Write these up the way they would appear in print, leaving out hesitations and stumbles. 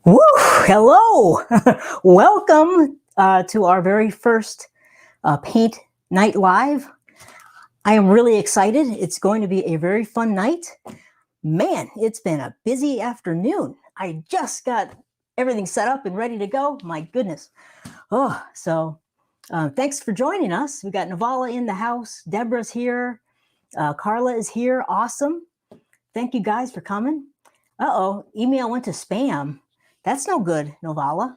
Woo! Hello! Welcome to our very first Paint Night Live. I am really excited. It's going to be a very fun night. Man, it's been a busy afternoon. I just got everything set up and ready to go. My goodness. Thanks for joining us. We got Navala in the house. Deborah's here. Carla is here. Awesome. Thank you guys for coming. Uh-oh, email went to spam. That's no good, Novala.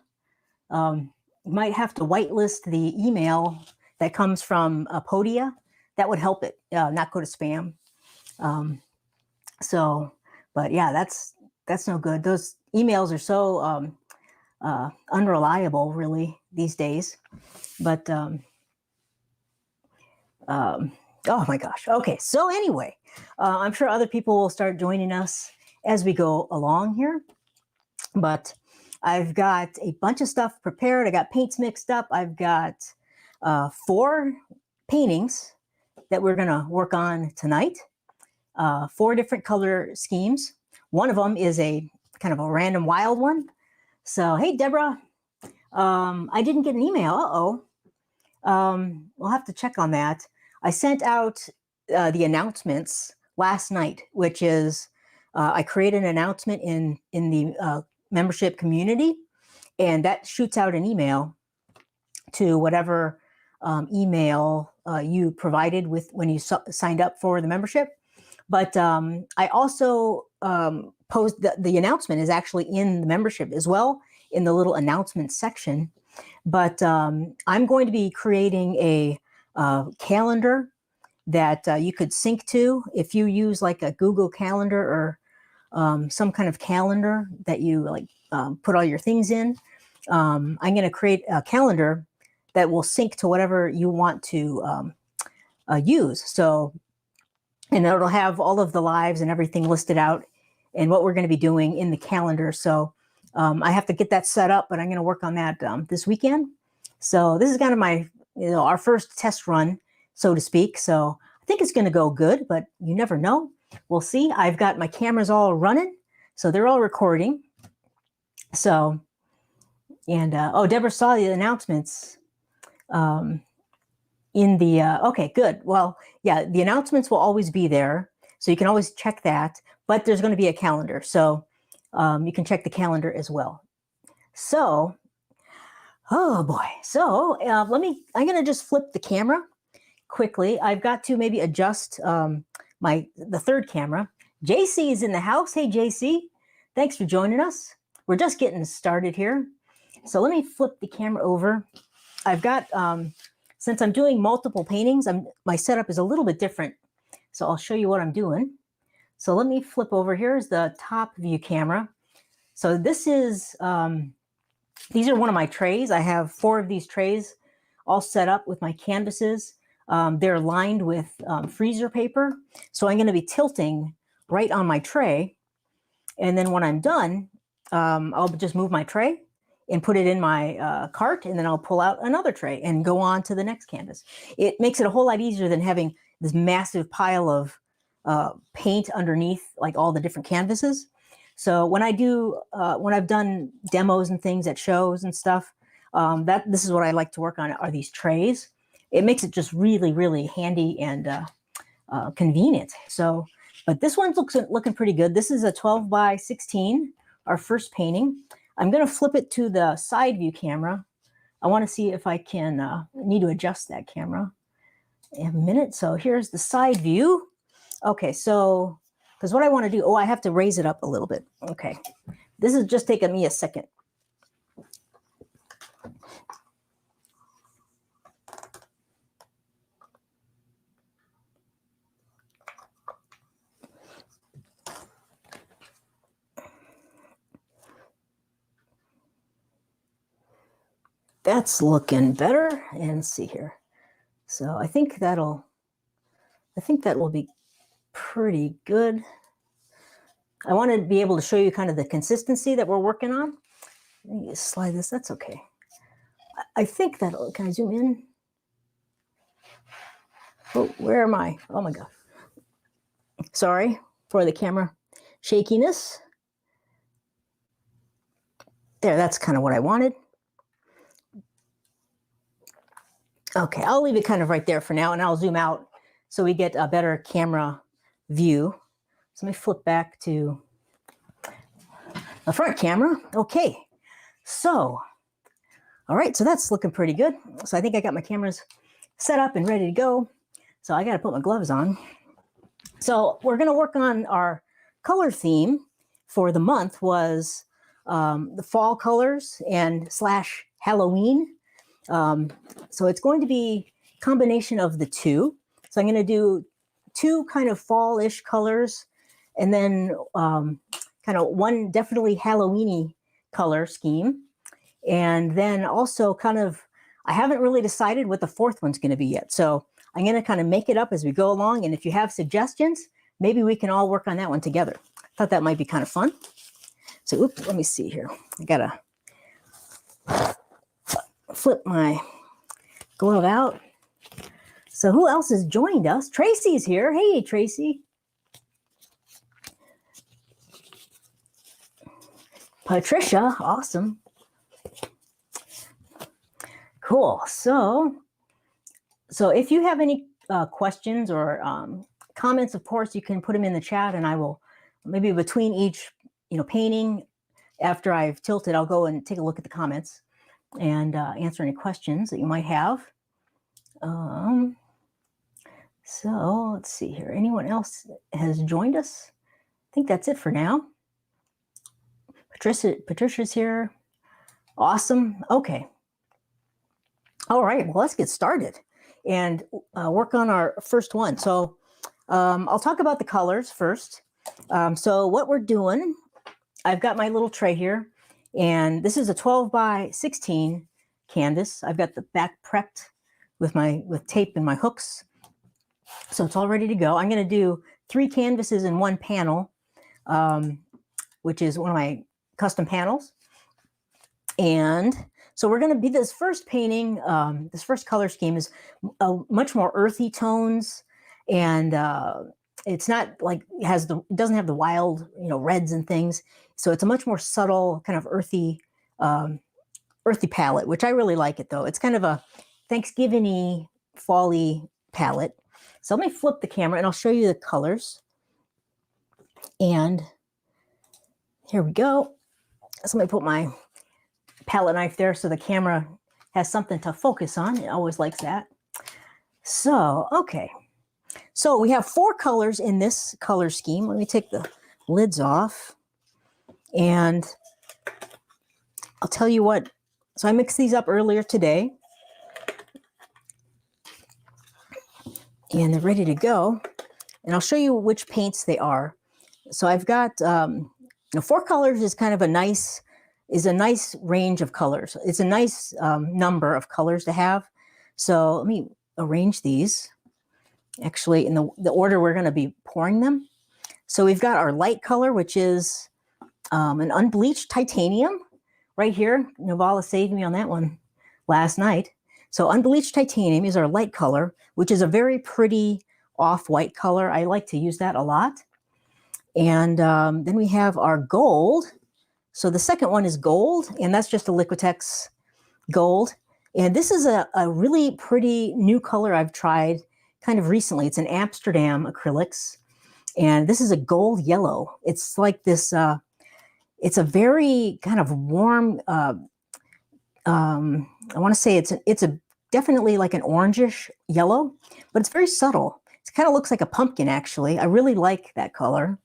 You might have to whitelist the email that comes from Podia. That would help it not go to spam. But yeah, that's no good. Those emails are so unreliable, really, these days. But oh my gosh. Okay, so anyway, I'm sure other people will start joining us as we go along here. But I've got a bunch of stuff prepared. I got paints mixed up. I've got 4 paintings that we're going to work on tonight. 4 different color schemes. One of them is a kind of a random wild one. So, hey, Deborah, I didn't get an email. Uh-oh. We'll have to check on that. I sent out the announcements last night, which is I created an announcement in the membership community, and that shoots out an email to whatever email you provided with when you signed up for the membership. But I also post the announcement is actually in the membership as well, in the little announcement section. But I'm going to be creating a calendar that you could sync to if you use like a Google Calendar or some kind of calendar that you like put all your things in. I'm going to create a calendar that will sync to whatever you want to use. So, and it'll have all of the lives and everything listed out and what we're going to be doing in the calendar. So I have to get that set up, but I'm going to work on that this weekend. So this is kind of my, our first test run, so to speak. So I think it's going to go good, but you never know. We'll see. I've got my cameras all running, so they're all recording. So, and oh, Deborah saw the announcements in the, okay, good. Well, yeah, the announcements will always be there, so you can always check that, but there's going to be a calendar, so you can check the calendar as well. So, oh boy. So I'm going to just flip the camera quickly. I've got to maybe adjust the third camera. JC is in the house. Hey, JC, thanks for joining us. We're just getting started here. So let me flip the camera over. I've got, since I'm doing multiple paintings, my setup is a little bit different. So I'll show you what I'm doing. So let me flip over. Here's the top view camera. So this is, these are one of my trays. I have 4 of these trays all set up with my canvases. They're lined with freezer paper. So I'm going to be tilting right on my tray. And then when I'm done, I'll just move my tray and put it in my cart, and then I'll pull out another tray and go on to the next canvas. It makes it a whole lot easier than having this massive pile of paint underneath like all the different canvases. So when I do, when I've done demos and things at shows and stuff, this is what I like to work on are these trays. It makes it just really, really handy and convenient. So, but this one's looking pretty good. This is a 12 by 16, our first painting. I'm going to flip it to the side view camera. I want to see if I can, need to adjust that camera in a minute. So here's the side view. Okay, so, because what I want to do, I have to raise it up a little bit. Okay, this is just taking me a second. That's looking better. And let's see here. So I think that will be pretty good. I want to be able to show you kind of the consistency that we're working on. Let me slide this. That's okay. I think that'll, can I zoom in? Oh, where am I? Oh my God. Sorry for the camera shakiness. There, that's kind of what I wanted. Okay, I'll leave it kind of right there for now, and I'll zoom out so we get a better camera view. So let me flip back to the front camera. Okay, so, all right, so that's looking pretty good. So I think I got my cameras set up and ready to go. So I got to put my gloves on. So we're going to work on our color theme for the month was the fall colors and / Halloween. So it's going to be a combination of the two. So I'm going to do two kind of fall-ish colors and then kind of one definitely Halloween-y color scheme. And then also kind of, I haven't really decided what the fourth one's going to be yet. So I'm going to kind of make it up as we go along. And if you have suggestions, maybe we can all work on that one together. I thought that might be kind of fun. So, oops, let me see here. I got to flip my glove out. So who else has joined us? Tracy's here. Hey, Tracy. Patricia, awesome. Cool. So if you have any questions or comments, of course, you can put them in the chat, and I will maybe between each painting, after I've tilted, I'll go and take a look at the comments and answer any questions that you might have. So let's see here. Anyone else has joined us? I think that's it for now. Patricia's here. Awesome. Okay. All right. Well, let's get started and work on our first one. So I'll talk about the colors first. So what we're doing, I've got my little tray here, and this is a 12 by 16 canvas. I've got the back prepped with tape and my hooks. So it's all ready to go. I'm going to do 3 canvases in one panel, which is one of my custom panels. And so we're going to be this first painting, this first color scheme is much more earthy tones, and it's not like it doesn't have the wild, reds and things. So it's a much more subtle kind of earthy palette, which I really like it though. It's kind of a Thanksgiving-y, fall-y palette. So let me flip the camera and I'll show you the colors. And here we go. So let me put my palette knife there so the camera has something to focus on. It always likes that. So, okay. So we have 4 colors in this color scheme. Let me take the lids off. And I'll tell you what. So I mixed these up earlier today. And they're ready to go. And I'll show you which paints they are. So I've got 4 colors is kind of a nice range of colors. It's a nice number of colors to have. So let me arrange these actually in the order we're going to be pouring them. So we've got our light color, which is an unbleached titanium right here. Navala saved me on that one last night. So unbleached titanium is our light color, which is a very pretty off-white color. I like to use that a lot. And then we have our gold. So the second one is gold, and that's just a Liquitex gold. And this is a really pretty new color I've tried kind of recently. It's an Amsterdam acrylics, and this is a gold yellow. It's like this, it's a very kind of warm, I want to say it's definitely like an orangish yellow, but it's very subtle. It kind of looks like a pumpkin, actually. I really like that color.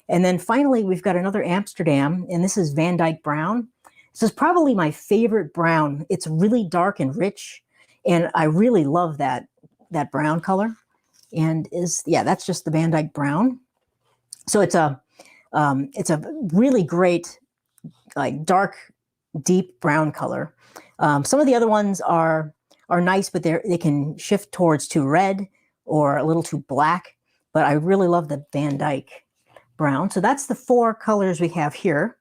And then finally, we've got another Amsterdam, and this is Van Dyke Brown. This is probably my favorite brown. It's really dark and rich, and I really love that brown color. And that's just the Van Dyke Brown. So it's a really great, like dark, deep brown color. Some of the other ones are nice, but they can shift towards too red or a little too black. But I really love the Van Dyke Brown. So that's the 4 colors we have here.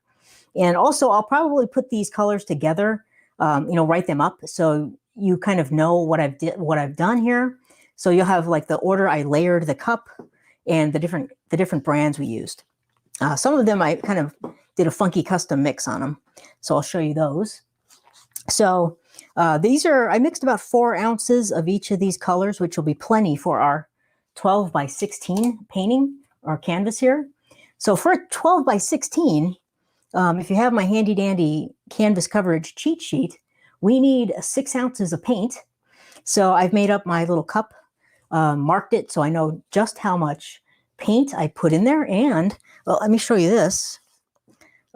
And also I'll probably put these colors together, write them up so you kind of know what I've done here. So you'll have like the order I layered the cup and the different brands we used. Some of them I kind of did a funky custom mix on them. So I'll show you those. So these are, I mixed about 4 ounces of each of these colors, which will be plenty for our 12 by 16 painting or canvas here. So for a 12 by 16, if you have my handy dandy canvas coverage cheat sheet, we need 6 ounces of paint. So I've made up my little cup, marked it so I know just how much paint I put in there. And well, let me show you this.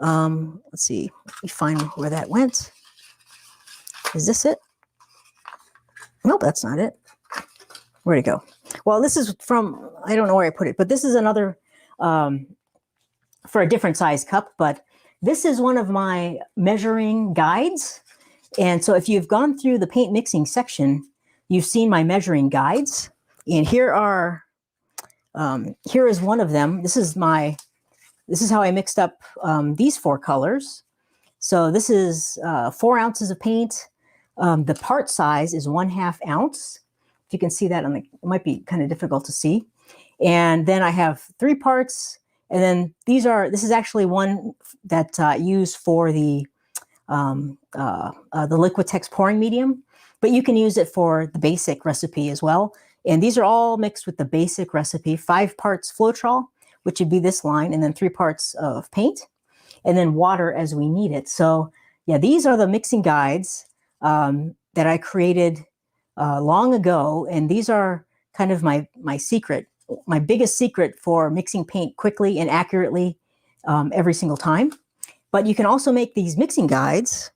Let's see, let me find where that went. Is this it? Nope, that's not it. Where'd it go? Well, this is from, I don't know where I put it, but this is another, for a different size cup, but this is one of my measuring guides. And so if you've gone through the paint mixing section, you've seen my measuring guides. And here are, here is one of them. This is how I mixed up these 4 colors. So this is 4 ounces of paint. The part size is 1/2 ounce. If you can see that, it might be kind of difficult to see. And then I have 3 parts. And then this is actually one that I use for the Liquitex pouring medium, but you can use it for the basic recipe as well. And these are all mixed with the basic recipe, 5 parts Floetrol, which would be this line, and then 3 parts of paint, and then water as we need it. So yeah, these are the mixing guides that I created long ago. And these are kind of my secret, my biggest secret for mixing paint quickly and accurately every single time. But you can also make these mixing guides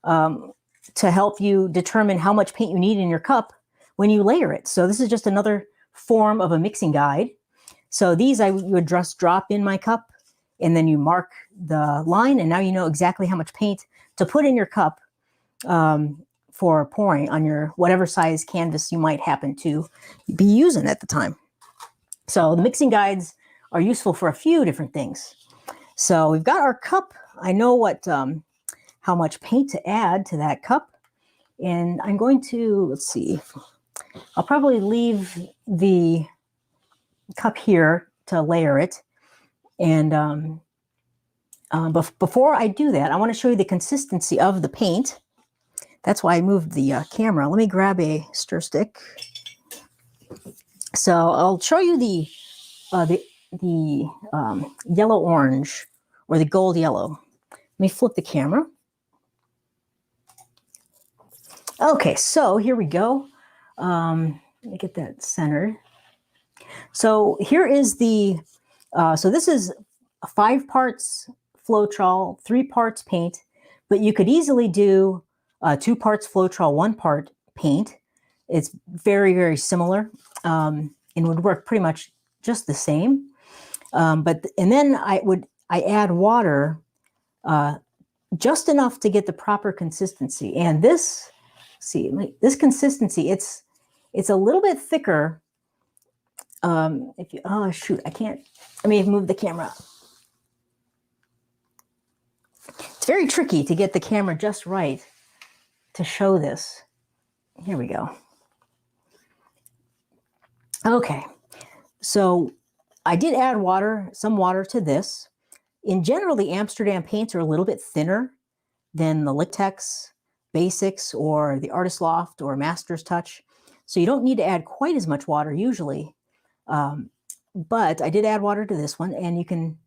to help you determine how much paint you need in your cup when you layer it. So this is just another form of a mixing guide. So these you would just drop in my cup, and then you mark the line, and now you know exactly how much paint to put in your cup for pouring on your whatever size canvas you might happen to be using at the time. So the mixing guides are useful for a few different things. So we've got our cup. I know how much paint to add to that cup. And I'm going to, let's see, I'll probably leave the cup here to layer it. And before I do that, I want to show you the consistency of the paint. That's why I moved the camera. Let me grab a stir stick. So I'll show you the yellow orange or the gold yellow. Let me flip the camera. Okay, so here we go. Let me get that centered. So here is so this is 5 parts Floetrol, 3 parts paint, but you could easily do 2 parts Floetrol, 1 part paint. It's very, very similar and would work pretty much just the same. And then I add water just enough to get the proper consistency. And this consistency, it's a little bit thicker. Oh shoot, I can't, let me move the camera. It's very tricky to get the camera just right to show this. Here we go. Okay, so I did add some water to this. In general, the Amsterdam paints are a little bit thinner than the Liquitex Basics or the Artist Loft or Master's Touch. So you don't need to add quite as much water usually. But I did add water to this one, and you can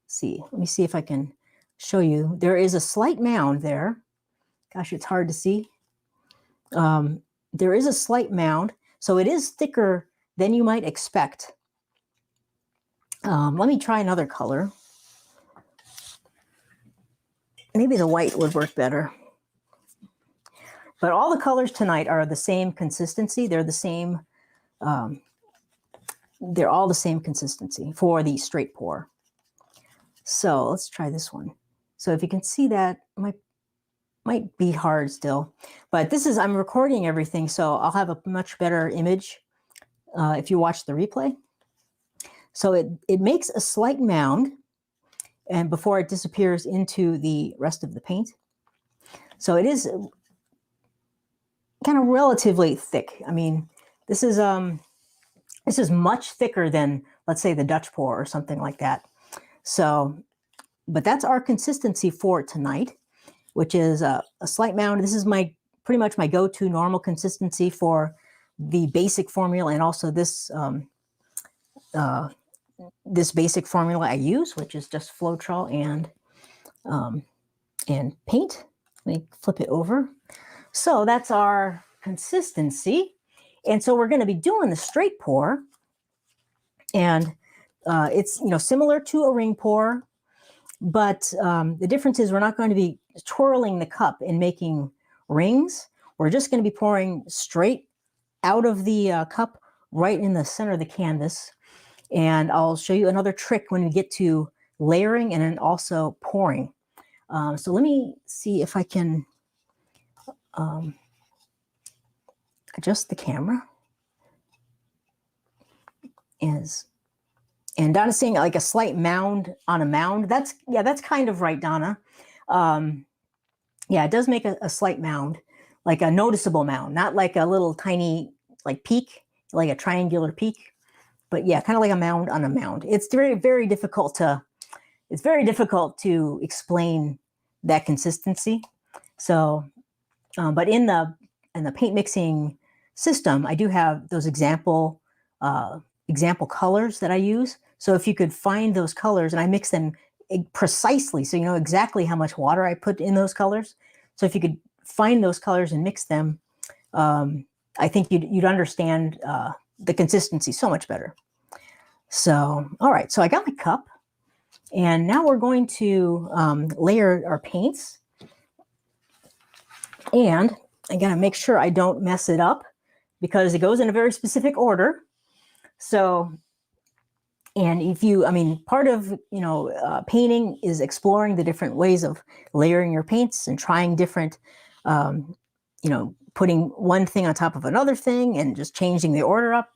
see, let me see if I can show you. There is a slight mound there. Gosh, it's hard to see. There is a slight mound, so it is thicker than you might expect. Let me try another color. Maybe the white would work better. But all the colors tonight are the same consistency. They're the same. They're all the same consistency for the straight pour. So let's try this one. So if you can see that, might be hard still, but I'm recording everything, so I'll have a much better image if you watch the replay. So it makes a slight mound, and before it disappears into the rest of the paint. So it is kind of relatively thick. I mean, this is much thicker than, let's say, the Dutch pour or something like that. So but that's our consistency for tonight, which is a slight mound. This is pretty much my go-to normal consistency for the basic formula, and also this this basic formula I use, which is just Floetrol and paint. Let me flip it over. So that's our consistency. And so we're going to be doing the straight pour. And it's, similar to a ring pour, but the difference is we're not going to be twirling the cup and making rings. We're just going to be pouring straight out of the cup right in the center of the canvas. And I'll show you another trick when we get to layering and then also pouring. So let me see if I can adjust the camera. And Donna's saying like a slight mound on a mound. That's kind of right, Donna. Yeah, it does make a slight mound, like a noticeable mound, not like a little tiny like peak, like a triangular peak, but yeah, kind of like a mound on a mound. It's very, very difficult to explain that consistency. So, but in the paint mixing system, I do have those example colors that I use. So if you could find those colors, and I mix them precisely, so you know exactly how much water I put in those colors. So if you could find those colors and mix them, I think you'd understand the consistency so much better. So, all right, so I got my cup, and now we're going to layer our paints. And I gotta make sure I don't mess it up because it goes in a very specific order. So, and part of, painting is exploring the different ways of layering your paints and trying different, putting one thing on top of another thing and just changing the order up.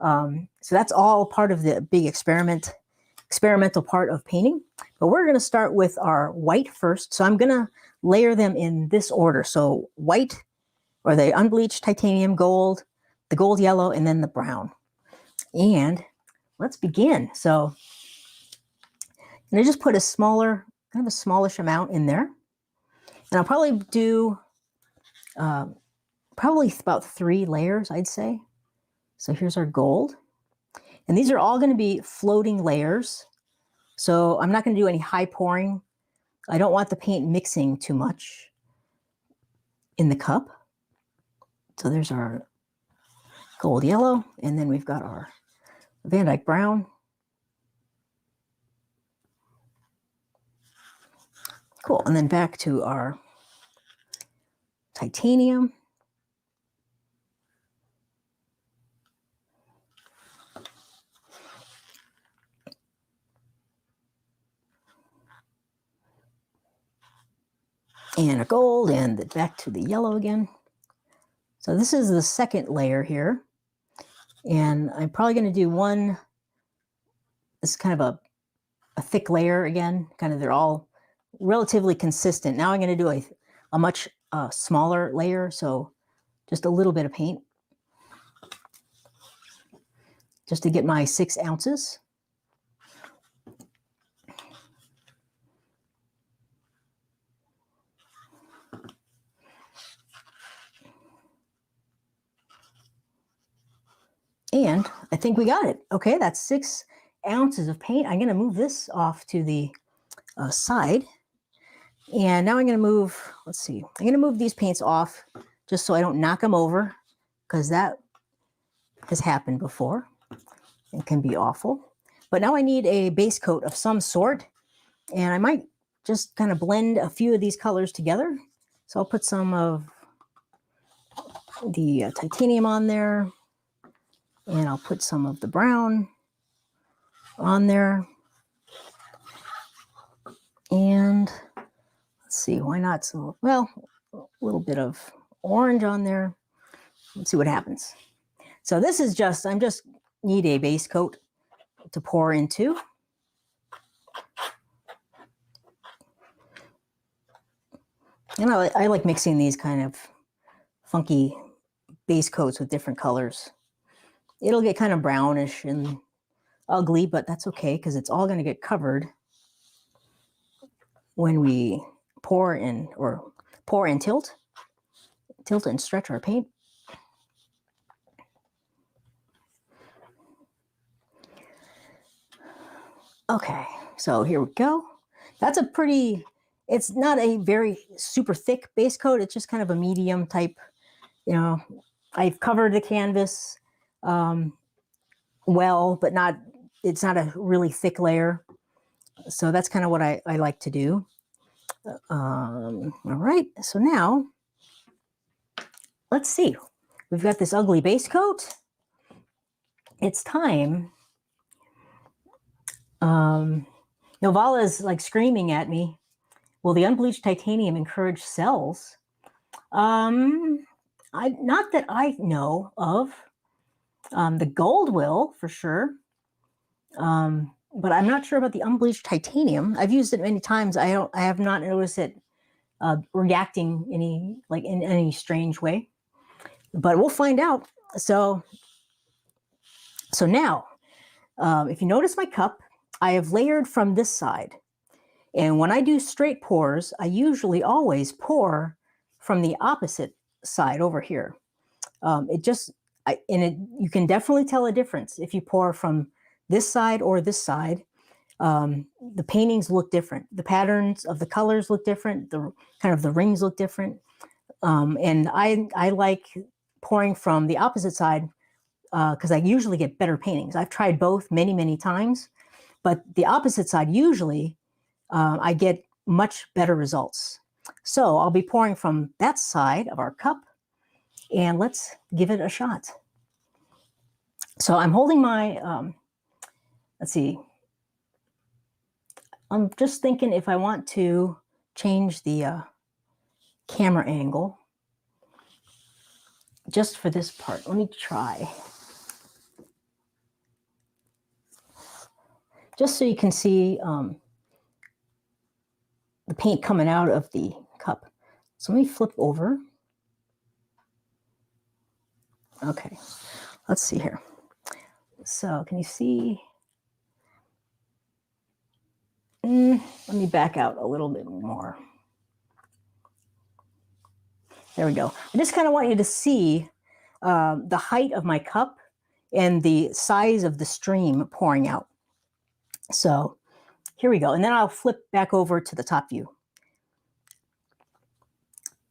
So that's all part of the big experimental part of painting. But we're going to start with our white first. So I'm going to layer them in this order. So white, or the unbleached titanium, gold, the gold yellow, and then the brown. And let's begin. So I'm going to just put a smallish amount in there. And I'll probably do probably about 3 layers, I'd say. So here's our gold. And these are all going to be floating layers. So I'm not going to do any high pouring. I don't want the paint mixing too much in the cup. So there's our gold yellow. And then we've got our Van Dyke brown. Cool. And then back to our titanium. And a gold, and back to the yellow again. So this is the second layer here. And I'm probably going to do one, this is kind of a thick layer again. Kind of, they're all relatively consistent. Now I'm going to do a much smaller layer, so just a little bit of paint, just to get my 6 ounces. And I think we got it. Okay, that's 6 ounces of paint. I'm going to move this off to the side. And now I'm going to move, let's see, I'm going to move these paints off just so I don't knock them over, because that has happened before. It can be awful. But now I need a base coat of some sort, and I might just kind of blend a few of these colors together. So I'll put some of the titanium on there, and I'll put some of the brown on there. And let's see, why not? So, well, a little bit of orange on there. Let's see what happens. So this is I'm just need a base coat to pour into. And I like mixing these kind of funky base coats with different colors. It'll get kind of brownish and ugly, but that's okay because it's all going to get covered when we pour and tilt and stretch our paint. Okay, so here we go. That's a pretty, it's not a very super thick base coat. It's just kind of a medium type, you know, I've covered the canvas well, but not, it's not a really thick layer. So that's kind of what I like to do. All right, so now let's see. We've got this ugly base coat. It's time. Novala is like screaming at me. Will the unbleached titanium encourage cells? Not that I know of. The gold will, for sure. But I'm not sure about the unbleached titanium. I've used it many times. I have not noticed it reacting in any strange way. But we'll find out. So now, if you notice my cup, I have layered from this side. And when I do straight pours, I usually always pour from the opposite side over here. You can definitely tell a difference if you pour from this side or this side. The paintings look different. The patterns of the colors look different. The rings look different. And I like pouring from the opposite side because I usually get better paintings. I've tried both many, many times, but the opposite side usually I get much better results. So I'll be pouring from that side of our cup, and let's give it a shot. So I'm holding my, let's see, I'm just thinking if I want to change the camera angle just for this part. Let me try. Just so you can see the paint coming out of the cup. So let me flip over. Okay, let's see here. So can you see? Let me back out a little bit more. There we go. I just kind of want you to see the height of my cup and the size of the stream pouring out. So here we go. And then I'll flip back over to the top view.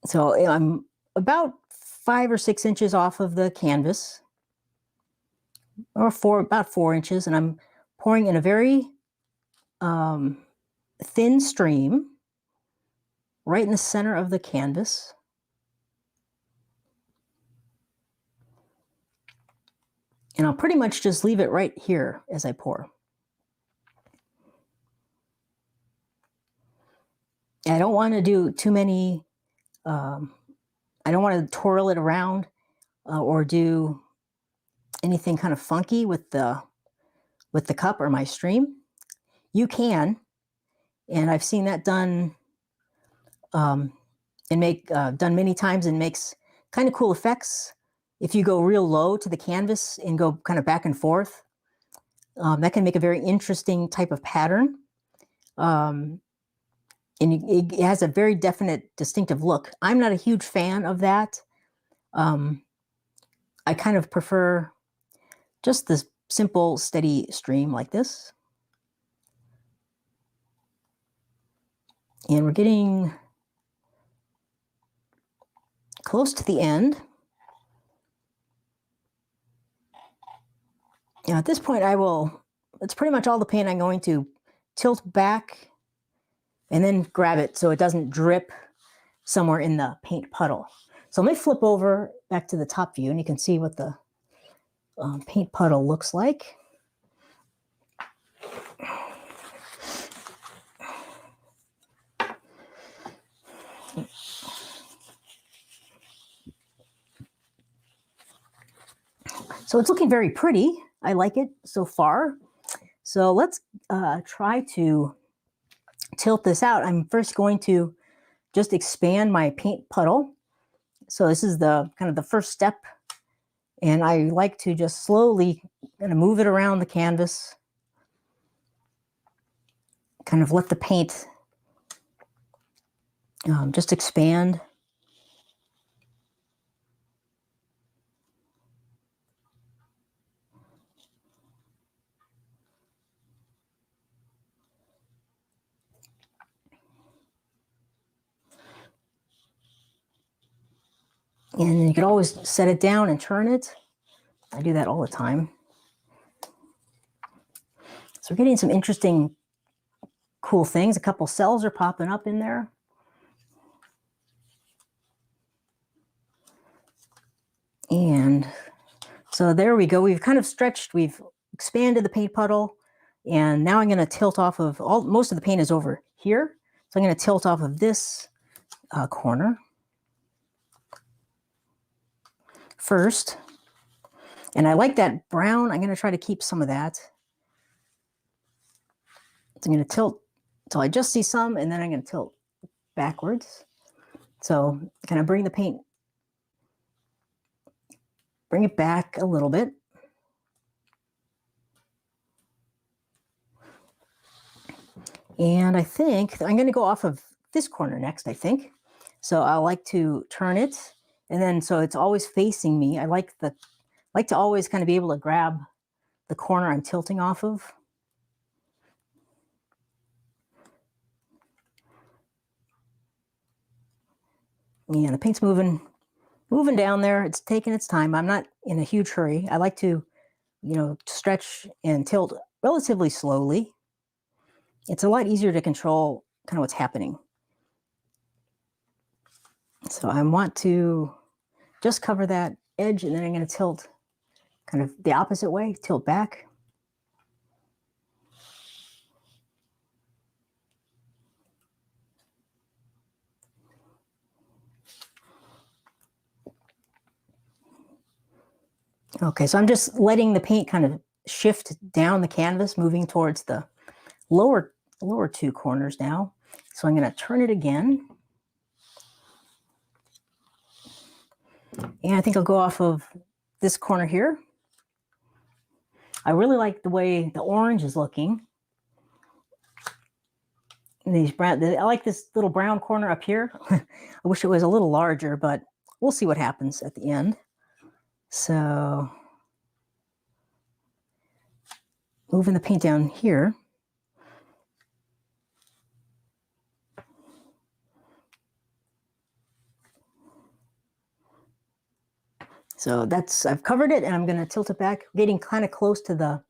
So I'm about 5 or 6 inches off of the canvas, or about 4 inches, and I'm pouring in a very thin stream right in the center of the canvas. And I'll pretty much just leave it right here as I pour. I don't want to do too many, I don't want to twirl it around or do anything kind of funky with the cup or my stream. You can, and I've seen that done done many times, and makes kind of cool effects. If you go real low to the canvas and go kind of back and forth, that can make a very interesting type of pattern. And it has a very definite, distinctive look. I'm not a huge fan of that. I kind of prefer just this simple, steady stream like this. And we're getting close to the end. Now at this point it's pretty much all the paint. I'm going to tilt back and then grab it so it doesn't drip somewhere in the paint puddle. So let me flip over back to the top view, and you can see what the paint puddle looks like. So it's looking very pretty. I like it so far. So let's try to tilt this out. I'm first going to just expand my paint puddle. So this is the kind of the first step. And I like to just slowly kind of move it around the canvas. Kind of let the paint just expand. And you could always set it down and turn it. I do that all the time. So we're getting some interesting, cool things. A couple cells are popping up in there. And so there we go. We've kind of stretched, we've expanded the paint puddle. And now I'm going to tilt off of most of the paint is over here. So I'm going to tilt off of this corner first. And I like that brown. I'm going to try to keep some of that. So I'm going to tilt until I just see some, and then I'm going to tilt backwards. So kind of bring the paint, bring it back a little bit. And I think I'm going to go off of this corner next, I think. So I like to turn it, and then so it's always facing me. I like to always kind of be able to grab the corner I'm tilting off of. Yeah, the paint's moving down there. It's taking its time. I'm not in a huge hurry. I like to, stretch and tilt relatively slowly. It's a lot easier to control kind of what's happening. So I want to just cover that edge, and then I'm going to tilt kind of the opposite way, tilt back. Okay, so I'm just letting the paint kind of shift down the canvas, moving towards the lower two corners now. So I'm going to turn it again. And I think I'll go off of this corner here. I really like the way the orange is looking. And these brown, I like this little brown corner up here. I wish it was a little larger, but we'll see what happens at the end. So moving the paint down here. So I've covered it, and I'm going to tilt it back, getting kind of close to the,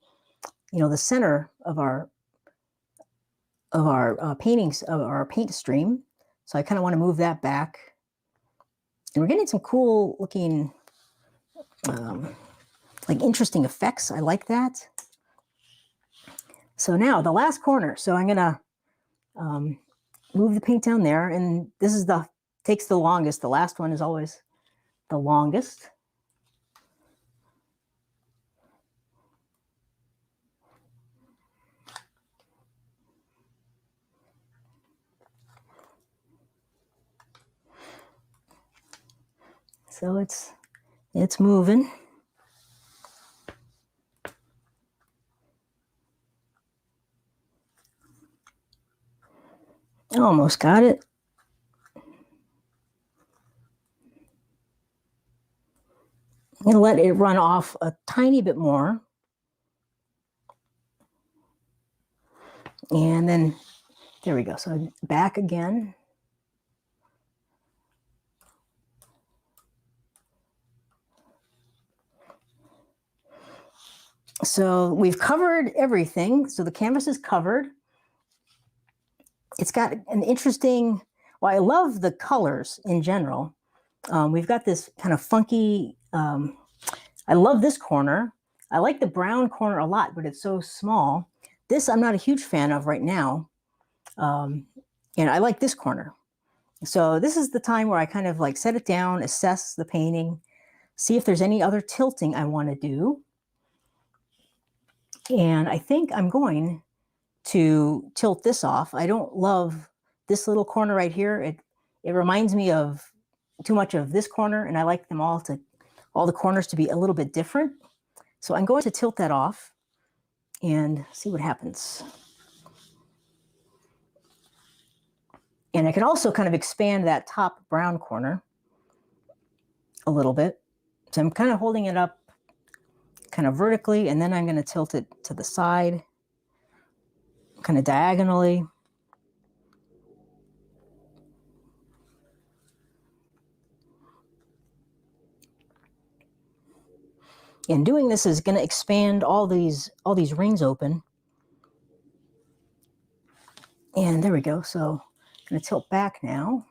the center of our paintings, of our paint stream. So I kind of want to move that back. And we're getting some cool looking, like interesting effects. I like that. So now the last corner. So I'm going to move the paint down there, and this is takes the longest. The last one is always the longest. So it's moving. Almost got it. I'm going to let it run off a tiny bit more. And then, there we go. So back again. So we've covered everything. So the canvas is covered. It's got an interesting, I love the colors in general. We've got this kind of funky, I love this corner. I like the brown corner a lot, but it's so small. This I'm not a huge fan of right now. And I like this corner. So this is the time where I kind of like set it down, assess the painting, see if there's any other tilting I want to do. And I think I'm going to tilt this off. I don't love this little corner right here. It reminds me of too much of this corner, and I like them all the corners to be a little bit different. So I'm going to tilt that off and see what happens. And I can also kind of expand that top brown corner a little bit. So I'm kind of holding it up kind of vertically, and then I'm going to tilt it to the side, kind of diagonally. And doing this is going to expand all these rings open. And there we go. So I'm going to tilt back now.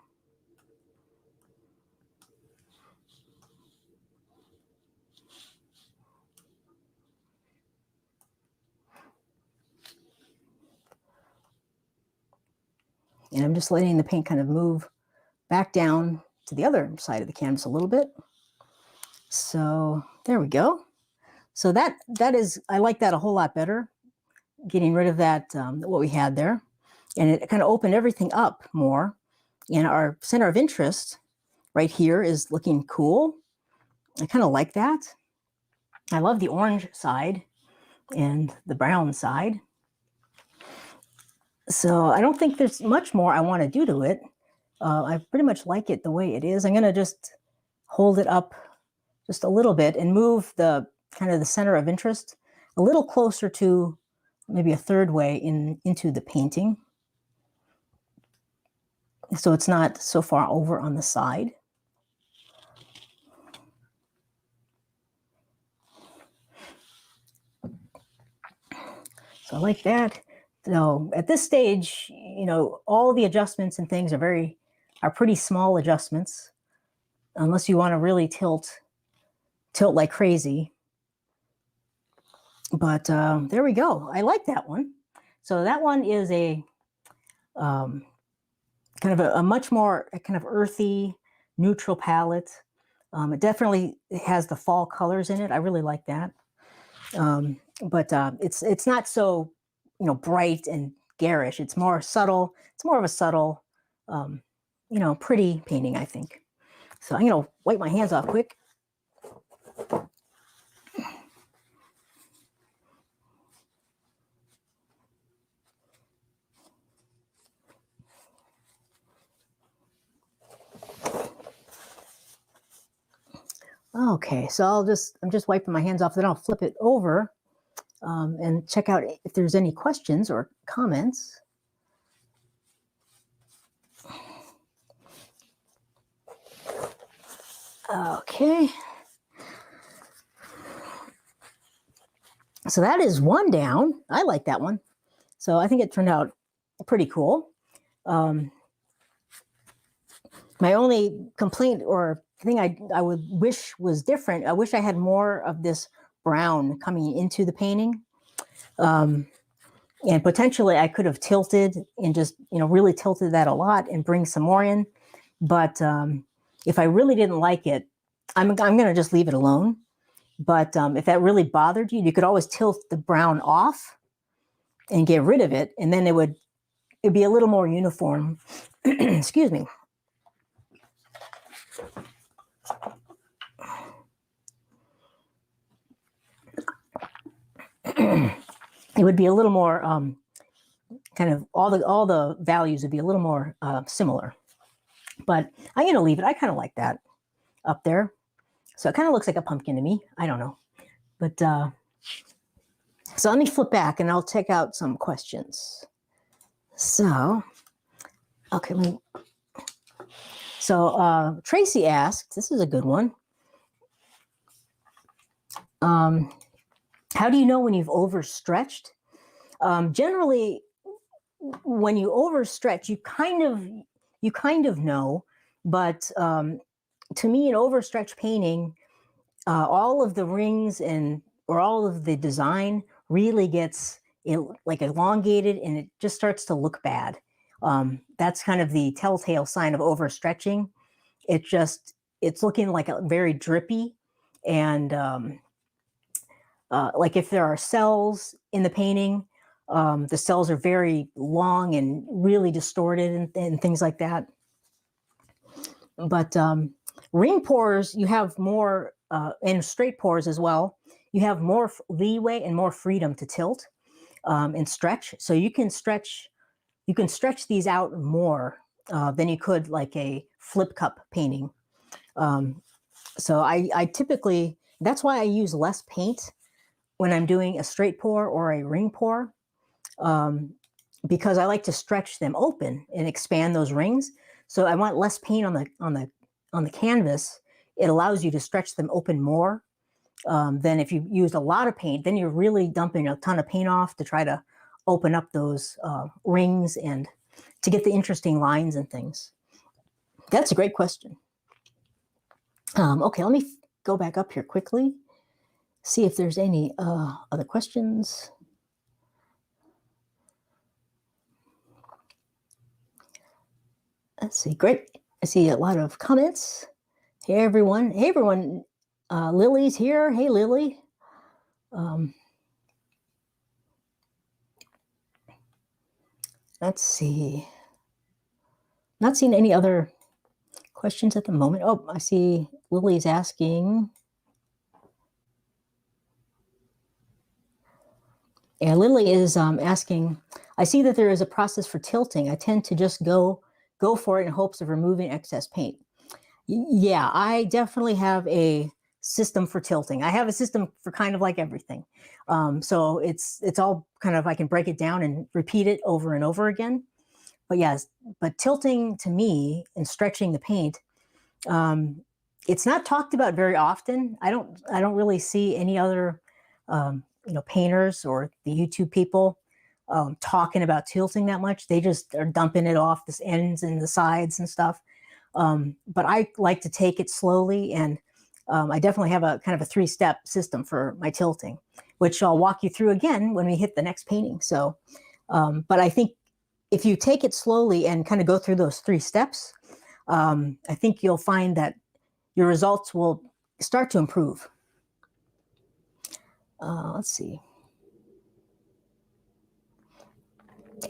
And I'm just letting the paint kind of move back down to the other side of the canvas a little bit. So there we go. So that is, I like that a whole lot better, getting rid of that, what we had there. And it kind of opened everything up more. And our center of interest right here is looking cool. I kind of like that. I love the orange side and the brown side. So I don't think there's much more I want to do to it. I pretty much like it the way it is. I'm going to just hold it up just a little bit and move the kind of the center of interest a little closer to maybe a third way into the painting, so it's not so far over on the side. So I like that. So at this stage, you know, all the adjustments and things are pretty small adjustments, unless you want to really tilt like crazy. But there we go. I like that one. So that one is a kind of a much more kind of earthy, neutral palette. It definitely has the fall colors in it. I really like that. But it's not so, you know, bright and garish. It's more subtle. It's more of a subtle, you know, pretty painting, I think. So I'm going to wipe my hands off quick. Okay, so I'm just wiping my hands off, then I'll flip it over and check out if there's any questions or comments. Okay. So that is one down. I like that one. So I think it turned out pretty cool. My only complaint or thing I would wish was different, I wish I had more of this brown coming into the painting. And potentially I could have tilted and just, you know, really tilted that a lot and bring some more in. But if I really didn't like it, I'm going to just leave it alone. But if that really bothered you, you could always tilt the brown off and get rid of it. And then it'd be a little more uniform. Excuse me. It would be a little more kind of all the values would be a little more similar. But I'm going to leave it. I kind of like that up there. So it kind of looks like a pumpkin to me. I don't know. But so let me flip back and I'll check out some questions. So, okay. So Tracy asked, this is a good one. How do you know when you've overstretched? Generally, when you overstretch, you kind of know, but to me, an overstretch painting, all of the rings or all of the design really gets like elongated, and it just starts to look bad. That's kind of the telltale sign of overstretching. It's looking like a very drippy, and like if there are cells in the painting, the cells are very long and really distorted and things like that. But ring pours, you have more, and straight pours as well, you have more leeway and more freedom to tilt and stretch. So you can stretch these out more than you could like a flip cup painting. So I typically, that's why I use less paint when I'm doing a straight pour or a ring pour, because I like to stretch them open and expand those rings. So I want less paint on the canvas. It allows you to stretch them open more than if you use a lot of paint. Then you're really dumping a ton of paint off to try to open up those rings and to get the interesting lines and things. That's a great question. Okay, let me go back up here quickly, see if there's any other questions. Let's see, great. I see a lot of comments. Hey, everyone. Hey, everyone. Lily's here. Hey, Lily. Let's see. Not seeing any other questions at the moment. Oh, I see Lily's asking. Yeah, Lily is asking, I see that there is a process for tilting. I tend to just go for it in hopes of removing excess paint. Yeah, I definitely have a system for tilting. I have a system for kind of like everything. So it's all kind of, I can break it down and repeat it over and over again. But yes, but tilting to me and stretching the paint, it's not talked about very often. I don't really see any other painters or the YouTube people talking about tilting that much. They just are dumping it off the ends and the sides and stuff. But I like to take it slowly, and I definitely have a kind of a 3-step system for my tilting, which I'll walk you through again when we hit the next painting. So, but I think if you take it slowly and kind of go through those 3 steps, I think you'll find that your results will start to improve. Let's see.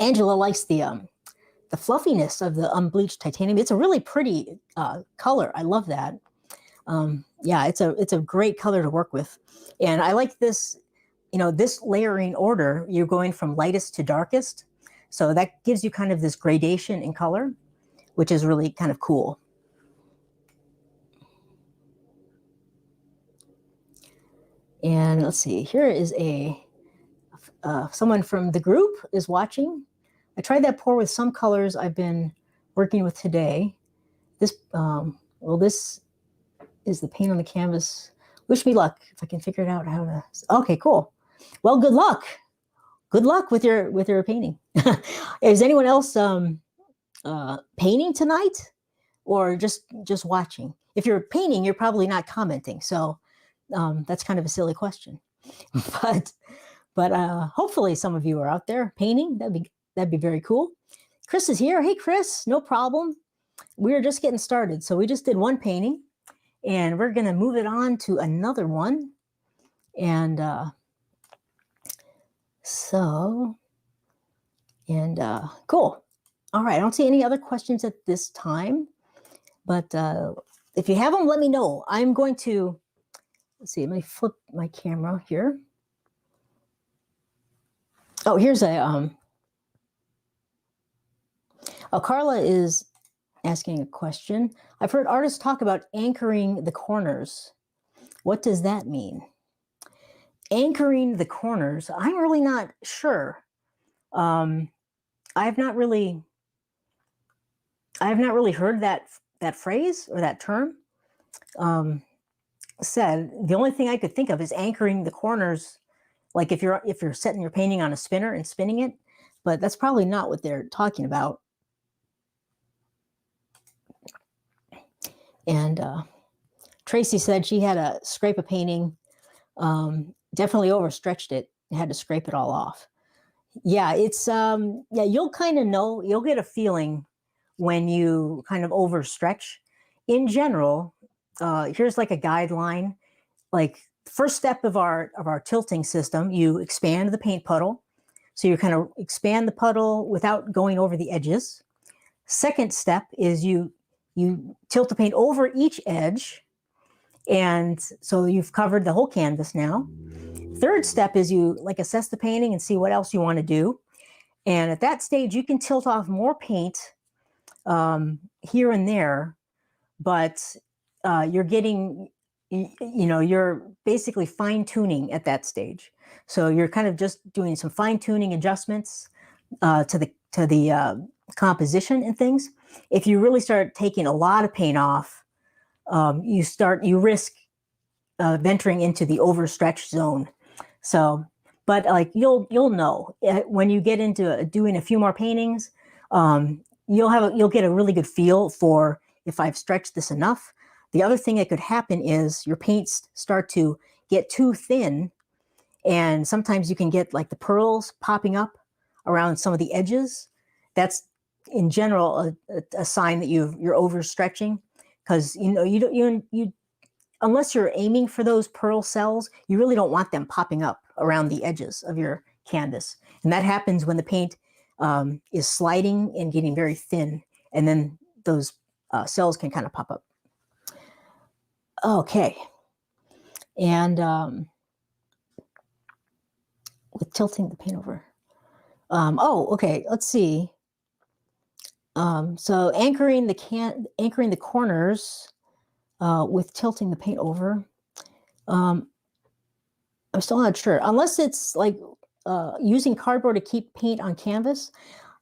Angela likes the fluffiness of the unbleached titanium. It's a really pretty color. I love that. Yeah, it's a great color to work with. And I like this, this layering order, you're going from lightest to darkest. So that gives you kind of this gradation in color, which is really kind of cool. And let's see, here is someone from the group is watching. I tried that pour with some colors I've been working with today. This is the paint on the canvas. Wish me luck if I can figure it out how to. Okay, cool. Well, good luck. Good luck with your painting. Is anyone else painting tonight, or just watching? If you're painting, you're probably not commenting, so that's kind of a silly question. But hopefully some of you are out there painting. That'd be very cool. Chris is here. Hey, Chris, no problem. We're just getting started. So we just did one painting, and we're going to move it on to another one. And cool. All right. I don't see any other questions at this time. But if you have them, let me know. I'm going to, let's see, let me flip my camera here. Oh, here's Carla is asking a question. I've heard artists talk about anchoring the corners. What does that mean? Anchoring the corners, I'm really not sure. I have not really heard that phrase or that term said. The only thing I could think of is anchoring the corners, like if you're setting your painting on a spinner and spinning it, but that's probably not what they're talking about. And Tracy said she had to scrape a painting, definitely overstretched it, had to scrape it all off. Yeah, it's you'll kind of know, you'll get a feeling when you kind of overstretch. In general, here's like a guideline. Like, first step of our tilting system, you expand the paint puddle. So you kind of expand the puddle without going over the edges. Second step is you tilt the paint over each edge, and so you've covered the whole canvas now. Third step is you assess the painting and see what else you want to do. And at that stage, you can tilt off more paint here and there, but you're getting, you're basically fine tuning at that stage. So you're kind of just doing some fine tuning adjustments to the composition and things. If you really start taking a lot of paint off, you risk venturing into the overstretched zone. So, but like you'll know when you get into doing a few more paintings, you'll get a really good feel for if I've stretched this enough. The other thing that could happen is your paints start to get too thin, and sometimes you can get like the pearls popping up around some of the edges. That's in general a sign that you're overstretching, because you unless you're aiming for those pearl cells, you really don't want them popping up around the edges of your canvas. And that happens when the paint is sliding and getting very thin, and then those cells can kind of pop up. Okay. And with tilting the paint over. Okay, let's see. So anchoring the corners with tilting the paint over. I'm still not sure, unless it's like using cardboard to keep paint on canvas.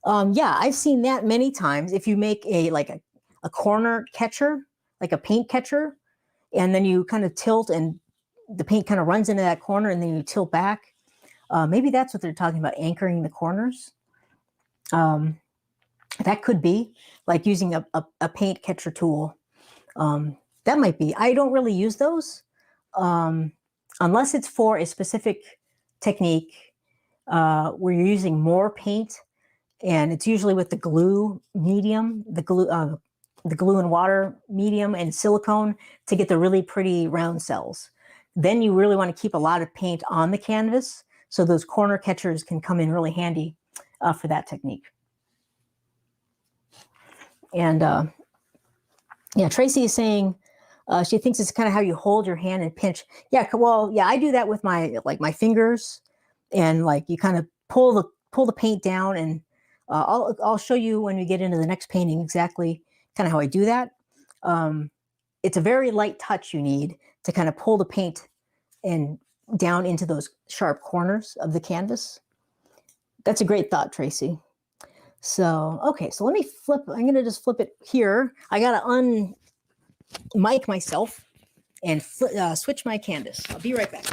Yeah, I've seen that many times. If you make a corner catcher, like a paint catcher, and then you kind of tilt and the paint kind of runs into that corner, and then you tilt back. Maybe that's what they're talking about, anchoring the corners. That could be like using a paint catcher tool. That might be. I don't really use those unless it's for a specific technique where you're using more paint, and it's usually with the glue medium, the glue and water medium and silicone to get the really pretty round cells. Then you really want to keep a lot of paint on the canvas, so those corner catchers can come in really handy for that technique. And yeah, Tracy is saying she thinks it's kind of how you hold your hand and pinch. Yeah, well, yeah, I do that with my fingers, and like you kind of pull the paint down, and I'll show you when we get into the next painting exactly kind of how I do that. It's a very light touch you need to kind of pull the paint and down into those sharp corners of the canvas. That's a great thought, Tracy. So, okay, so let me flip. I'm going to just flip it here. I got to un-mic myself and switch my canvas. I'll be right back.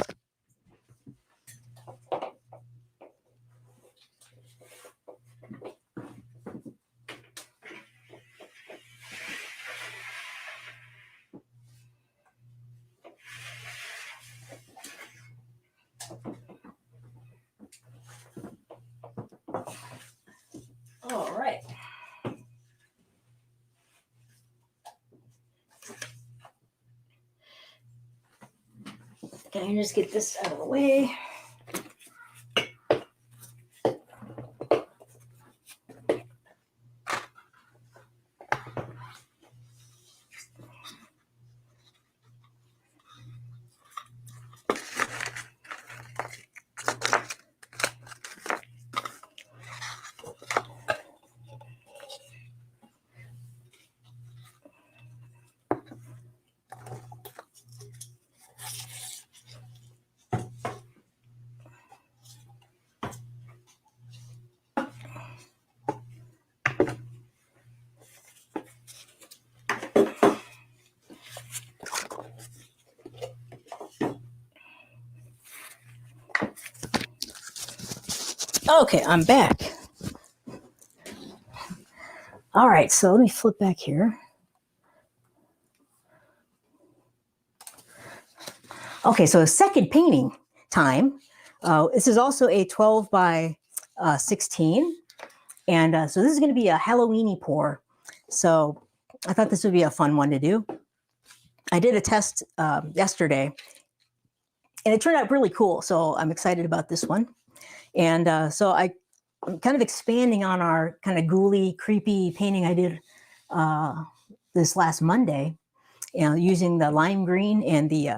All right. Can I just get this out of the way? Okay, I'm back. All right, so let me flip back here. Okay, so a second painting time. This is also a 12 by 16. And so this is going to be a Halloweeny pour. So I thought this would be a fun one to do. I did a test yesterday, and it turned out really cool. So I'm excited about this one. And so I'm kind of expanding on our kind of ghouly, creepy painting I did this last Monday, using the lime green and the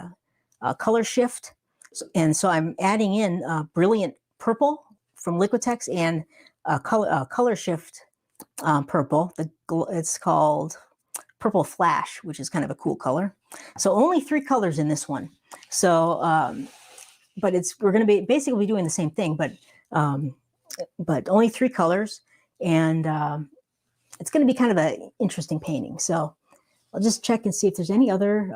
color shift. And so I'm adding in brilliant purple from Liquitex and color shift purple. It's called Purple Flash, which is kind of a cool color. So only 3 colors in this one. So, but we're going to be basically doing the same thing, but only 3 colors, and it's going to be kind of an interesting painting. So I'll just check and see if there's any other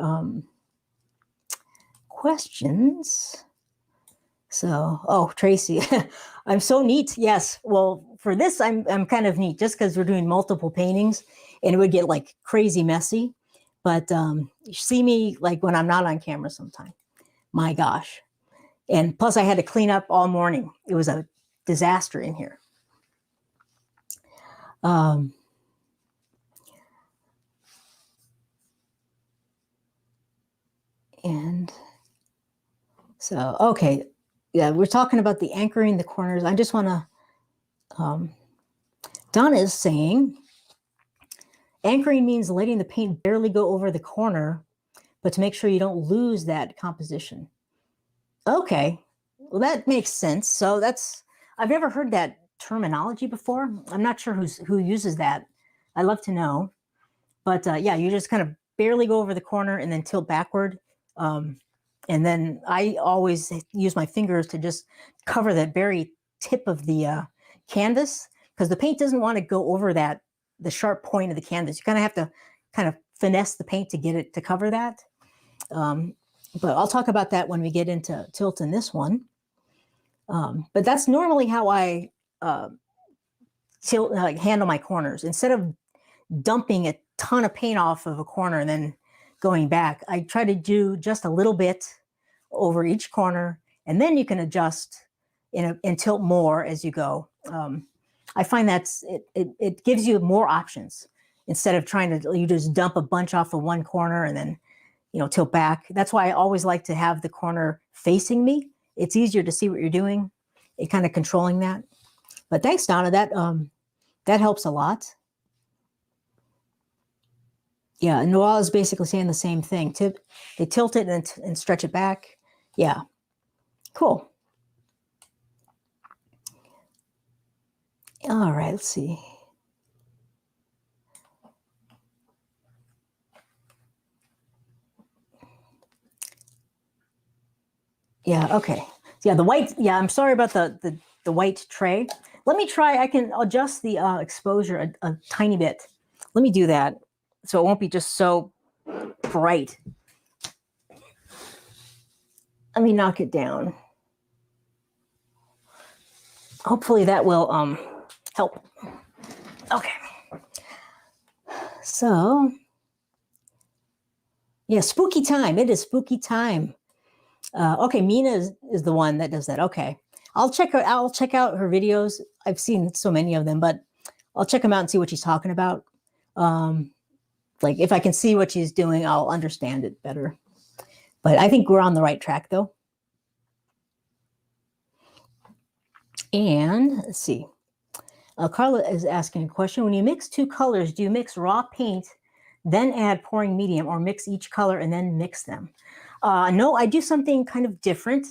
questions. So, oh, Tracy, I'm so neat. Yes. Well, for this, I'm kind of neat just because we're doing multiple paintings and it would get like crazy messy. But you see me like when I'm not on camera sometime. My gosh. And plus I had to clean up all morning. It was a disaster in here. And so, okay. Yeah, we're talking about the anchoring the corners. I just want to, Donna is saying, anchoring means letting the paint barely go over the corner, but to make sure you don't lose that composition. Okay, well, that makes sense. So I've never heard that terminology before. I'm not sure who uses that. I'd love to know. But yeah, you just kind of barely go over the corner and then tilt backward. And then I always use my fingers to just cover the very tip of the canvas, because the paint doesn't want to go over the sharp point of the canvas. You kind of have to kind of finesse the paint to get it to cover that. But I'll talk about that when we get into tilt in this one. But that's normally how I handle my corners. Instead of dumping a ton of paint off of a corner and then going back, I try to do just a little bit over each corner, and then you can adjust and tilt more as you go. I find it gives you more options instead of trying to you just dump a bunch off of one corner and then tilt back. That's why I always like to have the corner facing me. It's easier to see what you're doing, kind of controlling that. But thanks, Donna. That helps a lot. Yeah, Noelle is basically saying the same thing. They tilt it and stretch it back. Yeah, cool. All right, let's see. Yeah, okay. Yeah, the white, yeah, I'm sorry about the white tray. Let me try, I can adjust the exposure a tiny bit. Let me do that so it won't be just so bright. Let me knock it down. Hopefully that will help. Okay. So, yeah, spooky time. It is spooky time. Okay, Mina is the one that does that. Okay. I'll check out her videos. I've seen so many of them, but I'll check them out and see what she's talking about. Like if I can see what she's doing, I'll understand it better. But I think we're on the right track though. And let's see. Carla is asking a question. When you mix 2 colors, do you mix raw paint, then add pouring medium, or mix each color and then mix them? No, I do something kind of different.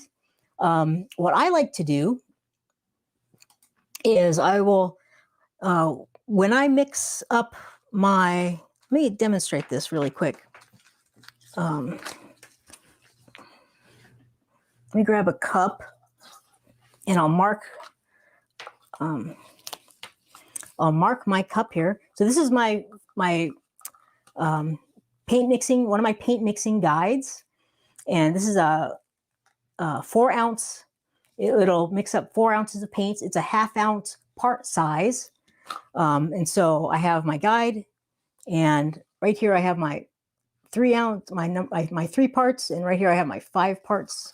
What I like to do is I will, when I mix up let me demonstrate this really quick. Let me grab a cup and I'll mark my cup here. So this is my paint mixing, one of my paint mixing guides. And this is a 4 ounce. It'll mix up 4 ounces of paints. It's a 1/2 ounce part size. And so I have my guide, and right here I have my 3 ounce, my 3 parts, and right here I have my 5 parts.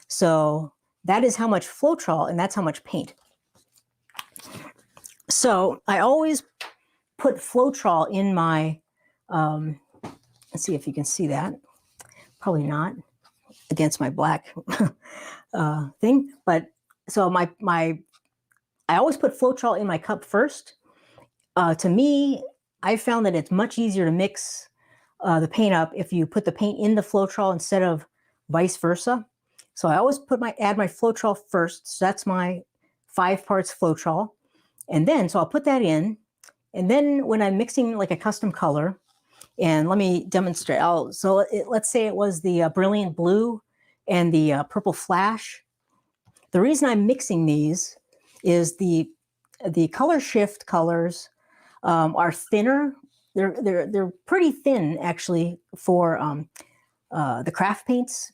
So that is how much Floetrol, and that's how much paint. So I always put Floetrol in my, let's see if you can see that. Probably not against my black thing, but so I always put Floetrol in my cup first. To me, I found that it's much easier to mix the paint up if you put the paint in the Floetrol instead of vice versa. So I always add my Floetrol first. So that's my 5 parts Floetrol. And then, so I'll put that in, And then when I'm mixing like a custom color, and let me demonstrate. Let's say it was the brilliant blue and the purple flash. The reason I'm mixing these is the color shift colors are thinner. They're pretty thin actually for the craft paints,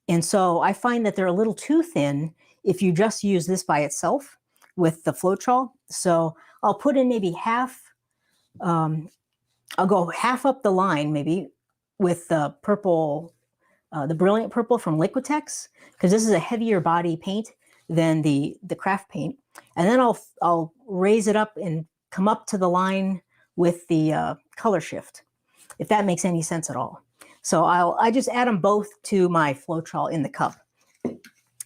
and so I find that they're a little too thin if you just use this by itself with the Floetrol. So I'll put in maybe half. I'll go half up the line maybe with the purple, the brilliant purple from Liquitex, because this is a heavier body paint than the craft paint. And then I'll raise it up and come up to the line with the color shift, if that makes any sense at all. So I just add them both to my Floetrol in the cup.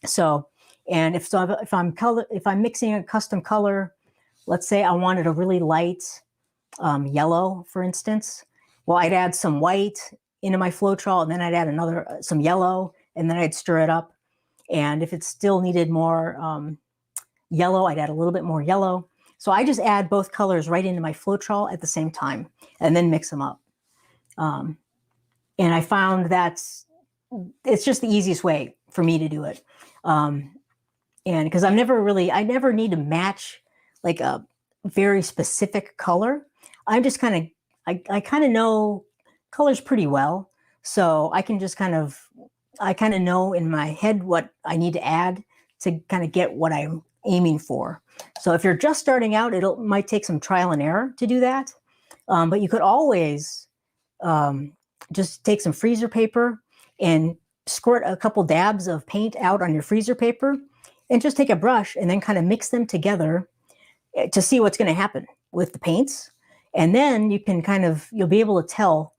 So, and if I'm mixing a custom color, let's say I wanted a really light yellow, for instance. Well, I'd add some white into my Floetrol, and then I'd add some yellow, and then I'd stir it up. And if it still needed more yellow, I'd add a little bit more yellow. So I just add both colors right into my Floetrol at the same time, and then mix them up. And I found it's just the easiest way for me to do it. And because I never need to match like a very specific color. I'm just I kind of know colors pretty well. So I can just I kind of know in my head what I need to add to kind of get what I'm aiming for. So if you're just starting out, might take some trial and error to do that. But you could always just take some freezer paper and squirt a couple dabs of paint out on your freezer paper, and just take a brush and then kind of mix them together to see what's going to happen with the paints. And then you can you'll be able to tell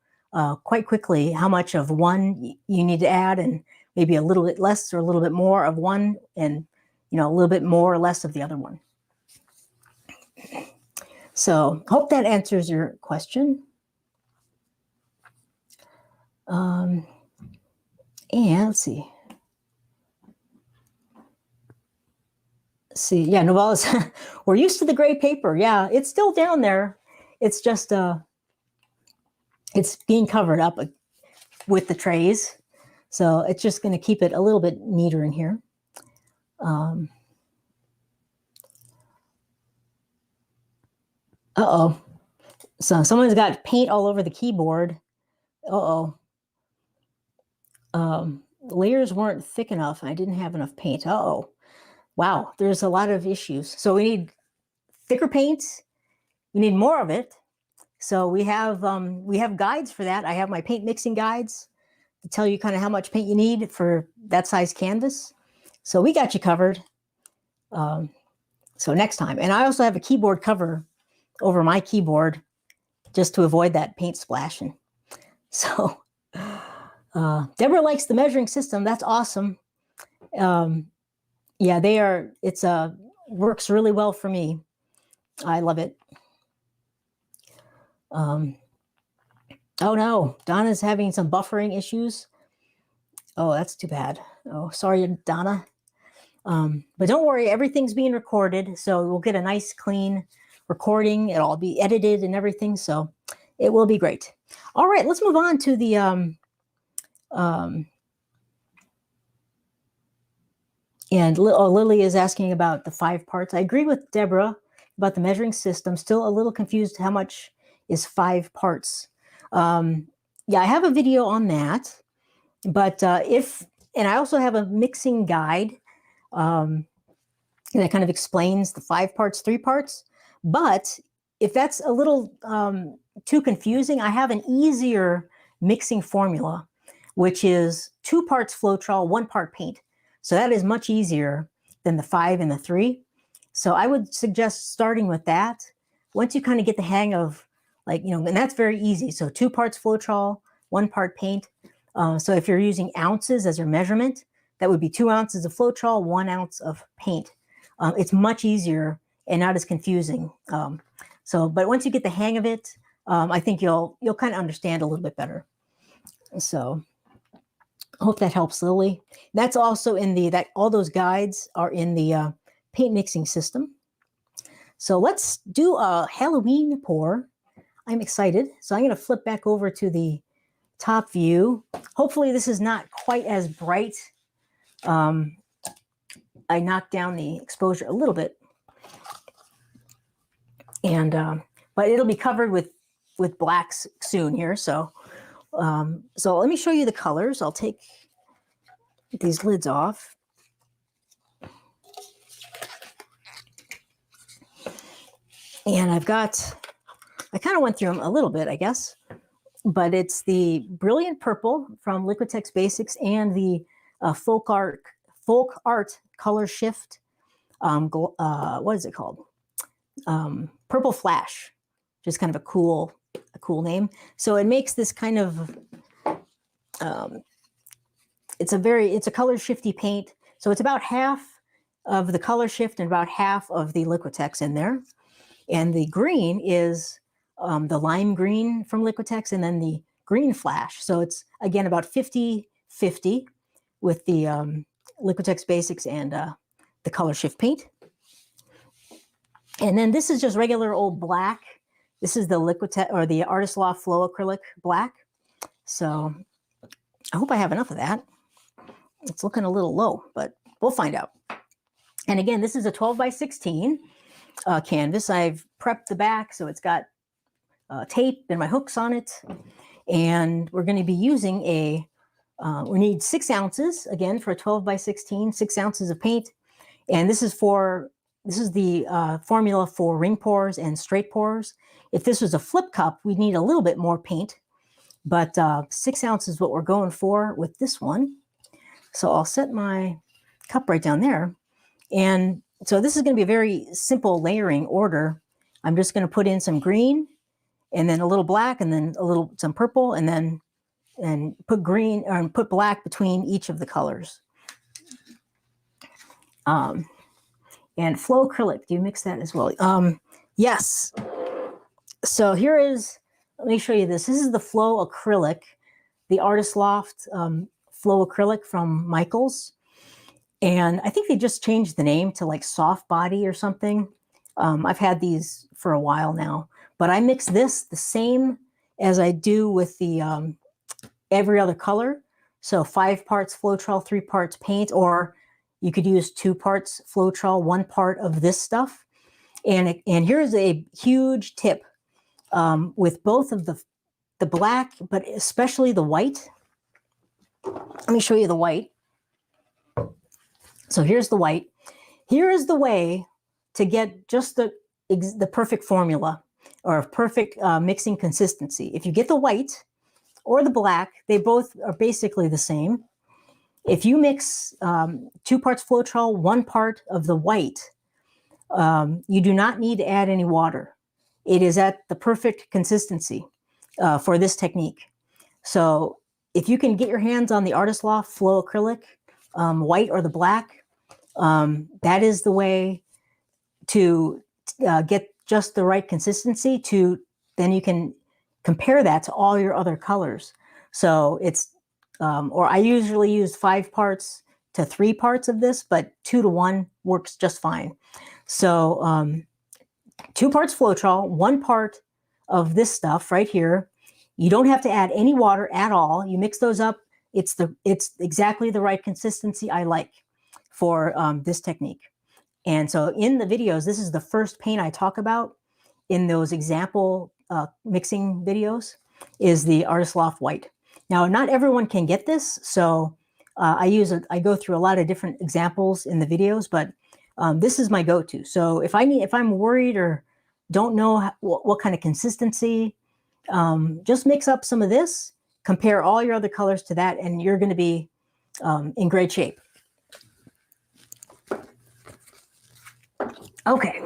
quite quickly how much of one you need to add, and maybe a little bit less or a little bit more of one, and a little bit more or less of the other one. So hope that answers your question. And let's see. Yeah, Novella's, we're used to the gray paper. Yeah, it's still down there. It's just, it's being covered up with the trays. So it's just going to keep it a little bit neater in here. Uh-oh. So someone's got paint all over the keyboard. Uh-oh. Layers weren't thick enough. I didn't have enough paint. Uh-oh. Wow, there's a lot of issues. So we need thicker paint. We need more of it. So we have guides for that. I have my paint mixing guides to tell you kind of how much paint you need for that size canvas. So we got you covered. So next time. And I also have a keyboard cover over my keyboard just to avoid that paint splashing. So Deborah likes the measuring system. That's awesome. Yeah, it's works really well for me. I love it. Oh no, Donna's having some buffering issues. Oh, that's too bad. Oh, sorry, Donna. But don't worry, everything's being recorded, so we'll get a nice clean recording. It'll all be edited and everything, so it will be great. All right, let's move on to the and Lily is asking about the 5 parts. I agree with Deborah about the measuring system. Still a little confused how much is 5 parts. Yeah, I have a video on that. But and I also have a mixing guide that kind of explains the 5 parts, 3 parts. But if that's a little too confusing, I have an easier mixing formula, which is 2 parts Floetrol, 1 part paint. So that is much easier than the 5 and the 3. So I would suggest starting with that. Once you kind of get the hang of, and that's very easy. So 2 parts Floetrol, 1 part paint. So if you're using ounces as your measurement, that would be 2 ounces of Floetrol, 1 ounce of paint. It's much easier and not as confusing. But once you get the hang of it, I think you'll kind of understand a little bit better. So I hope that helps, Lily. That's also in all those guides are in the paint mixing system. So let's do a Halloween pour. I'm excited. So I'm going to flip back over to the top view. Hopefully this is not quite as bright. I knocked down the exposure a little bit, and but it'll be covered with blacks soon here. So so let me show you the colors. I'll take these lids off. And I kind of went through them a little bit, I guess, but it's the Brilliant Purple from Liquitex Basics and the Folk Art Color Shift. What is it called? Purple Flash, which is kind of a cool name. So it makes this kind of it's a color shifty paint. So it's about half of the color shift and about half of the Liquitex in there. And the green is the lime green from Liquitex and then the green flash. So it's, again, about 50-50 with the Liquitex Basics and the color shift paint. And then this is just regular old black. This is the Liquitex or the Artist Loft Flow Acrylic black. So I hope I have enough of that. It's looking a little low, but we'll find out. And again, this is a 12 by 16 canvas. I've prepped the back, so it's got tape and my hooks on it. And we're going to be using we need 6 ounces, again, for a 12 by 16, 6 ounces of paint. And this is the formula for ring pours and straight pours. If this was a flip cup, we'd need a little bit more paint, but 6 ounces is what we're going for with this one. So I'll set my cup right down there. And so this is going to be a very simple layering order. I'm just going to put in some green and then a little black and then some purple and then put green or put black between each of the colors. And Flow Acrylic, do you mix that as well? Yes. So let me show you this. This is the Flow Acrylic, the Artist Loft Flow Acrylic from Michaels. And I think they just changed the name to like Soft Body or something. I've had these for a while now, but I mix this the same as I do with the every other color. So 5 parts Floetrol, 3 parts paint, or you could use 2 parts Floetrol, 1 part of this stuff. And here's a huge tip with both of the black, but especially the white. Let me show you the white. So here's the white. Here is the way to get just the perfect formula or perfect mixing consistency. If you get the white or the black, they both are basically the same. If you mix 2 parts Floetrol, 1 part of the white, you do not need to add any water. It is at the perfect consistency for this technique. So if you can get your hands on the Artist Loft Flow Acrylic, white or the black, that is the way to get just the right consistency then you can compare that to all your other colors. So it's, or I usually use 5 parts to 3 parts of this, but 2 to 1 works just fine. So 2 parts Floetrol, 1 part of this stuff right here. You don't have to add any water at all. You mix those up. It's exactly the right consistency I like for this technique. And so in the videos, this is the first paint I talk about in those example mixing videos is the Artist Loft White. Now, not everyone can get this, so I go through a lot of different examples in the videos, but this is my go-to. So if I'm worried or don't know what kind of consistency, just mix up some of this, compare all your other colors to that, and you're going to be in great shape. Okay.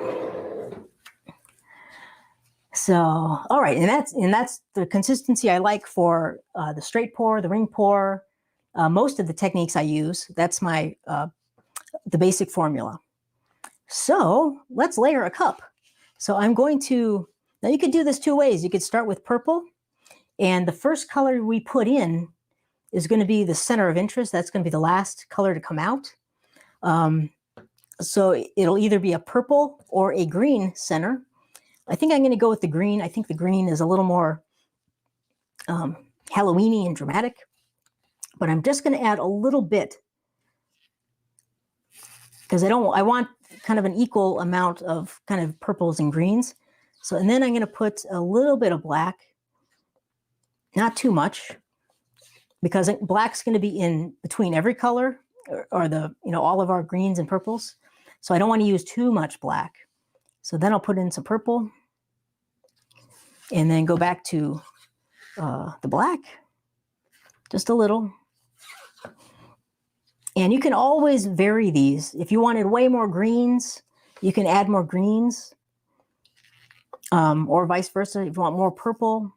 So, all right, and that's the consistency I like for the straight pour, the ring pour, most of the techniques I use. That's my the basic formula. So let's layer a cup. So I'm going to, now you could do this 2 ways. You could start with purple, and the first color we put in is going to be the center of interest. That's going to be the last color to come out. So it'll either be a purple or a green center. I think I'm going to go with the green. I think the green is a little more Halloween-y and dramatic. But I'm just going to add a little bit because I want kind of an equal amount of kind of purples and greens. So, and then I'm going to put a little bit of black, not too much, because black's going to be in between every color or the, all of our greens and purples. So I don't want to use too much black. So then I'll put in some purple and then go back to the black, just a little. And you can always vary these. If you wanted way more greens, you can add more greens, or vice versa. If you want more purple,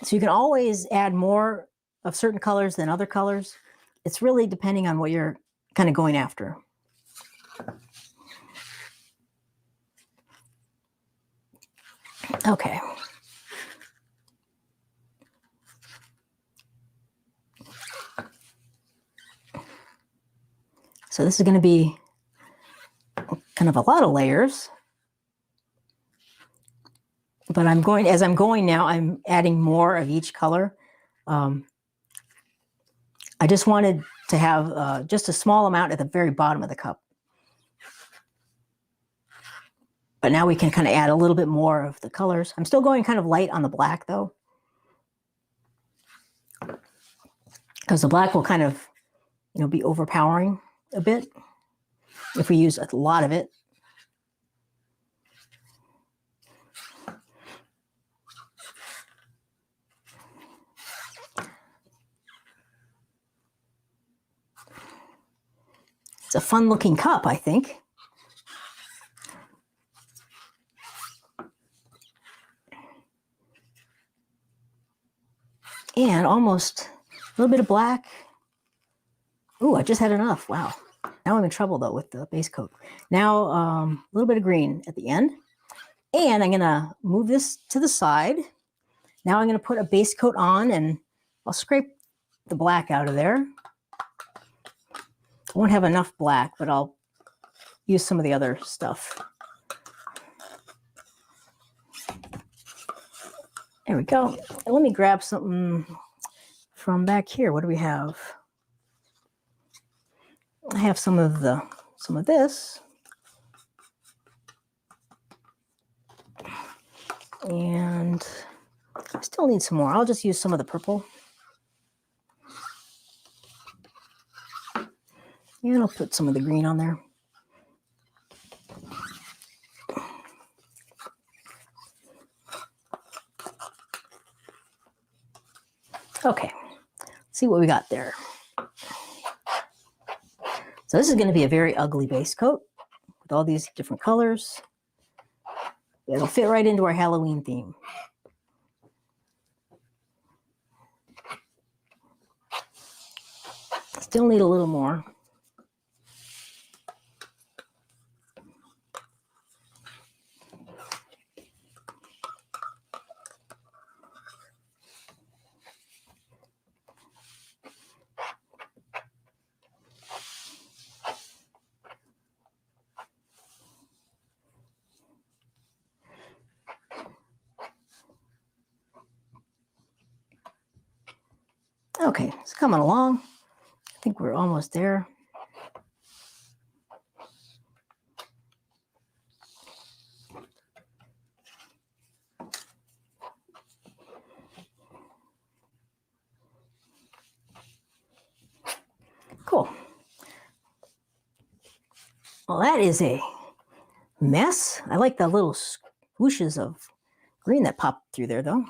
so you can always add more of certain colors than other colors. It's really depending on what you're kind of going after. Okay. So this is going to be kind of a lot of layers. But as I'm going now, I'm adding more of each color. I just wanted to have just a small amount at the very bottom of the cup. But now we can kind of add a little bit more of the colors. I'm still going kind of light on the black though, because the black will kind of, be overpowering a bit if we use a lot of it. It's a fun looking cup, I think. And almost a little bit of black. Ooh, I just had enough. Wow. Now I'm in trouble though with the base coat. Now a little bit of green at the end. And I'm going to move this to the side. Now I'm going to put a base coat on and I'll scrape the black out of there. I won't have enough black, but I'll use some of the other stuff. There we go. And let me grab something from back here. What do we have? I have some of this. And I still need some more. I'll just use some of the purple. And I'll put some of the green on there. Okay, let's see what we got there. So this is going to be a very ugly base coat with all these different colors. It'll fit right into our Halloween theme. Still need a little more. Okay, it's coming along. I think we're almost there. Cool. Well, that is a mess. I like the little swooshes of green that popped through there, though.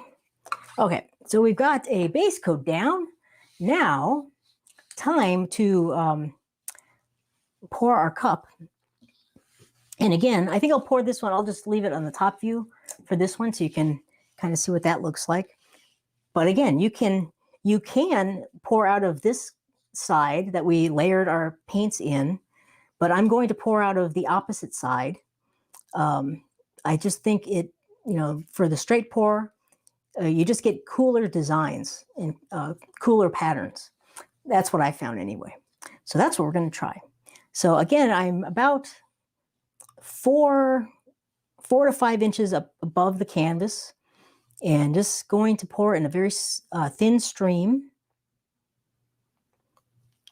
Okay, so we've got a base coat down. Now, time to pour our cup. And again, I think I'll pour this one. I'll just leave it on the top view for this one so you can kind of see what that looks like. But again, you can pour out of this side that we layered our paints in, but I'm going to pour out of the opposite side. I just think it, for the straight pour, you just get cooler designs and cooler patterns. That's what I found anyway. So that's what we're going to try. So again, I'm about 4 to 5 inches up above the canvas, and just going to pour in a very thin stream,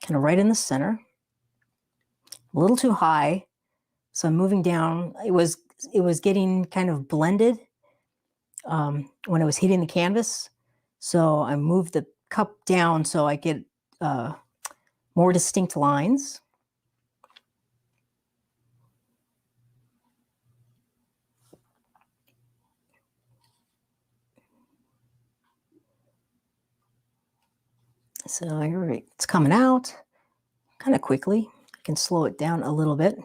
kind of right in the center. A little too high, so I'm moving down. It was getting kind of blended when it was hitting the canvas, so I moved the cup down so I get more distinct lines. So here it's coming out kind of quickly. I can slow it down a little bit.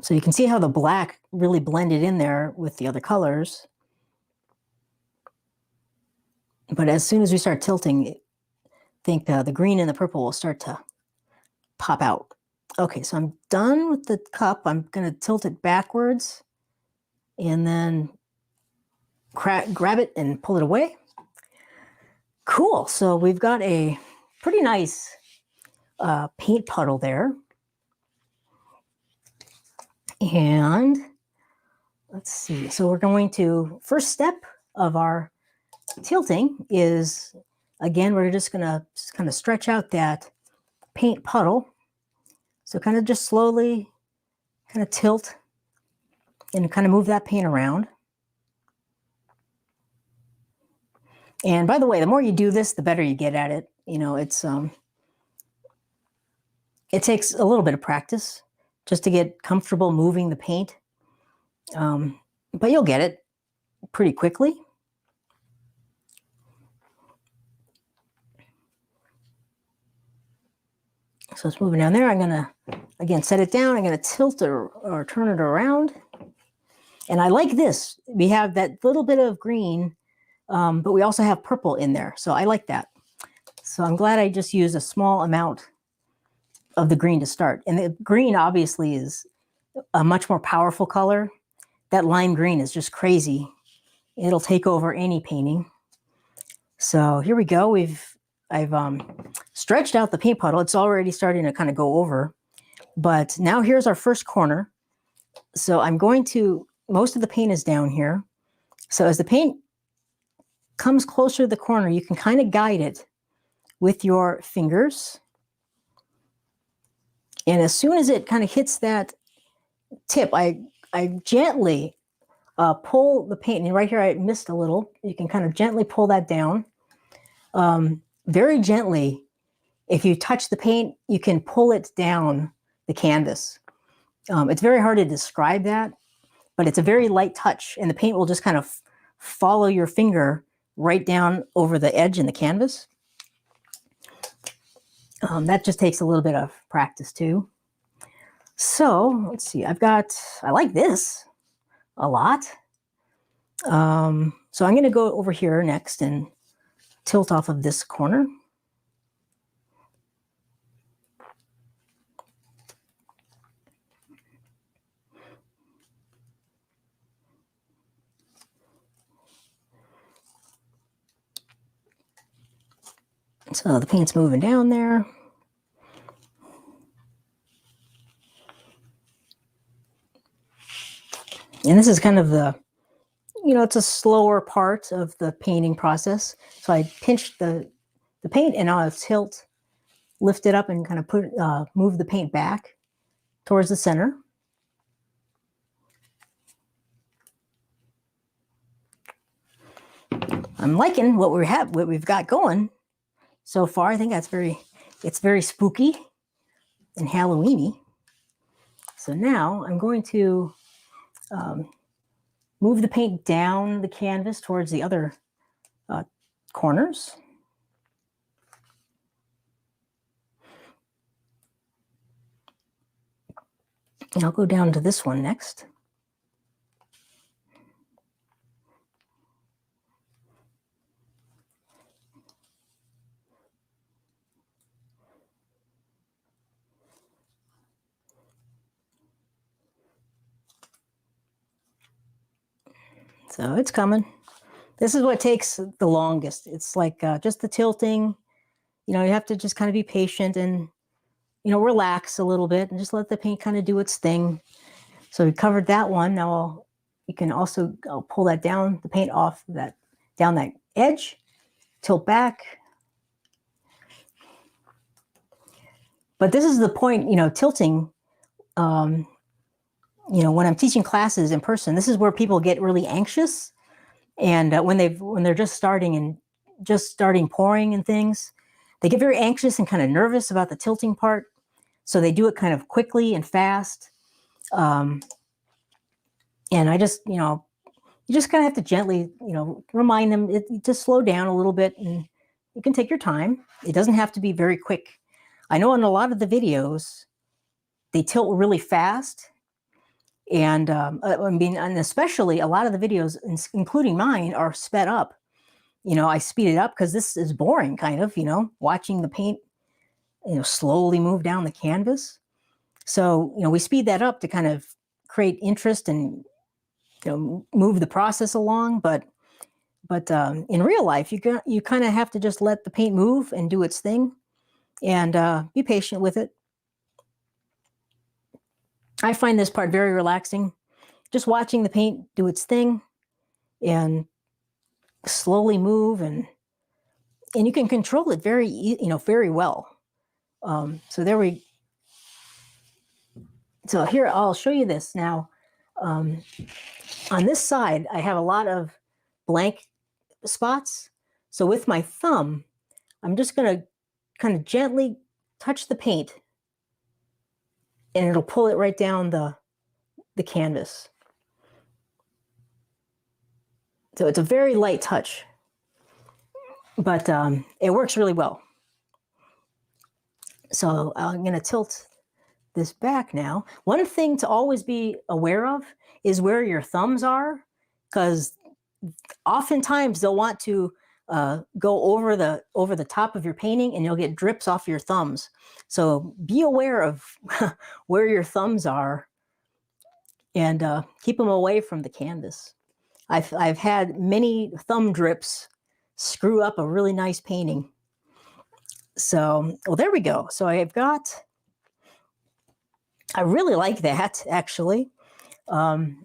So you can see how the black really blended in there with the other colors. But as soon as we start tilting, I think the green and the purple will start to pop out. Okay, so I'm done with the cup. I'm going to tilt it backwards and then grab it and pull it away. Cool. So we've got a pretty nice paint puddle there. And let's see. So we're going to, first step of our tilting is, again, we're just going to kind of stretch out that paint puddle. So kind of just slowly kind of tilt and kind of move that paint around. And by the way, the more you do this, the better you get at it. You know, it takes a little bit of practice just to get comfortable moving the paint. But you'll get it pretty quickly. So it's moving down there. I'm going to, again, set it down. I'm going to tilt it or turn it around. And I like this. We have that little bit of green, but we also have purple in there. So I like that. So I'm glad I just used a small amount of the green to start. And the green obviously is a much more powerful color. That lime green is just crazy. It'll take over any painting. So here we go. I've stretched out the paint puddle. It's already starting to kind of go over. But now here's our first corner. So I'm going to, most of the paint is down here. So as the paint comes closer to the corner, you can kind of guide it with your fingers. And as soon as it kind of hits that tip, I gently pull the paint. And right here, I missed a little. You can kind of gently pull that down. Very gently. If you touch the paint, you can pull it down the canvas. It's very hard to describe that, but it's a very light touch, and the paint will just kind of follow your finger right down over the edge in the canvas. That just takes a little bit of practice too. So let's see, I like this a lot. So I'm going to go over here next and tilt off of this corner. So the paint's moving down there. And this is kind of the, it's a slower part of the painting process. So I pinch the paint and I'll tilt, lift it up and kind of move the paint back towards the center. I'm liking what we've got going so far. I think it's very spooky and Halloweeny. So now I'm going to move the paint down the canvas towards the other corners. And I'll go down to this one next. So it's coming. This is what takes the longest. It's like just the tilting. You know, you have to just kind of be patient and, you know, relax a little bit and just let the paint kind of do its thing. So we covered that one. Now you can also pull that down, the paint off that, down that edge, tilt back. But this is the point, you know, tilting, you know, when I'm teaching classes in person, this is where people get really anxious. And when they're just starting pouring and things, they get very anxious and kind of nervous about the tilting part. So they do it kind of quickly and fast. And I just, you know, you just kind of have to gently, you know, remind them to slow down a little bit, and you can take your time. It doesn't have to be very quick. I know in a lot of the videos, they tilt really fast. And I mean, and especially a lot of the videos, including mine, are sped up. You know, I speed it up because this is boring, kind of, you know, watching the paint, you know, slowly move down the canvas. So, you know, we speed that up to kind of create interest and, you know, move the process along. But in real life, you kind of have to just let the paint move and do its thing, and be patient with it. I find this part very relaxing, just watching the paint do its thing and slowly move, and you can control it very, you know, very well. So there we. So here I'll show you this now. On this side, I have a lot of blank spots. So with my thumb, I'm just going to kind of gently touch the paint, and it'll pull it right down the canvas. So it's a very light touch, but it works really well. So I'm going to tilt this back now. One thing to always be aware of is where your thumbs are, because oftentimes they'll want to go over the top of your painting, and you'll get drips off your thumbs. So be aware of where your thumbs are, and keep them away from the canvas. I've had many thumb drips screw up a really nice painting. So, well, there we go. So I really like that, actually. So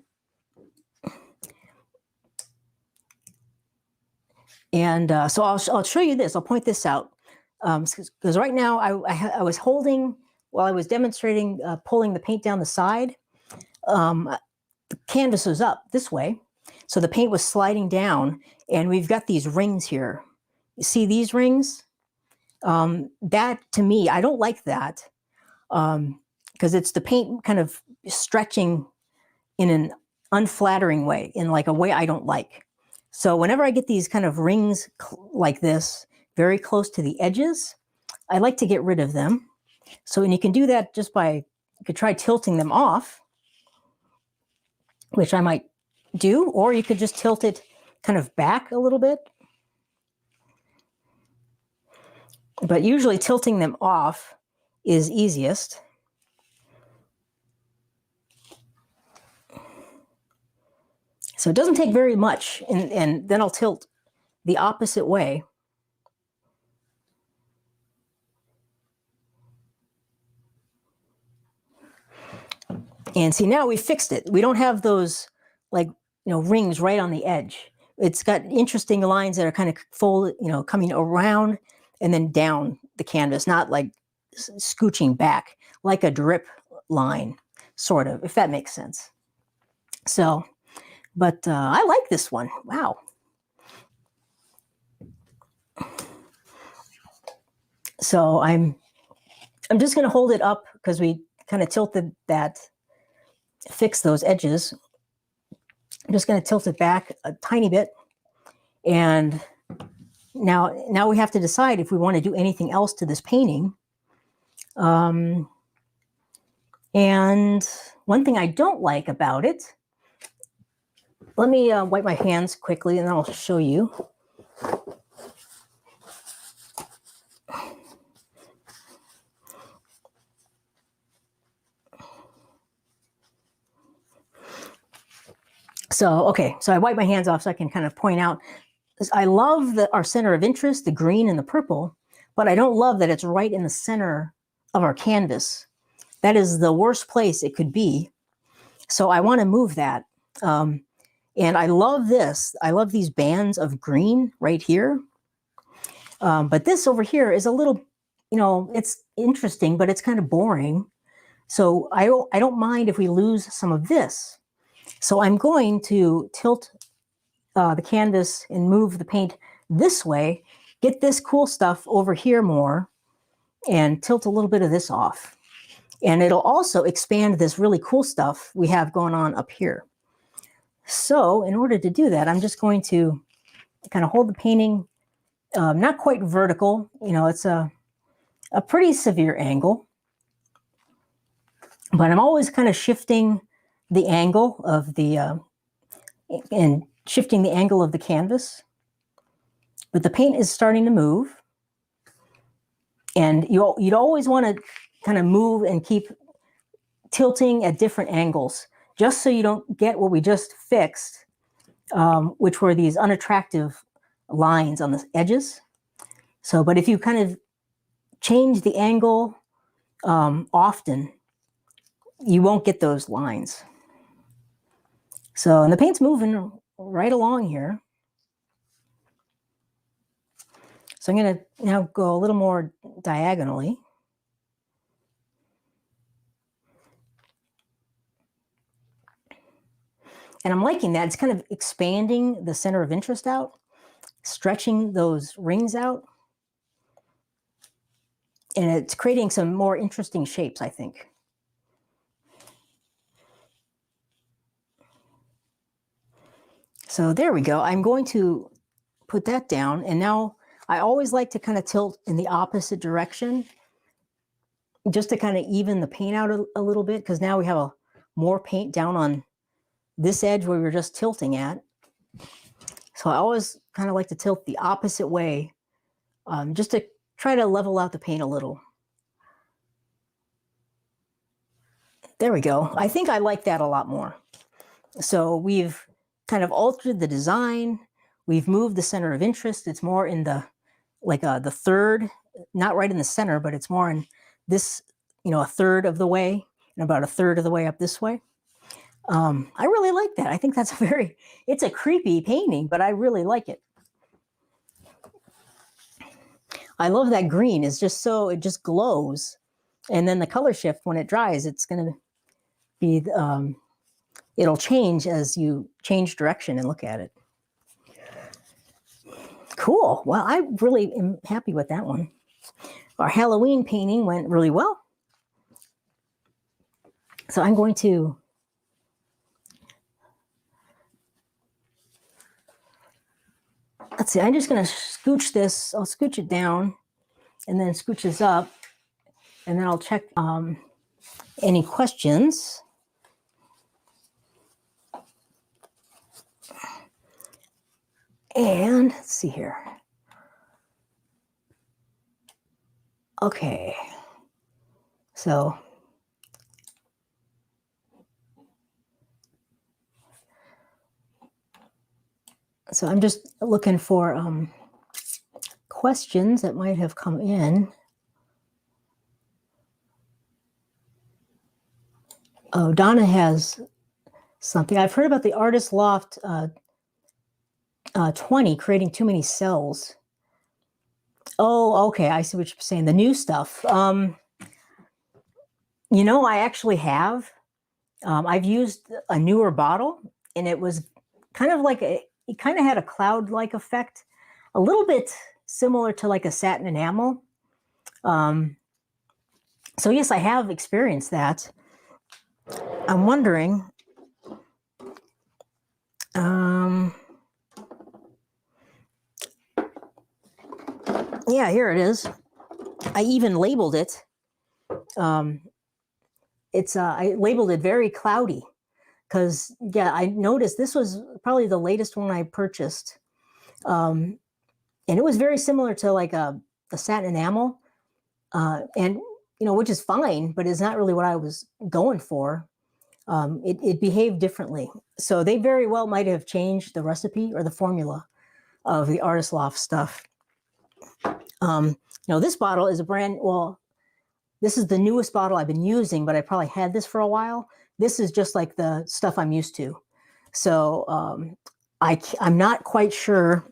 I'll show you this. I'll point this out, because right now I was holding, while I was demonstrating pulling the paint down the side. The canvas was up this way, so the paint was sliding down, and we've got these rings here. You see these rings? That, to me, I don't like that, because it's the paint kind of stretching in an unflattering way, in like a way I don't like. So whenever I get these kind of rings like this, very close to the edges, I like to get rid of them. So, and you can do that just by, you could try tilting them off, which I might do, or you could just tilt it kind of back a little bit. But usually tilting them off is easiest. So it doesn't take very much, and then I'll tilt the opposite way. And see, now we fixed it. We don't have those, like, you know, rings right on the edge. It's got interesting lines that are kind of folded, you know, coming around and then down the canvas, not like scooching back, like a drip line, sort of, if that makes sense. So, but I like this one. Wow. So I'm just going to hold it up, because we kind of tilted that, fix those edges. I'm just going to tilt it back a tiny bit, and now we have to decide if we want to do anything else to this painting. And one thing I don't like about it, let me wipe my hands quickly, and then I'll show you. So, okay, so I wipe my hands off so I can kind of point out. I love our center of interest, the green and the purple, but I don't love that it's right in the center of our canvas. That is the worst place it could be. So I want to move that. And I love this. I love these bands of green right here. But this over here is a little, it's interesting, but it's kind of boring. So I don't mind if we lose some of this. So I'm going to tilt the canvas and move the paint this way, get this cool stuff over here more, and tilt a little bit of this off. And it'll also expand this really cool stuff we have going on up here. So in order to do that, I'm just going to kind of hold the painting not quite vertical. It's a pretty severe angle. But I'm always kind of shifting the angle of the canvas. But the paint is starting to move. And you'd always want to kind of move and keep tilting at different angles, just so you don't get what we just fixed, which were these unattractive lines on the edges. So, but if you kind of change the angle often, you won't get those lines. So, and the paint's moving right along here. So I'm going to now go a little more diagonally. And I'm liking that. It's kind of expanding the center of interest out, stretching those rings out. And it's creating some more interesting shapes, I think. So there we go. I'm going to put that down. And now I always like to kind of tilt in the opposite direction, just to kind of even the paint out a little bit, because now we have more paint down on this edge where we were just tilting at. So I always kind of like to tilt the opposite way, just to try to level out the paint a little. There we go. I think I like that a lot more. So we've kind of altered the design. We've moved the center of interest. It's more in the third, not right in the center, but it's more in this, a third of the way and about a third of the way up this way. I really like that. I think that's it's a creepy painting, but I really like it. I love that green. It's just it just glows. And then the color shift, when it dries, it's going to be, it'll change as you change direction and look at it. Cool. Well, I really am happy with that one. Our Halloween painting went really well. So I'm going to let's see, I'm just going to scooch this. I'll scooch it down and then scooch this up. And then I'll check any questions. And let's see here. Okay. So I'm just looking for questions that might have come in. Oh, Donna has something. I've heard about the Artist Loft 20 creating too many cells. Oh, okay. I see what you're saying. The new stuff. I actually have. I've used a newer bottle, and it was kind of like it kind of had a cloud-like effect, a little bit similar to like a satin enamel. So yes, I have experienced that. I'm wondering. Yeah, here it is. I even labeled it. I labeled it very cloudy because, yeah, I noticed this was probably the latest one I purchased. And it was very similar to like a satin enamel, and which is fine, but it's not really what I was going for. it behaved differently. So they very well might have changed the recipe or the formula of the Artist Loft stuff. This bottle is this is the newest bottle I've been using, but I probably had this for a while. This is just like the stuff I'm used to. So I'm not quite sure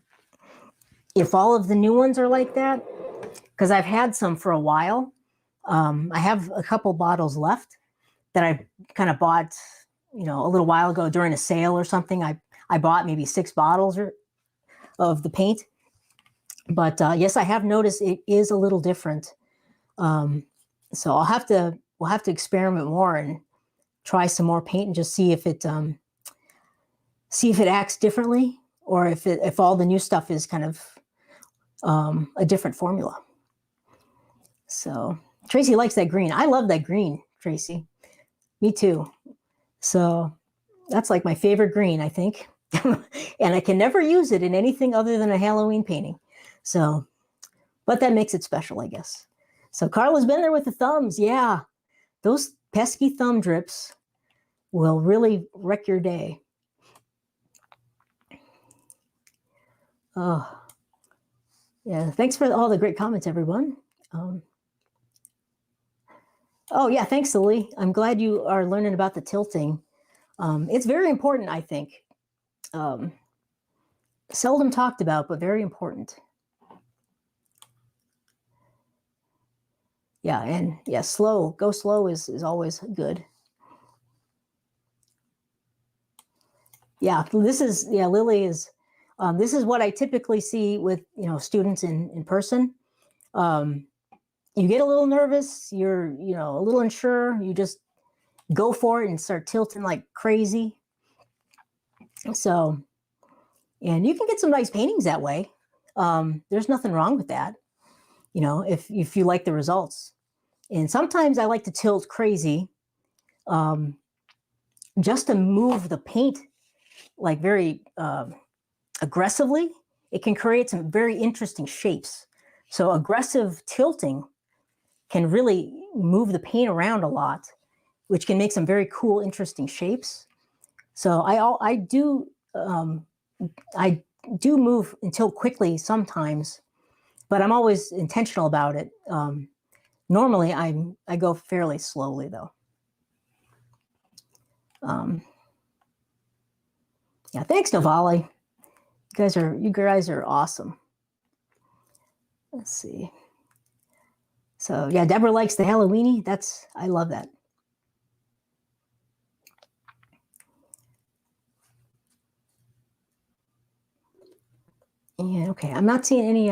if all of the new ones are like that, because I've had some for a while. I have a couple bottles left that I kind of bought, a little while ago during a sale or something. I bought maybe 6 bottles of the paint. But yes, I have noticed it is a little different. So we'll have to experiment more and try some more paint and just see if it acts differently, or if all the new stuff is kind of a different formula. So Tracy likes that green. I love that green, Tracy. Me too. So that's like my favorite green, I think. And I can never use it in anything other than a Halloween painting. So, but that makes it special, I guess. So Carla's been there with the thumbs. Yeah, those pesky thumb drips will really wreck your day. Oh, yeah. Thanks for all the great comments, everyone. Oh, yeah. Thanks, Lily. I'm glad you are learning about the tilting. It's very important, I think. Seldom talked about, but very important. Yeah, and yeah, go slow is always good. Yeah, Lily is, this is what I typically see with, students in person. You get a little nervous, you're, a little unsure, you just go for it and start tilting like crazy. So, and you can get some nice paintings that way. There's nothing wrong with that, if you like the results. And sometimes I like to tilt crazy, just to move the paint like very aggressively. It can create some very interesting shapes. So aggressive tilting can really move the paint around a lot, which can make some very cool, interesting shapes. So I do move and tilt quickly sometimes, but I'm always intentional about it. Normally, I go fairly slowly though. Yeah, thanks, Navali. You guys are awesome. Let's see. So yeah, Deborah likes the Halloweeny. I love that. Yeah, okay. I'm not seeing any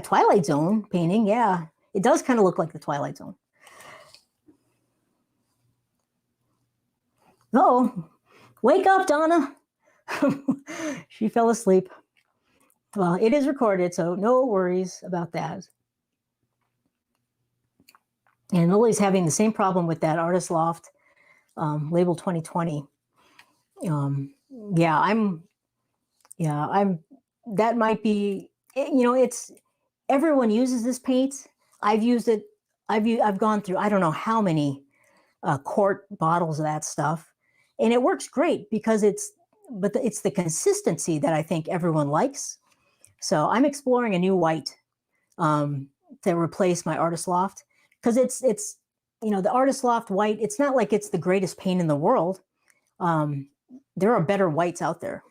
Twilight Zone painting. Yeah, it does kind of look like the Twilight Zone. Oh, wake up, Donna. She fell asleep. Well, it is recorded, so no worries about that. And Lily's having the same problem with that Artist Loft label 2020. That might be, it's, everyone uses this paint. I've used it. I've gone through, I don't know how many quart bottles of that stuff. And it works great because it's the consistency that I think everyone likes. So I'm exploring a new white to replace my Artist Loft, because it's the Artist Loft white, it's not like it's the greatest paint in the world. There are better whites out there.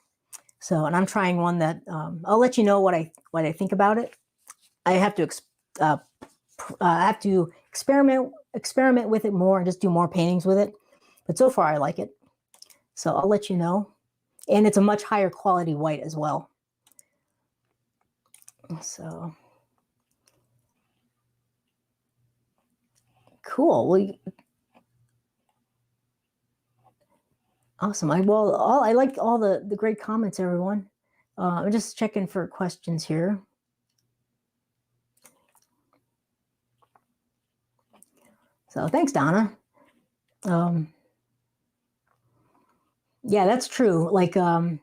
So, and I'm trying one that I'll let you know what I think about it. I have to experiment with it more and just do more paintings with it. But so far I like it. So I'll let you know. And it's a much higher quality white as well. So cool. Awesome. I like all the great comments, everyone. I'm just checking for questions here. So thanks, Donna. Yeah, that's true. Like, I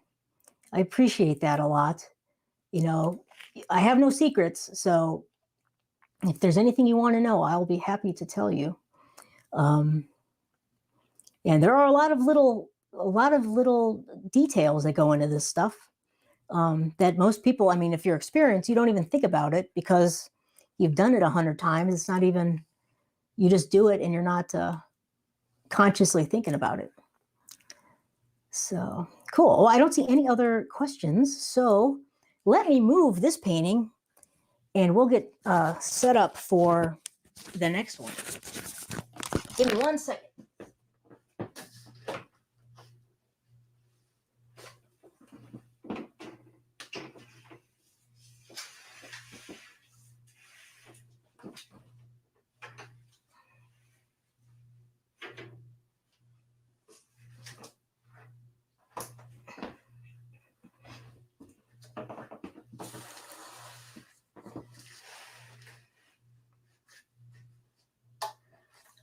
appreciate that a lot. I have no secrets. So if there's anything you want to know, I'll be happy to tell you. And there are a lot of little details that go into this stuff that most people, I mean, if you're experienced, you don't even think about it because you've done it 100 times. It's not even, you just do it and you're not consciously thinking about it. So cool. Well, I don't see any other questions. So let me move this painting and we'll get set up for the next one. Give me 1 second.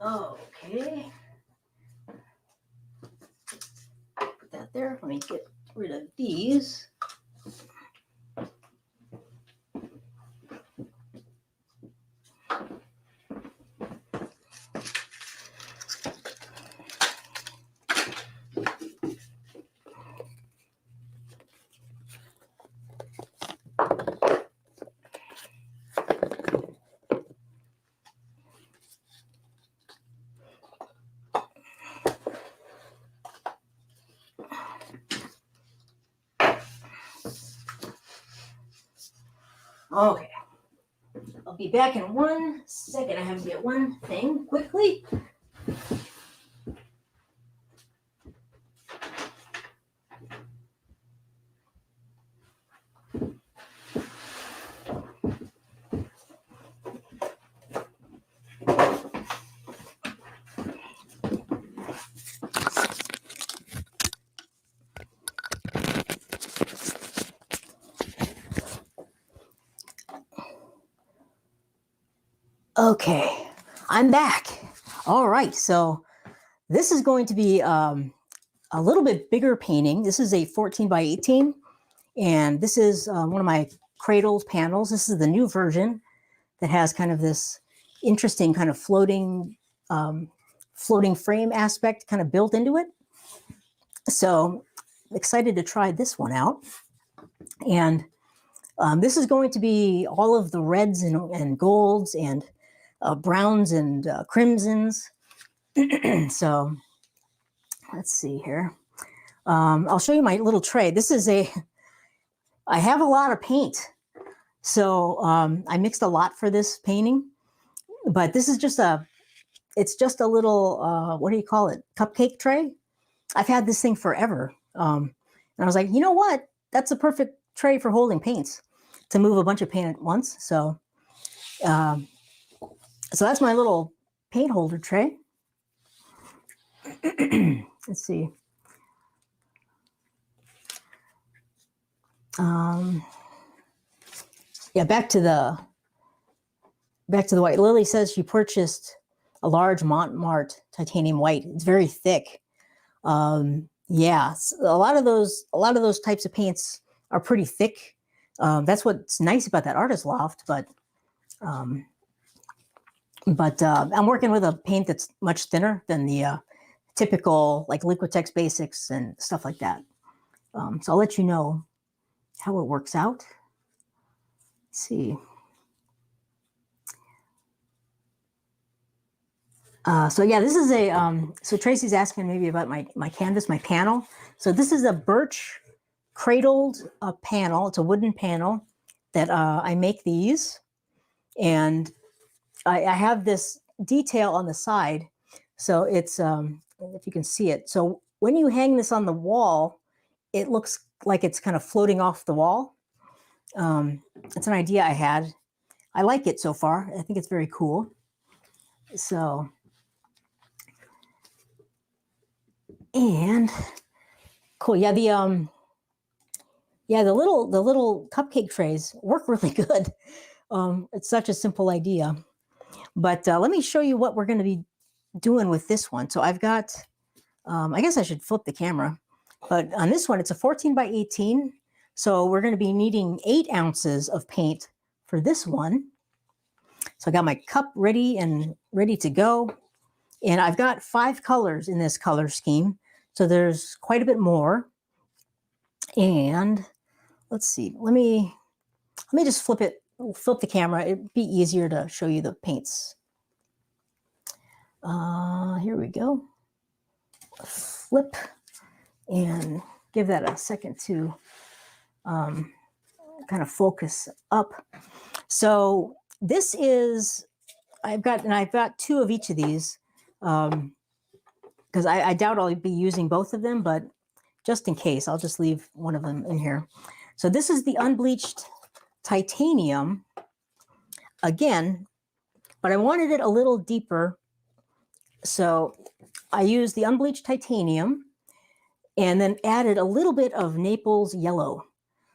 Okay. Put that there. Let me get rid of these. Okay. I'll be back in 1 second. I have to get one thing quickly. Okay, I'm back. All right, so this is going to be a little bit bigger painting. This is a 14 by 18, and this is one of my cradles panels. This is the new version that has kind of this interesting kind of floating frame aspect kind of built into it. So excited to try this one out. And this is going to be all of the reds and golds and browns and crimsons. So let's see here. I'll show you my little tray. I have a lot of paint. So I mixed a lot for this painting, but this is it's just a little, what do you call it? Cupcake tray. I've had this thing forever. And I was like, you know what? That's a perfect tray for holding paints to move a bunch of paint at once. So that's my little paint holder tray. Let's see. Yeah, back to the white. Lily says she purchased a large Montmartre titanium white. It's very thick. Yeah, a lot of those types of paints are pretty thick. That's what's nice about that artist loft. But I'm working with a paint that's much thinner than the typical like Liquitex Basics and stuff like that. So I'll let you know how it works out. Let's see. So yeah, this is so Tracy's asking maybe about my canvas, my panel. So this is a birch cradled panel. It's a wooden panel that I make these. And I have this detail on the side. So it's, if you can see it. So when you hang this on the wall, it looks like it's kind of floating off the wall. It's an idea I had. I like it so far. I think it's very cool. So, and cool. Yeah, the little cupcake trays work really good. It's such a simple idea. But let me show you what we're going to be doing with this one. So I've got, I guess I should flip the camera. But on this one, it's a 14 by 18. So we're going to be needing 8 ounces of paint for this one. So I got my cup ready to go. And I've got 5 colors in this color scheme, so there's quite a bit more. And let's see, let me just flip the camera. It'd be easier to show you the paints. Here we go. Flip and give that a second to kind of focus up. So this is, I've got 2 of each of these because I doubt I'll be using both of them, but just in case, I'll just leave one of them in here. So this is the unbleached titanium again, but I wanted it a little deeper. So I used the unbleached titanium and then added a little bit of Naples yellow.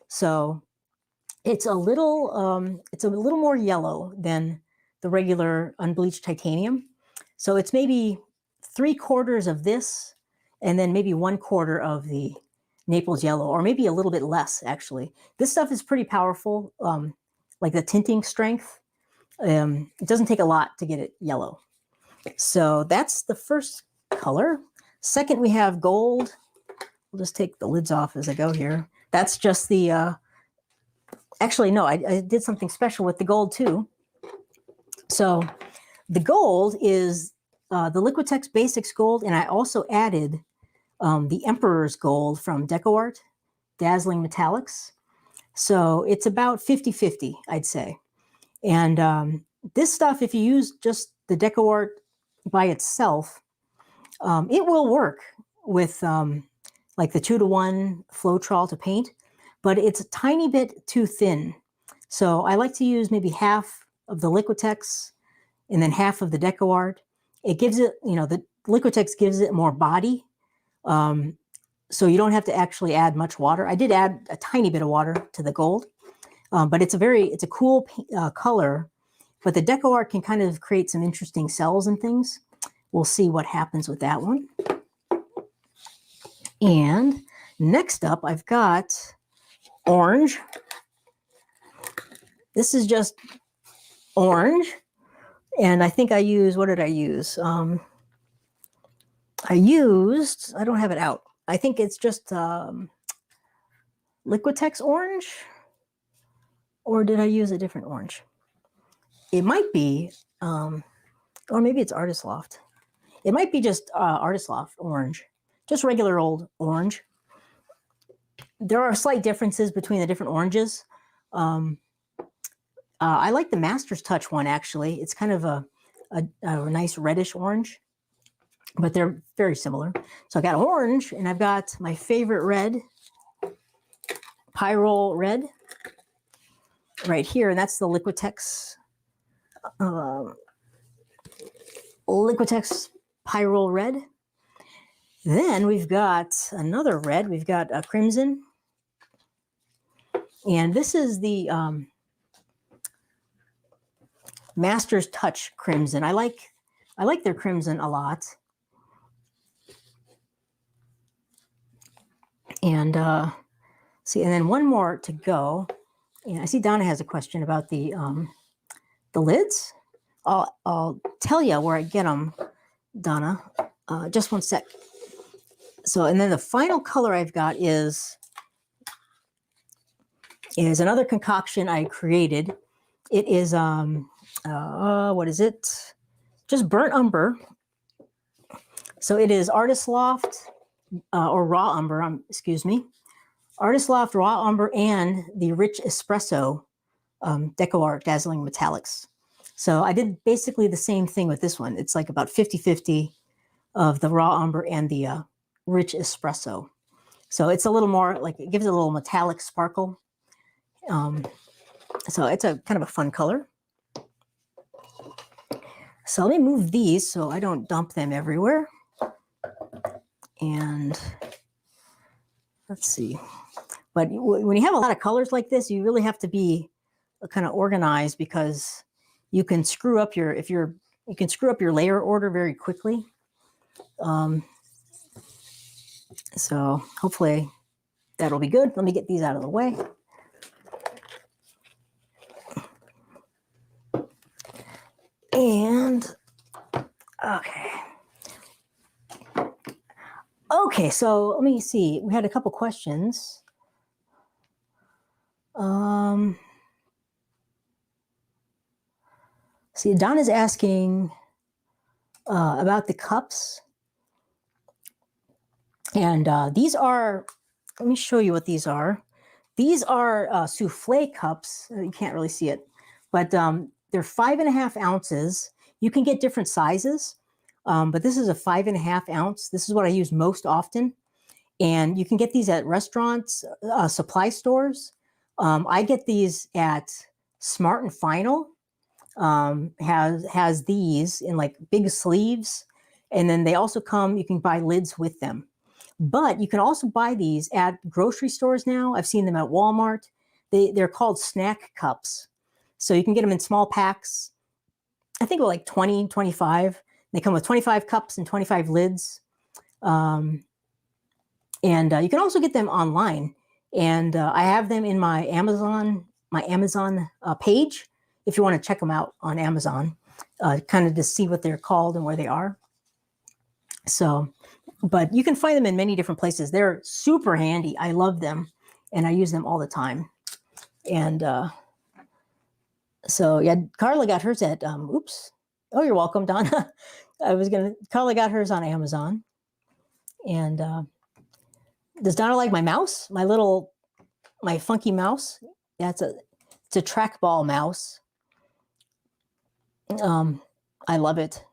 So it's a little more yellow than the regular unbleached titanium. So it's maybe 3/4 of this, and then maybe 1/4 of the Naples yellow, or maybe a little bit less, actually. This stuff is pretty powerful, like the tinting strength. It doesn't take a lot to get it yellow. So that's the first color. Second, we have gold. We'll just take the lids off as I go here. That's just the, actually, no, I did something special with the gold too. So the gold is the Liquitex Basics gold, and I also added the Emperor's gold from DecoArt, Dazzling Metallics. So it's about 50-50, I'd say. And this stuff, if you use just the DecoArt by itself, it will work with like the 2-to-1 Floetrol to paint, but it's a tiny bit too thin. So I like to use maybe half of the Liquitex and then half of the DecoArt. It gives it, the Liquitex gives it more body. So you don't have to actually add much water. I did add a tiny bit of water to the gold, but it's a cool color. But the DecoArt can kind of create some interesting cells and things. We'll see what happens with that one. And next up, I've got orange. This is just orange. And I think I used, what did I use? I don't have it out. I think it's just Liquitex orange. Or did I use a different orange? It might be, or maybe it's Artist Loft. It might be just Artist Loft orange, just regular old orange. There are slight differences between the different oranges. I like the Master's Touch one, actually. It's kind of a nice reddish orange, but they're very similar. So I got orange, and I've got my favorite red, Pyrrole Red, right here, and that's the Liquitex Pyrrole Red. Then we've got another red. We've got a crimson, and this is the Master's Touch crimson. I like their crimson a lot. And see, and then one more to go. And I see Donna has a question about the lids. I'll tell you where I get them, Donna. Just one sec. So, and then the final color I've got is another concoction I created. It is what is it? Just burnt umber. So it is Artist Loft or raw umber. Excuse me. Artist Loft raw umber and the rich espresso DecoArt Dazzling Metallics. So I did basically the same thing with this one. It's like about 50-50 of the raw umber and the rich espresso. So it's a little more like, it gives it a little metallic sparkle. So it's a kind of a fun color. So let me move these so I don't dump them everywhere. And let's see. But when you have a lot of colors like this, you really have to be kind of organized, because you can screw up your layer order very quickly. So hopefully that'll be good. Let me get these out of the way. And okay, Okay, so let me see. We had a couple questions. See, Don is asking about the cups. And these are, let me show you what these are. These are souffle cups. You can't really see it, but they're 5.5 ounces. You can get different sizes, but this is a 5.5 ounce. This is what I use most often. And you can get these at restaurants, supply stores. I get these at Smart and Final. Has these in like big sleeves. And then they also come, you can buy lids with them. But you can also buy these at grocery stores now. I've seen them at Walmart. They're called snack cups. So you can get them in small packs. I think like 20, 25. They come with 25 cups and 25 lids. And you can also get them online. And I have them in my Amazon page, if you want to check them out on Amazon, kind of to see what they're called and where they are. So, but you can find them in many different places. They're super handy. I love them, and I use them all the time. And so, yeah, Carla got hers at, oops. Oh, you're welcome, Donna. Carla got hers on Amazon. And does Donna like my mouse? My funky mouse? Yeah, it's a trackball mouse. I love it.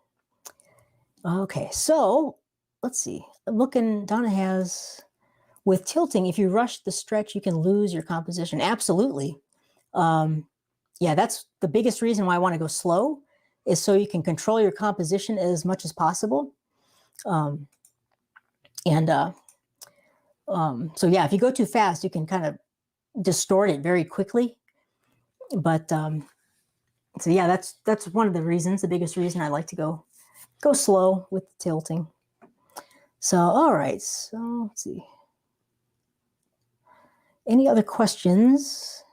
Okay, so let's see. I'm looking, Donna has, with tilting, if you rush the stretch, you can lose your composition. Absolutely. Yeah, that's the biggest reason why I want to go slow, is so you can control your composition as much as possible. So yeah, if you go too fast, you can kind of distort it very quickly. But so yeah, that's one of the reasons, the biggest reason I like to go slow with the tilting. So, all right, so let's see. Any other questions?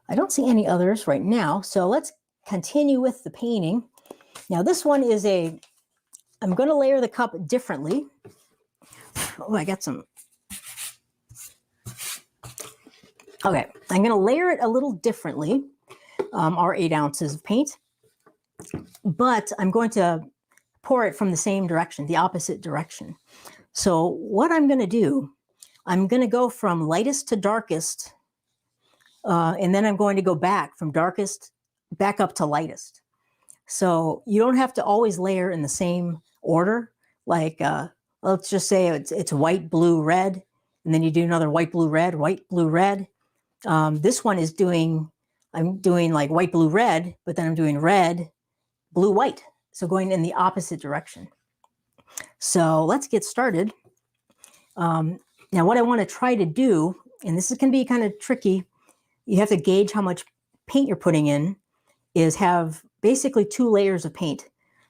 I don't see any others right now. So let's continue with the painting. Now this one is I'm going to layer the cup differently. Oh, I got some. Okay, I'm going to layer it a little differently, our 8 ounces of paint. But I'm going to pour it from the same direction, the opposite direction. So what I'm going to do, I'm going to go from lightest to darkest, and then I'm going to go back from darkest back up to lightest. So you don't have to always layer in the same order. Like, let's just say it's white, blue, red, and then you do another white, blue, red, white, blue, red. This one is I'm doing like white, blue, red, but then I'm doing red, blue, white. So going in the opposite direction. So let's get started. Now what I want to try to do, and this can be kind of tricky, you have to gauge how much paint you're putting in, is have basically 2 layers of paint.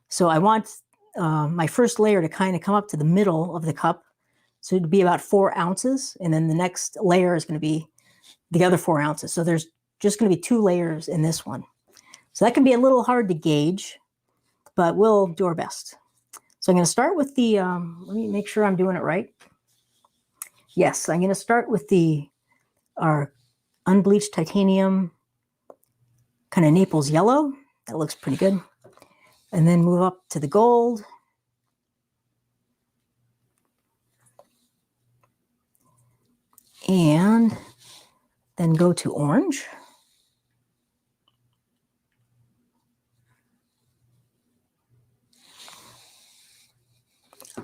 So I want my first layer to kind of come up to the middle of the cup. So it'd be about 4 ounces. And then the next layer is going to be the other 4 ounces. So there's just going to be 2 layers in this one. So that can be a little hard to gauge, but we'll do our best. So I'm going to start with the, let me make sure I'm doing it right. Yes, I'm going to start with our unbleached titanium, kind of Naples yellow. That looks pretty good. And then move up to the gold. And then go to orange.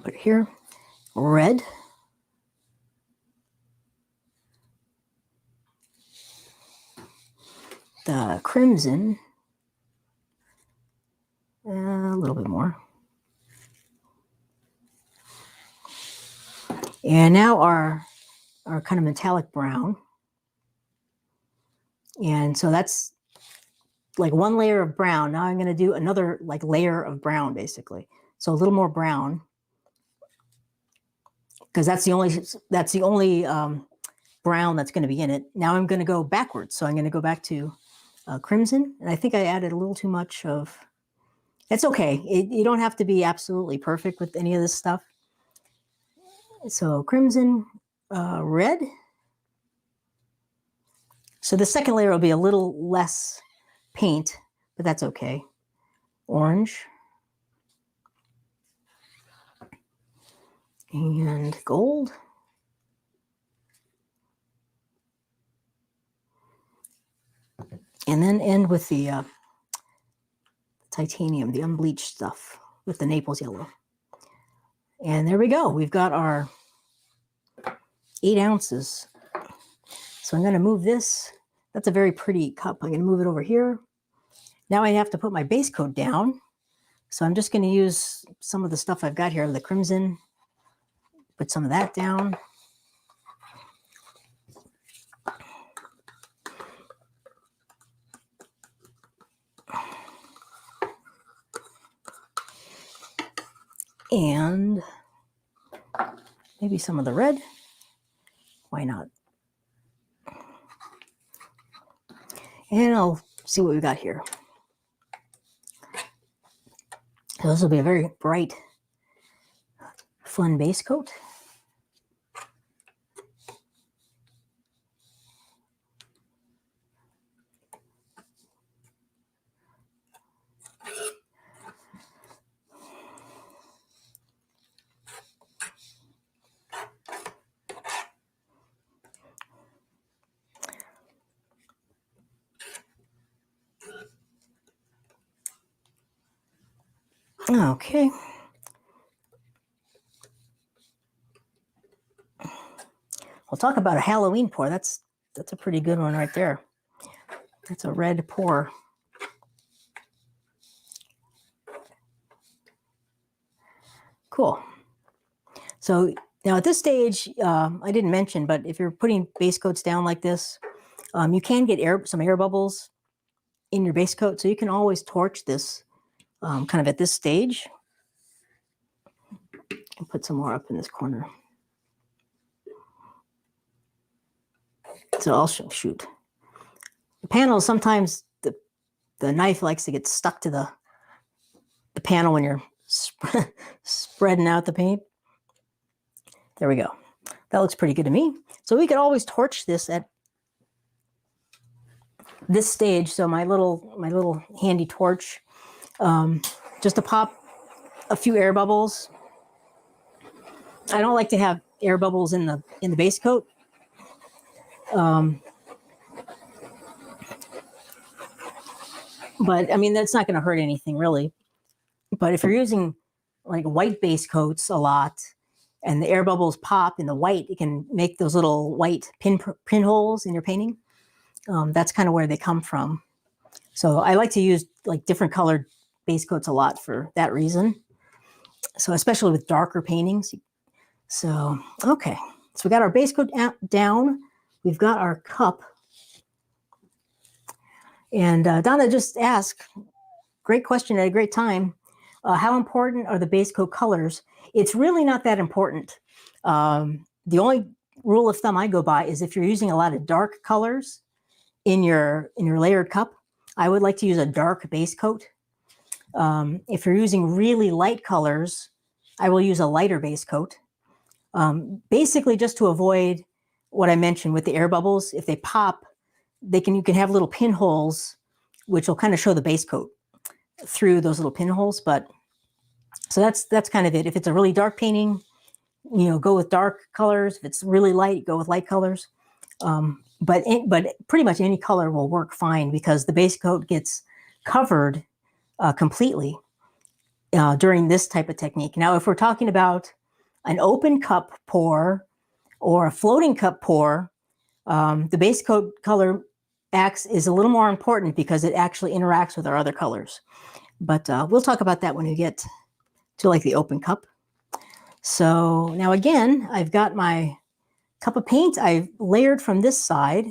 Put it here. Red. The crimson. A little bit more. And now our kind of metallic brown. And so that's like 1 layer of brown. Now I'm going to do another like layer of brown, basically. So a little more brown, because that's the only brown that's going to be in it. Now I'm going to go backwards. So I'm going to go back to crimson. And I think I added a little too much of It's okay. You don't have to be absolutely perfect with any of this stuff. So crimson, red. So the second layer will be a little less paint, but that's okay. Orange. And gold. And then end with the titanium, the unbleached stuff with the Naples yellow. And there we go. We've got our 8 ounces. So I'm going to move this. That's a very pretty cup. I'm going to move it over here. Now I have to put my base coat down. So I'm just going to use some of the stuff I've got here, the crimson. Put some of that down. And maybe some of the red. Why not? And I'll see what we've got here. So this will be a very bright, fun base coat. Okay. We'll talk about a Halloween pour. That's a pretty good one right there. That's a red pour. Cool. So now at this stage, I didn't mention, but if you're putting base coats down like this, you can get some air bubbles in your base coat. So you can always torch this kind of at this stage. And put some more up in this corner. So I'll shoot. The panel, sometimes the knife likes to get stuck to the panel when you're spreading out the paint. There we go. That looks pretty good to me. So we could always torch this at this stage. So my little handy torch, just to pop a few air bubbles. I don't like to have air bubbles in the base coat. But I mean, that's not going to hurt anything really. But if you're using like white base coats a lot and the air bubbles pop in the white, it can make those little white pinholes in your painting. That's kind of where they come from. So I like to use like different colored base coats a lot for that reason. So especially with darker paintings. So, okay. So we got our base coat down. We've got our cup. And Donna just asked, great question at a great time. How important are the base coat colors? It's really not that important. The only rule of thumb I go by is if you're using a lot of dark colors in your layered cup, I would like to use a dark base coat. If you're using really light colors, I will use a lighter base coat. Basically just to avoid what I mentioned with the air bubbles. If they pop, you can have little pinholes, which will kind of show the base coat through those little pinholes. But so that's kind of it. If it's a really dark painting, go with dark colors. If it's really light, go with light colors. But pretty much any color will work fine because the base coat gets covered completely during this type of technique. Now, if we're talking about an open cup pour or a floating cup pour, the base coat color is a little more important because it actually interacts with our other colors. But we'll talk about that when we get to like the open cup. So now again, I've got my cup of paint. I've layered from this side.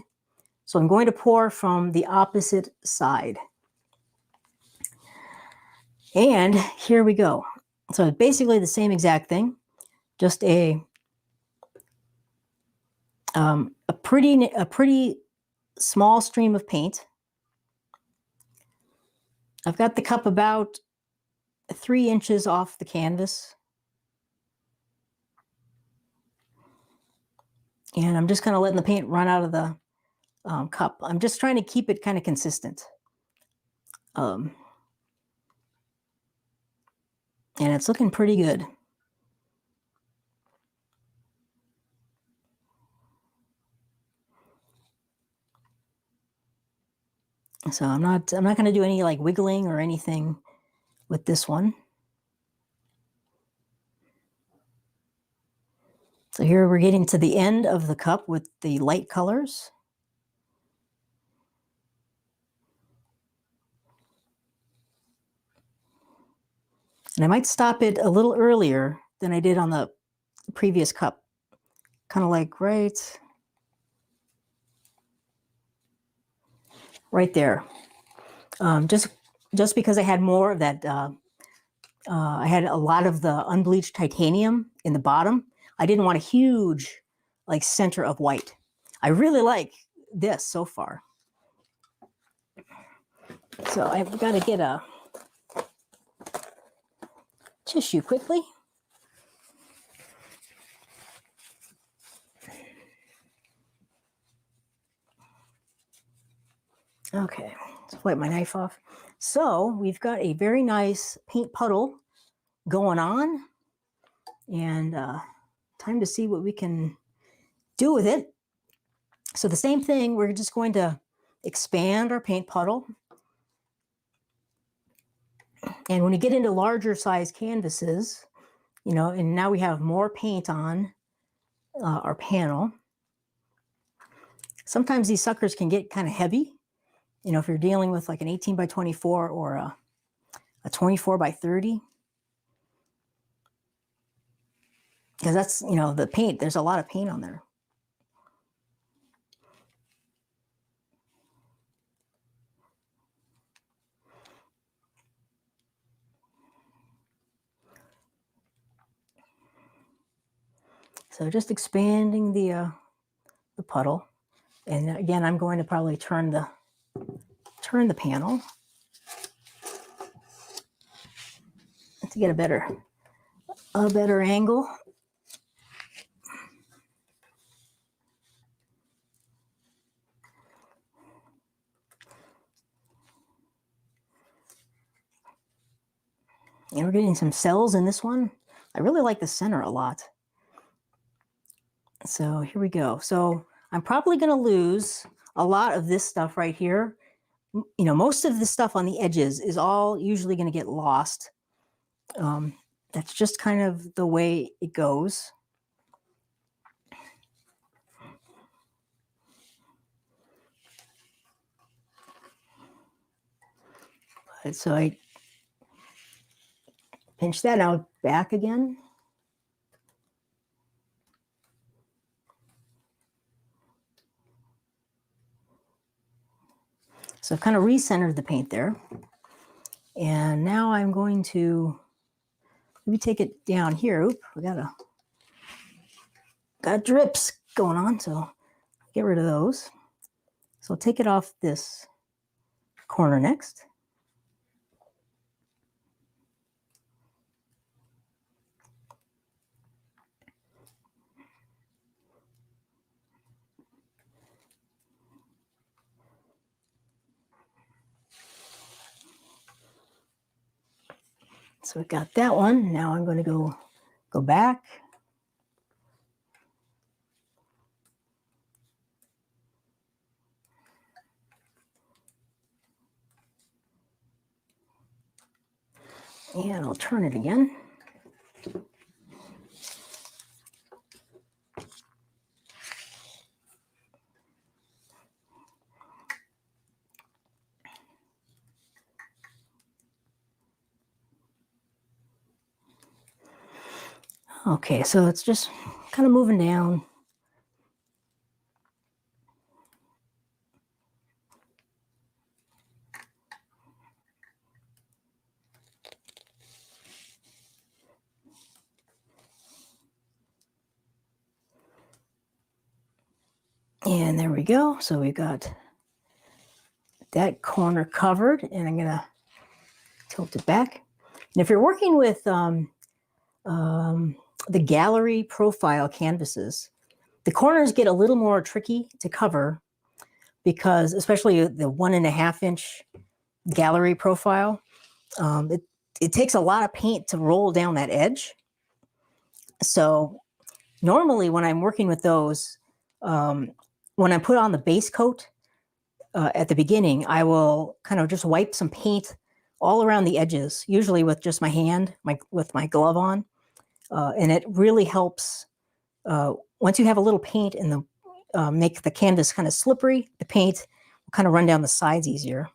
So I'm going to pour from the opposite side. And here we go. So basically the same exact thing, just a pretty small stream of paint. I've got the cup about 3 inches off the canvas. And I'm just kind of letting the paint run out of the cup. I'm just trying to keep it kind of consistent. And it's looking pretty good. So I'm not going to do any like wiggling or anything with this one. So here we're getting to the end of the cup with the light colors. And I might stop it a little earlier than I did on the previous cup. Kind of like right there. Just because I had more of that, I had a lot of the unbleached titanium in the bottom. I didn't want a huge like center of white. I really like this so far. So I've got to get a tissue quickly. Okay, let's wipe my knife off. So we've got a very nice paint puddle going on, and time to see what we can do with it. So the same thing, we're just going to expand our paint puddle. And when you get into larger size canvases, you know, and now we have more paint on our panel. Sometimes these suckers can get kind of heavy. You know, if you're dealing with like an 18 by 24 or a 24 by 30. Because that's, you know, the paint, there's a lot of paint on there. So just expanding the puddle. And again, I'm going to probably turn the panel to get a better angle. And we're getting some cells in this one. I really like the center a lot. So here we go. So I'm probably going to lose a lot of this stuff right here. You know, most of the stuff on the edges is all usually going to get lost. That's just kind of the way it goes. But so I pinch that out back again. So I've kind of recentered the paint there. And now I'm going to maybe take it down here. Oop, we got drips going on, so get rid of those. So I'll take it off this corner next. So we got that one. Now I'm going to go back. And I'll turn it again. Okay, so it's just kind of moving down. And there we go. So we've got that corner covered, and I'm going to tilt it back. And if you're working with the gallery profile canvases, the corners get a little more tricky to cover because, especially the 1.5 inch gallery profile, it takes a lot of paint to roll down that edge. So normally when I'm working with those, when I put on the base coat at the beginning, I will kind of just wipe some paint all around the edges, usually with just my hand, with my glove on. And it really helps. Once you have a little paint and make the canvas kind of slippery, the paint will kind of run down the sides easier.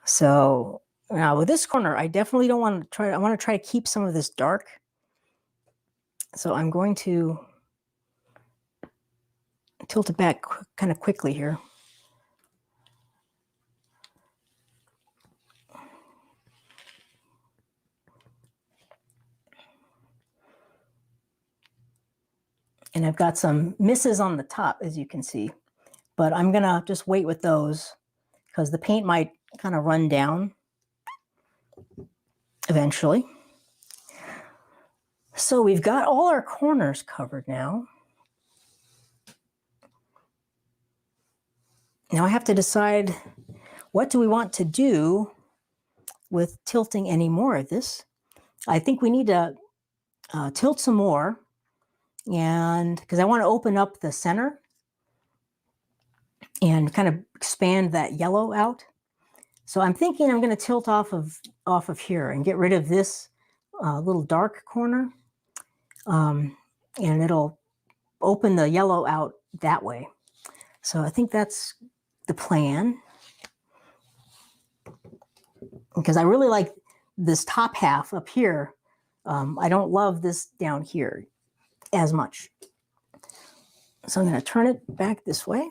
So now with this corner, I definitely don't want to try. I want to try to keep some of this dark. So I'm going to tilt it back kind of quickly here. And I've got some misses on the top, as you can see, but I'm gonna just wait with those because the paint might kind of run down eventually. So we've got all our corners covered now. Now I have to decide, what do we want to do with tilting any more of this? I think we need to tilt some more, and because I want to open up the center and kind of expand that yellow out. So I'm thinking I'm going to tilt off of here and get rid of this little dark corner, and it'll open the yellow out that way. So I think that's the plan, because I really like this top half up here. I don't love this down here as much. So I'm going to turn it back this way.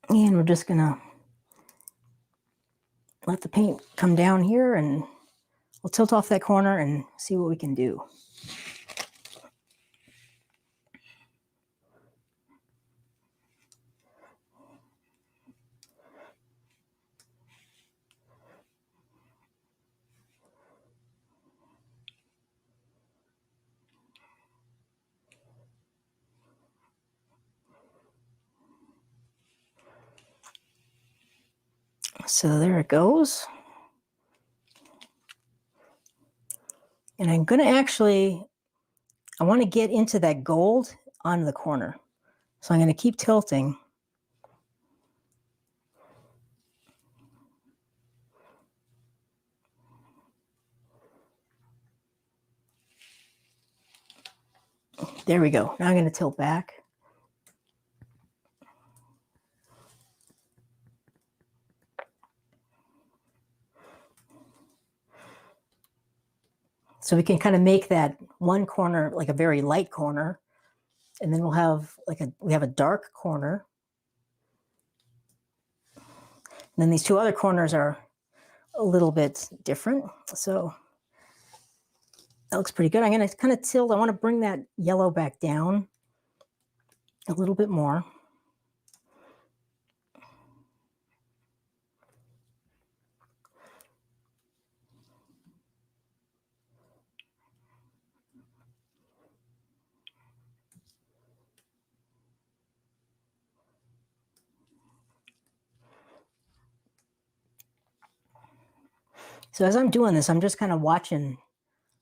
And we're just going to let the paint come down here, and we'll tilt off that corner and see what we can do. So there it goes. And I'm going to I want to get into that gold on the corner. So I'm going to keep tilting. There we go. Now I'm going to tilt back. So we can kind of make that one corner like a very light corner, and then we'll have we have a dark corner. And then these two other corners are a little bit different. So that looks pretty good. I'm going to kind of tilt. I want to bring that yellow back down a little bit more. So as I'm doing this, I'm just kind of watching.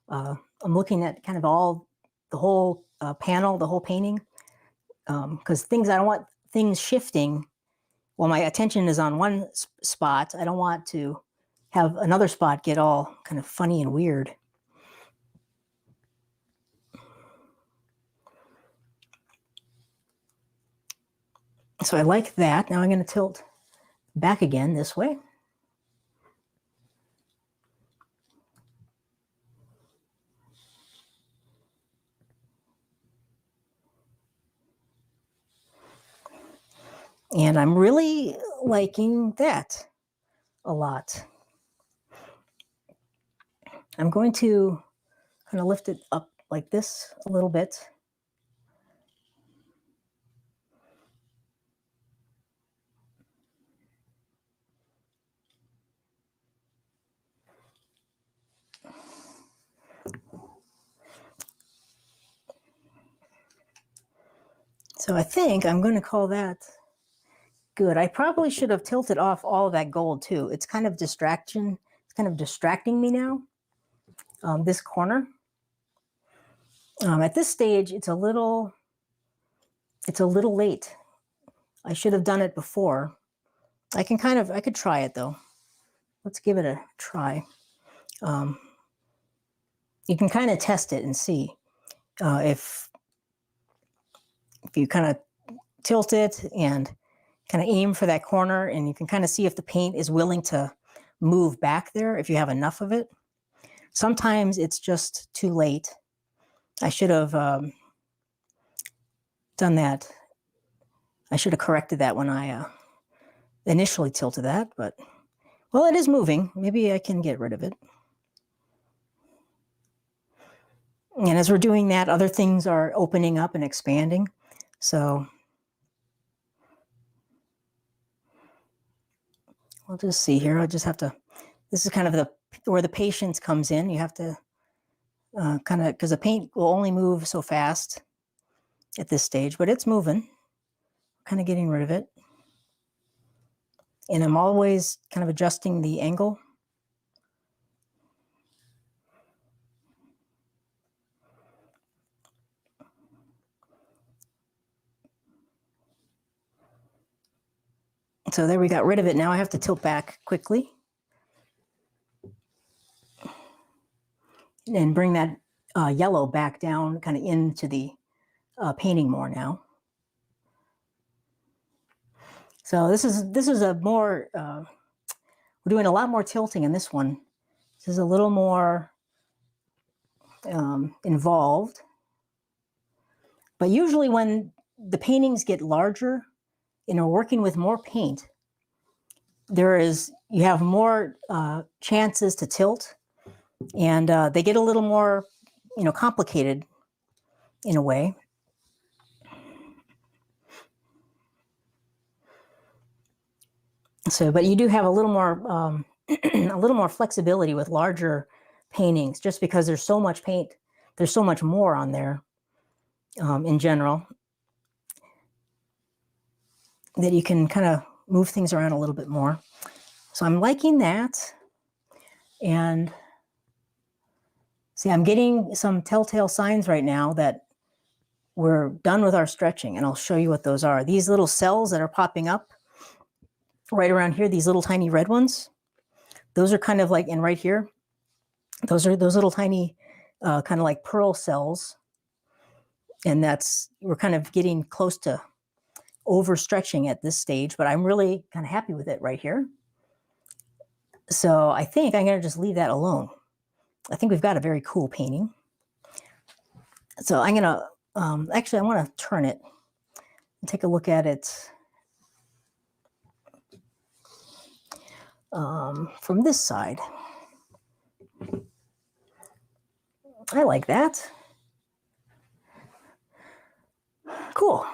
I'm looking at kind of the whole panel, the whole painting, because I don't want things shifting. While my attention is on one spot, I don't want to have another spot get all kind of funny and weird. So I like that. Now I'm going to tilt back again this way. And I'm really liking that a lot. I'm going to kind of lift it up like this a little bit. So I think I'm going to call that good. I probably should have tilted off all of that gold too. It's kind of distraction. It's kind of distracting me now. This corner. At this stage, it's a little late. I should have done it before. I could try it though. Let's give it a try. You can kind of test it and see if you kind of tilt it and kind of aim for that corner, and you can kind of see if the paint is willing to move back there, if you have enough of it. Sometimes it's just too late. I should have done that. I should have corrected that when I initially tilted that, but, well, it is moving. Maybe I can get rid of it. And as we're doing that, other things are opening up and expanding. So we'll just see here. I'll just have to, this is kind of where the patience comes in. You have to kind of, because the paint will only move so fast at this stage, but it's moving. Kind of getting rid of it. And I'm always kind of adjusting the angle. So there, we got rid of it. Now I have to tilt back quickly and bring that yellow back down, kind of into the painting more now. So this is a more, we're doing a lot more tilting in this one. This is a little more involved. But usually when the paintings get larger and you're working with more paint, you have more chances to tilt, and they get a little more, complicated in a way. So, but you do have a little more flexibility with larger paintings, just because there's so much paint, there's so much more on there in general, that you can kind of move things around a little bit more. So I'm liking that. And see, I'm getting some telltale signs right now that we're done with our stretching, and I'll show you what those are. These little cells that are popping up right around here, these little tiny red ones, those are kind of like, and right here, those are those little tiny kind of like pearl cells. And we're kind of getting close to overstretching at this stage, but I'm really kind of happy with it right here. So I think I'm going to just leave that alone. I think we've got a very cool painting. So I'm going to, actually, I want to turn it and take a look at it from this side. I like that. Cool.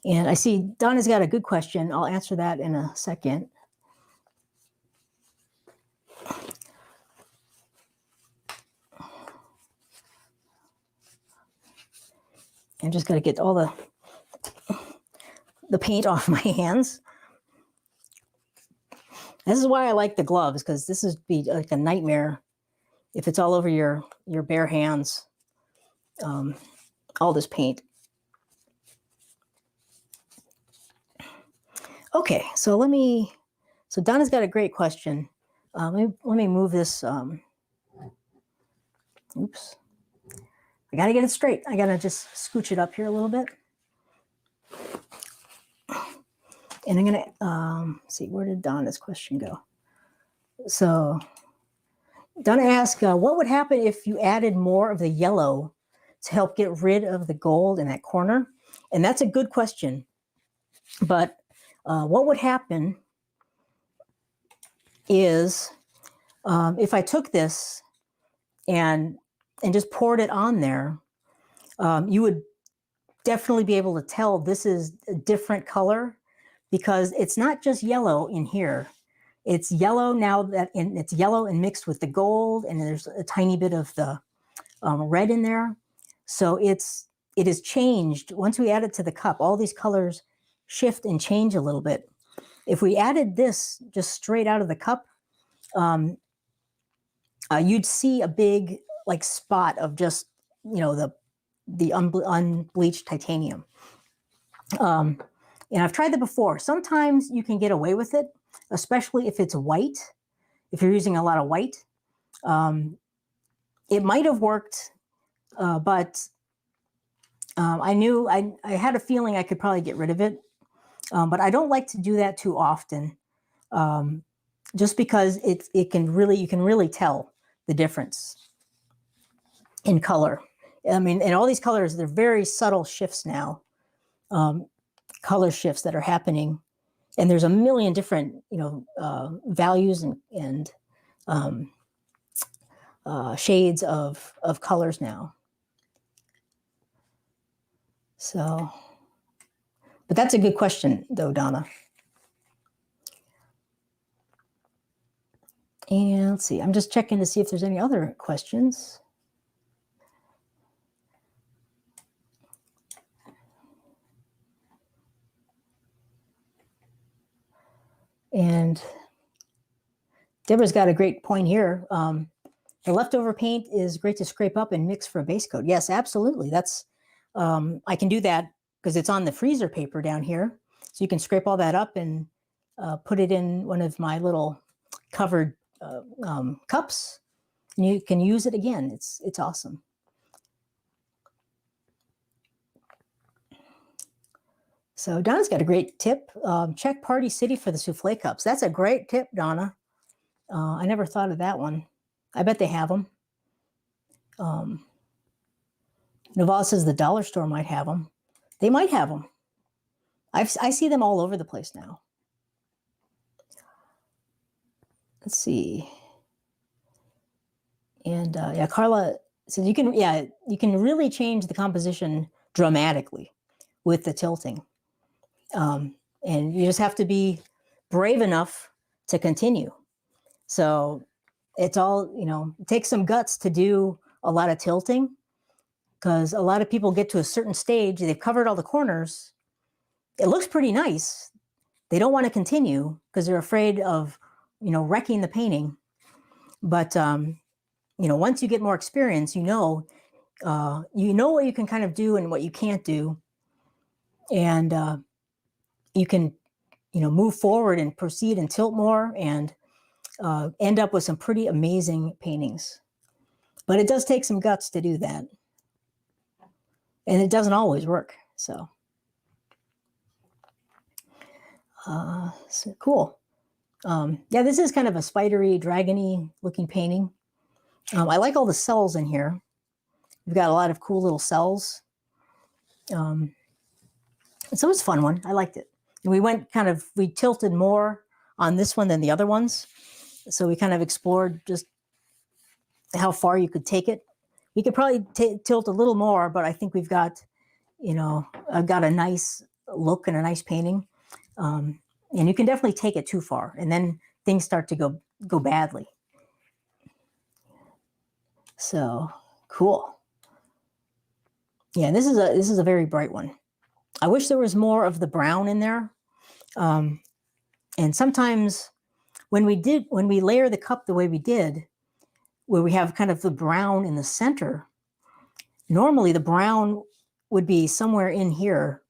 And I see Donna's got a good question. I'll answer that in a second. I'm just going to get all the paint off my hands. This is why I like the gloves, because this would be like a nightmare if it's all over your bare hands, all this paint. Okay, so Donna's got a great question. Let me move this. Oops. I got to get it straight. I got to just scooch it up here a little bit. And I'm going to see, where did Donna's question go? So Donna asked, what would happen if you added more of the yellow to help get rid of the gold in that corner? And that's a good question. But what would happen is if I took this and just poured it on there, you would definitely be able to tell this is a different color because it's not just yellow in here. It's yellow now it's yellow and mixed with the gold, and there's a tiny bit of the red in there. So it is changed. Once we add it to the cup, all these colors shift and change a little bit. If we added this just straight out of the cup, you'd see a big like spot of just, you know, the unbleached titanium. And I've tried that before. Sometimes you can get away with it, especially if it's white. If you're using a lot of white, it might have worked, but I had a feeling I could probably get rid of it. But I don't like to do that too often, just because you can really tell the difference in color. I mean, and all these colors, they're very subtle shifts now, color shifts that are happening. And there's a million different, you know, values and shades of colors now. So, but that's a good question, though, Donna. And let's see, I'm just checking to see if there's any other questions. And Deborah's got a great point here. The leftover paint is great to scrape up and mix for a base coat. Yes, absolutely. That's I can do that because it's on the freezer paper down here. So you can scrape all that up and put it in one of my little covered cups, and you can use it again. It's awesome. So Donna's got a great tip. Check Party City for the souffle cups. That's a great tip, Donna. I never thought of that one. I bet they have them. Naval says the dollar store might have them. They might have them. I see them all over the place now. Let's see. And yeah, Carla says you can really change the composition dramatically with the tilting. And you just have to be brave enough to continue. So it's all, you know, it takes some guts to do a lot of tilting, because a lot of people get to a certain stage, they've covered all the corners. It looks pretty nice. They don't want to continue because they're afraid of, you know, wrecking the painting. But, you know, once you get more experience, you know what you can kind of do and what you can't do. And you can, you know, move forward and proceed and tilt more and end up with some pretty amazing paintings. But it does take some guts to do that. And it doesn't always work. So, so cool. Yeah, this is kind of a spidery, dragony looking painting. I like all the cells in here. We've got a lot of cool little cells. So it was a fun one. I liked it. And we tilted more on this one than the other ones. So we kind of explored just how far you could take it. We could probably tilt a little more, but I think we've got, you know, I've got a nice look and a nice painting. And you can definitely take it too far, and then things start to go badly. So cool. Yeah, this is a very bright one. I wish there was more of the brown in there. And sometimes when we layer the cup the way we did, where we have kind of the brown in the center, normally the brown would be somewhere in here,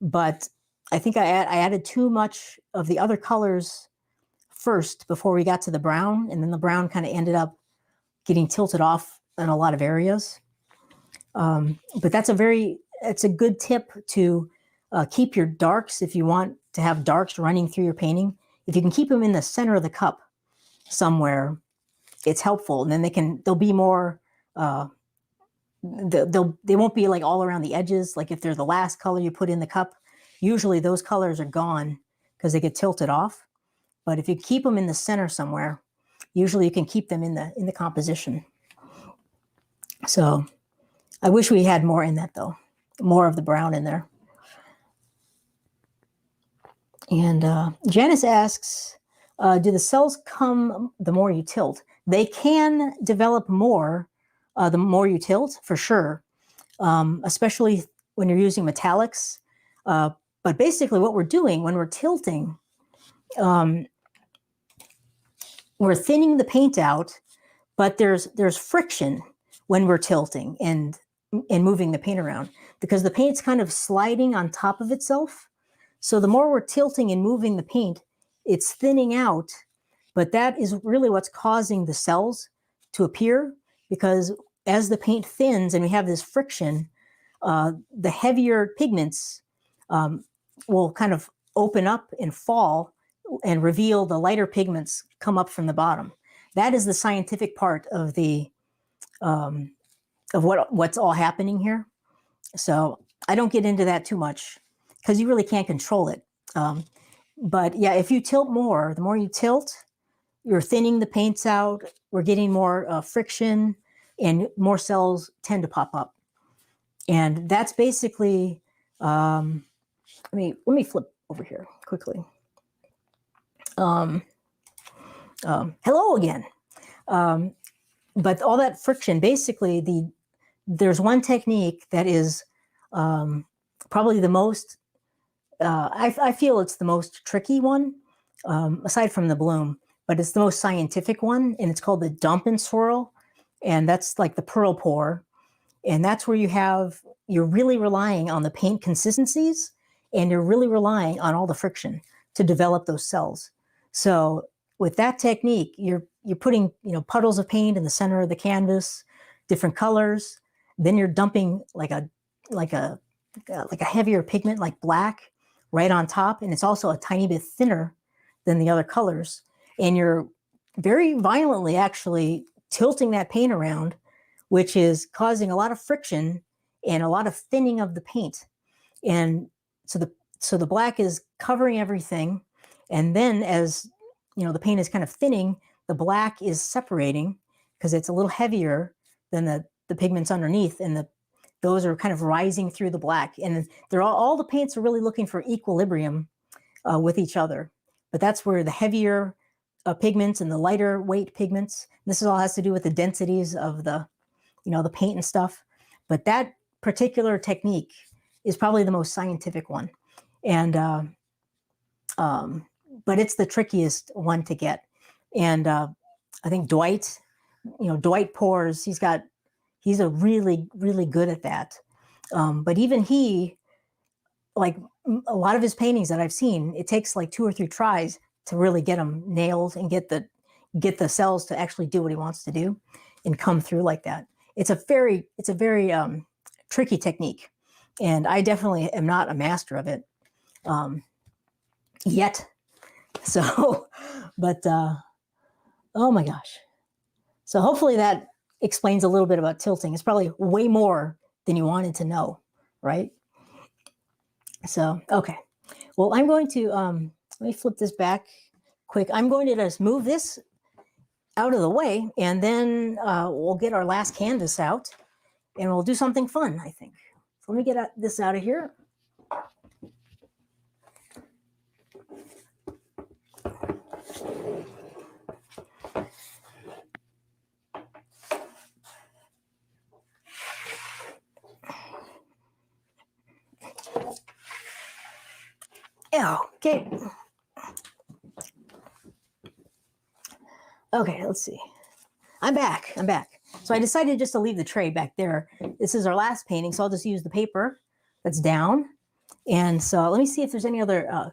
but I think I added too much of the other colors first before we got to the brown, and then the brown kind of ended up getting tilted off in a lot of areas. But that's a good tip to keep your darks if you want to have darks running through your painting. If you can keep them in the center of the cup somewhere, it's helpful, and then they'll be more. They won't be like all around the edges. Like if they're the last color you put in the cup, usually those colors are gone because they get tilted off. But if you keep them in the center somewhere, usually you can keep them in the composition. So I wish we had more in that though, more of the brown in there. And Janice asks, do the cells come the more you tilt? They can develop more the more you tilt, for sure, especially when you're using metallics. But basically what we're doing when we're tilting, we're thinning the paint out, but there's friction when we're tilting and moving the paint around, because the paint's kind of sliding on top of itself. So the more we're tilting and moving the paint, it's thinning out, but that is really what's causing the cells to appear, because as the paint thins and we have this friction, the heavier pigments will kind of open up and fall and reveal the lighter pigments come up from the bottom. That is the scientific part of the of what's all happening here. So I don't get into that too much because you really can't control it. But yeah, if you tilt more, the more you tilt, you're thinning the paints out, we're getting more friction, and more cells tend to pop up. And that's basically, let me flip over here quickly. Hello again. But all that friction, basically, there's one technique that is probably the most, I feel it's the most tricky one, aside from the bloom, but it's the most scientific one, and it's called the dump and swirl. And that's like the pearl pour. And that's where you're really relying on the paint consistencies, and you're really relying on all the friction to develop those cells. So with that technique, you're putting puddles of paint in the center of the canvas, different colors. Then you're dumping like a heavier pigment like black right on top, and it's also a tiny bit thinner than the other colors. And you're very violently actually tilting that paint around, which is causing a lot of friction and a lot of thinning of the paint. And so the black is covering everything, and then as the paint is kind of thinning, the black is separating because it's a little heavier than the pigments underneath, and those are kind of rising through the black. And they're all the paints are really looking for equilibrium with each other. But that's where the heavier pigments and the lighter weight pigments, this all has to do with the densities of the paint and stuff. But that particular technique is probably the most scientific one. And but it's the trickiest one to get. And I think Dwight pours, he's a really, really good at that. But even he, like a lot of his paintings that I've seen, it takes like 2 or 3 tries to really get them nailed and get the cells to actually do what he wants to do and come through like that. It's a very tricky technique, and I definitely am not a master of it yet. So, but oh my gosh. So hopefully that explains a little bit about tilting. It's probably way more than you wanted to know, right? So, okay. Well, I'm going to, let me flip this back quick. I'm going to just move this out of the way, and then we'll get our last canvas out, and we'll do something fun, I think. So let me get this out of here. Okay. Okay, let's see. I'm back. So I decided just to leave the tray back there. This is our last painting, so I'll just use the paper that's down. And so let me see if there's any other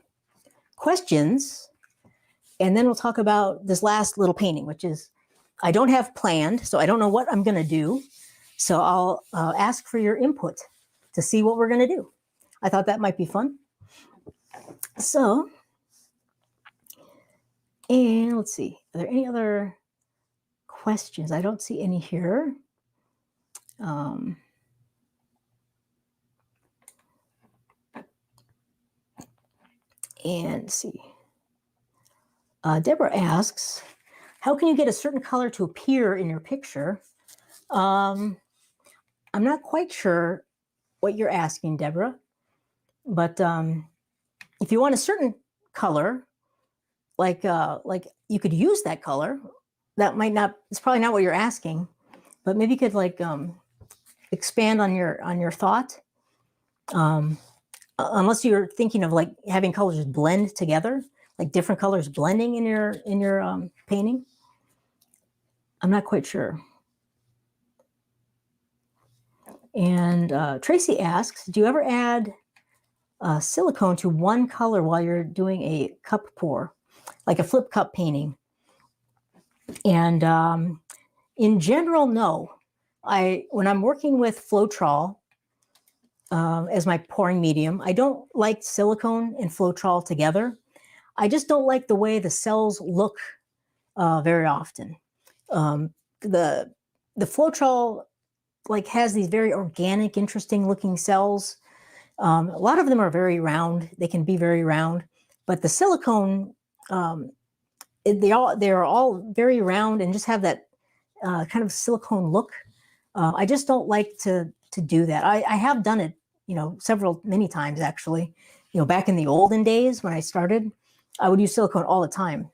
questions. And then we'll talk about this last little painting, which is, I don't have planned, so I don't know what I'm going to do. So I'll ask for your input to see what we're going to do. I thought that might be fun. So, and let's see, are there any other questions? I don't see any here. And let's see. Deborah asks, how can you get a certain color to appear in your picture? I'm not quite sure what you're asking, Deborah, but if you want a certain color, like you could use that color. That might not, it's probably not what you're asking, but maybe you could like expand on your thought. Unless you're thinking of like having colors blend together, like different colors blending in your painting. I'm not quite sure. And Tracy asks, do you ever add silicone to one color while you're doing a cup pour, like a flip cup painting? And in general, no. When I'm working with Floetrol as my pouring medium, I don't like silicone and Floetrol together. I just don't like the way the cells look very often. The Floetrol like has these very organic, interesting looking cells. A lot of them are very round. They can be very round, but the silicone, they're all very round and just have that kind of silicone look. I just don't like to do that. I have done it, many times actually. Back in the olden days when I started, I would use silicone all the time.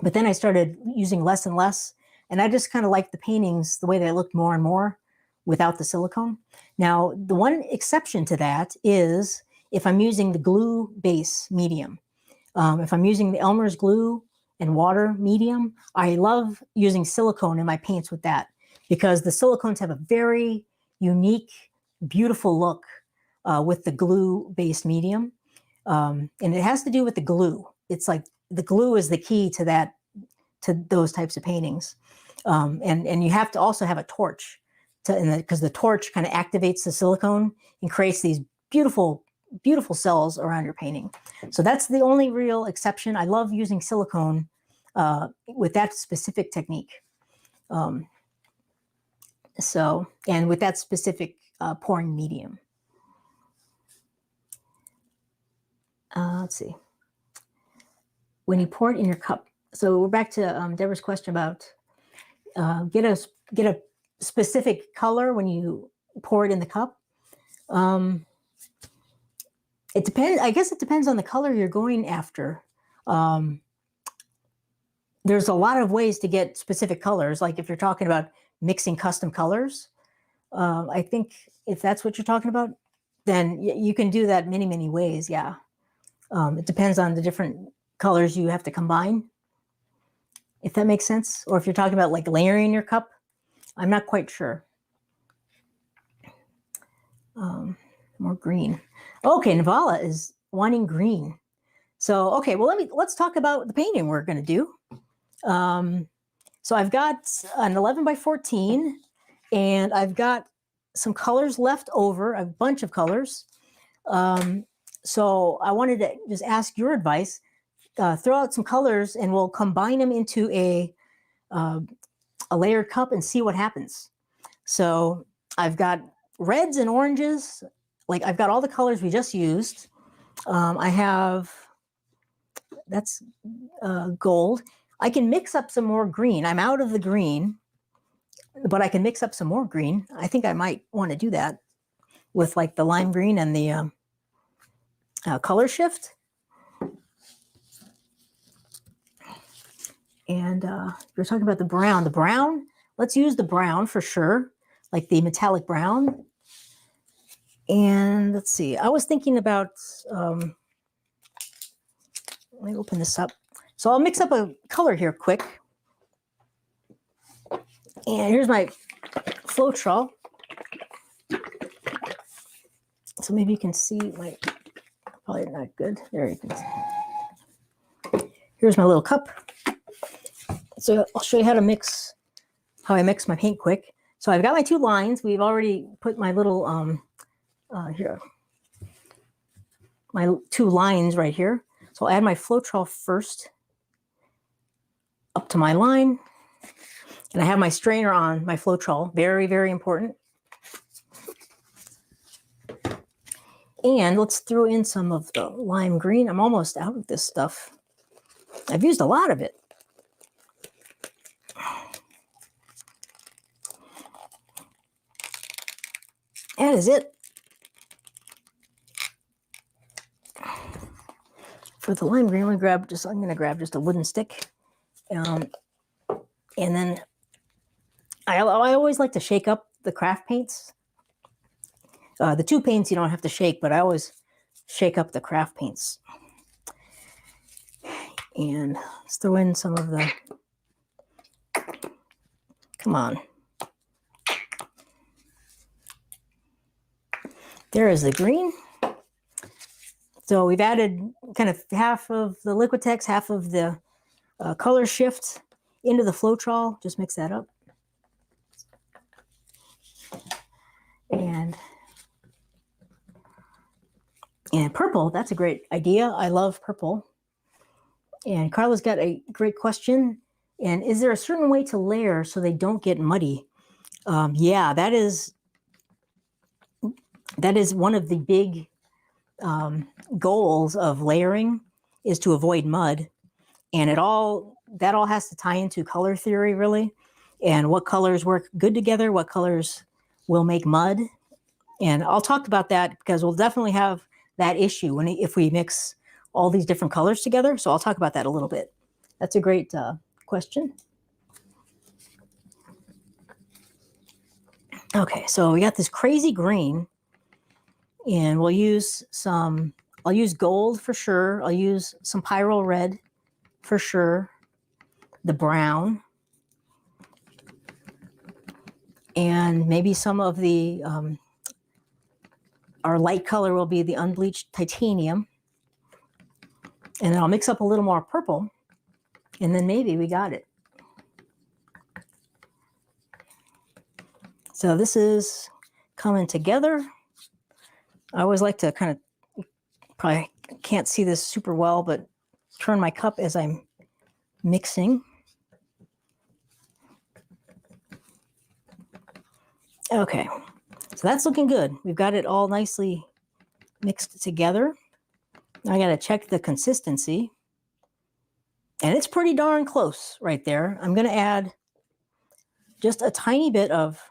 But then I started using less and less, and I just kind of liked the paintings the way they looked more and more without the silicone. Now, the one exception to that is if I'm using the glue base medium. If I'm using the Elmer's glue and water medium, I love using silicone in my paints with that because the silicones have a very unique, beautiful look with the glue-based medium. And it has to do with the glue. It's like the glue is the key to those types of paintings. And you have to also have a torch because the torch kind of activates the silicone and creates these beautiful, beautiful cells around your painting. So that's the only real exception. I love using silicone with that specific technique. And with that specific pouring medium. Let's see. When you pour it in your cup. So we're back to Deborah's question about get a specific color when you pour it in the cup. It depends. I guess it depends on the color you're going after. There's a lot of ways to get specific colors. Like if you're talking about mixing custom colors, I think if that's what you're talking about, then you can do that many, many ways. Yeah. It depends on the different colors you have to combine, if that makes sense. Or if you're talking about like layering your cup, I'm not quite sure. More green. Okay, Navala is wanting green. So, okay, well, let's talk about the painting we're going to do. So I've got an 11 by 14, and I've got some colors left over, a bunch of colors. So I wanted to just ask your advice. Throw out some colors, and we'll combine them into a layered cup and see what happens. So I've got reds and oranges. Like I've got all the colors we just used. I have, that's gold. I can mix up some more green. I'm out of the green, but I can mix up some more green. I think I might want to do that with like the lime green and the color shift. And you're talking about the brown. The brown, let's use the brown for sure, like the metallic brown. And let's see, I was thinking about, let me open this up. So I'll mix up a color here quick. And here's my Floetrol. So maybe you can see my, probably not good. There you can see. Here's my little cup. So I'll show you how I mix my paint quick. So I've got my two lines. We've already put my little, here, my two lines right here. So I'll add my Floetrol first up to my line. And I have my strainer on my Floetrol. Very, very important. And let's throw in some of the lime green. I'm almost out of this stuff. I've used a lot of it. That is it. For the lime green, I'm going to grab just a wooden stick. And then I always like to shake up the craft paints. The two paints you don't have to shake, but I always shake up the craft paints. And let's throw in some of the, come on. There is the green. So we've added kind of half of the Liquitex, half of the color shift into the Floetrol. Just mix that up. And purple, that's a great idea. I love purple. And Carla's got a great question. And is there a certain way to layer so they don't get muddy? Yeah, that is one of the big goals of layering, is to avoid mud. And that all has to tie into color theory, really, and what colors work good together, what colors will make mud. And I'll talk about that because we'll definitely have that issue if we mix all these different colors together. So I'll talk about that a little bit. That's a great question. Okay, so we got this crazy green, and we'll use some, I'll use gold for sure. I'll use some pyrrole red for sure, the brown, and maybe some of the, our light color will be the unbleached titanium. And then I'll mix up a little more purple, and then maybe we got it. So this is coming together. I always like to kind of, probably can't see this super well, but turn my cup as I'm mixing. Okay, so that's looking good. We've got it all nicely mixed together. Now I got to check the consistency. And it's pretty darn close right there. I'm going to add just a tiny bit of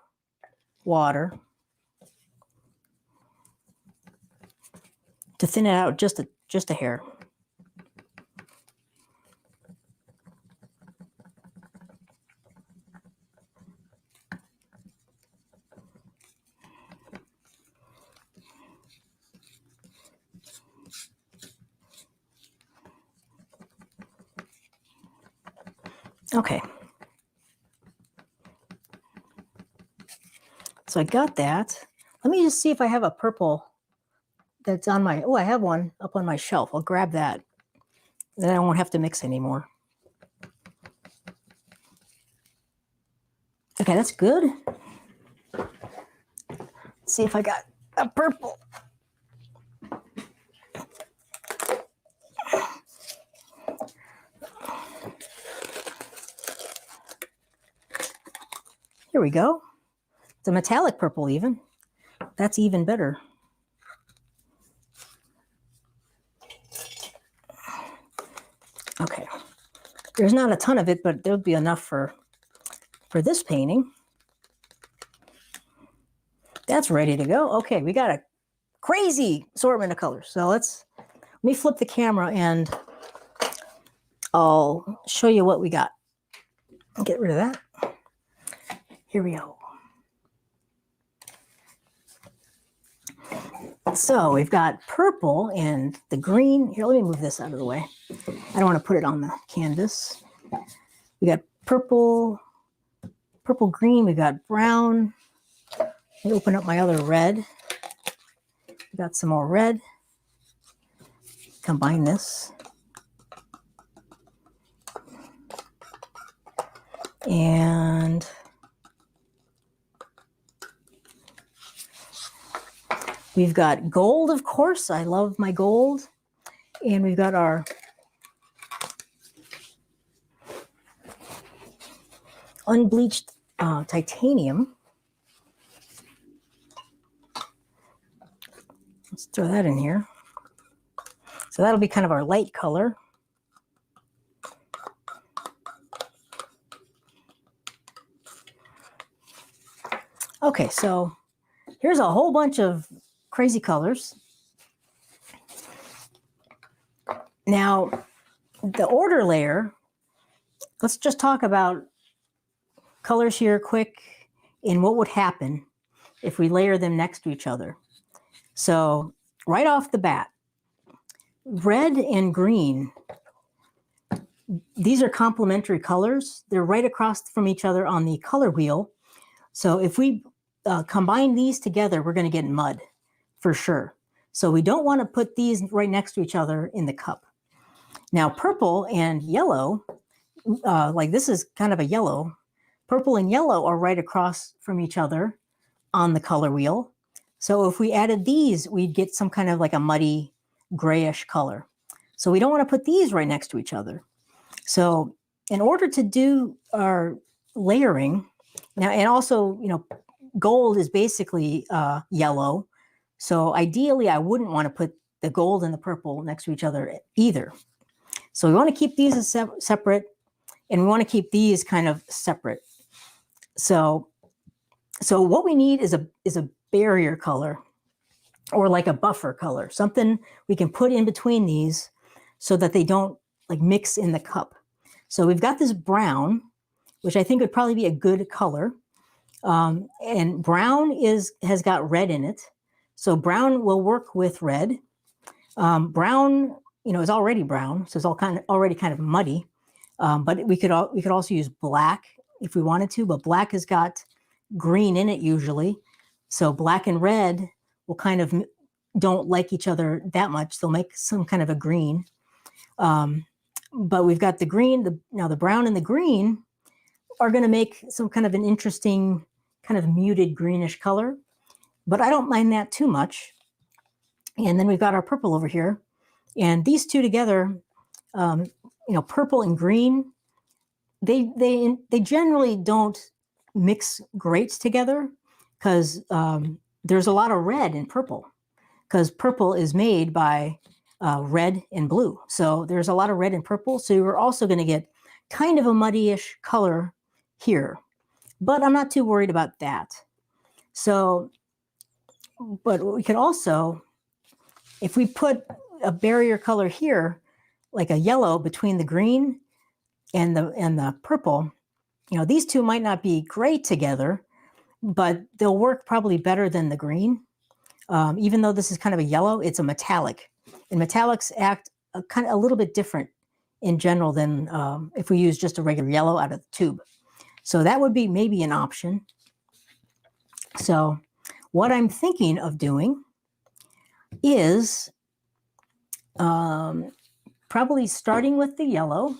water to thin it out just a hair. Okay. So I got that. Let me just see if I have a purple that's on my, oh, I have one up on my shelf. I'll grab that. Then I won't have to mix anymore. Okay, that's good. Let's see if I got a purple. Here we go. It's a metallic purple even. That's even better. Okay. There's not a ton of it, but there'll be enough for this painting. That's ready to go. Okay, we got a crazy assortment of colors. So let me flip the camera and I'll show you what we got. Get rid of that. Here we go. So we've got purple and the green. Here, let me move this out of the way. I don't want to put it on the canvas. We got purple, green. We got brown. Let me open up my other red. We got some more red. Combine this. And we've got gold, of course. I love my gold. And we've got our unbleached titanium. Let's throw that in here. So that'll be kind of our light color. Okay, so here's a whole bunch of crazy colors. Now, the order layer, let's just talk about colors here quick and what would happen if we layer them next to each other. So right off the bat, red and green, these are complementary colors. They're right across from each other on the color wheel. So if we combine these together, we're going to get mud for sure. So we don't want to put these right next to each other in the cup. Now, purple and yellow, like this is kind of a yellow. Purple and yellow are right across from each other on the color wheel. So if we added these, we'd get some kind of like a muddy grayish color. So we don't want to put these right next to each other. So in order to do our layering, now, and also, you know, gold is basically yellow. So ideally, I wouldn't want to put the gold and the purple next to each other either. So we want to keep these as separate, and we want to keep these kind of separate. So what we need is a barrier color, or like a buffer color, something we can put in between these so that they don't like mix in the cup. So we've got this brown, which I think would probably be a good color. And brown has got red in it. So brown will work with red. Brown, you know, is already brown, so it's already kind of muddy. But we could also use black if we wanted to, but black has got green in it usually. So black and red will kind of don't like each other that much. They'll make some kind of a green. But we've got the green, now the brown and the green are going to make some kind of an interesting kind of muted greenish color, but I don't mind that too much. And then we've got our purple over here, and these two together, you know, purple and green, they generally don't mix great together because there's a lot of red in purple, because purple is made by red and blue. So there's a lot of red and purple. So you're also going to get kind of a muddy-ish color here, but I'm not too worried about that. So, but we could also, if we put a barrier color here, like a yellow between the green and the purple, you know, these two might not be great together, but they'll work probably better than the green. Even though this is kind of a yellow, it's a metallic, and metallics act kind of a little bit different in general than if we use just a regular yellow out of the tube. So that would be maybe an option. So what I'm thinking of doing is probably starting with the yellow,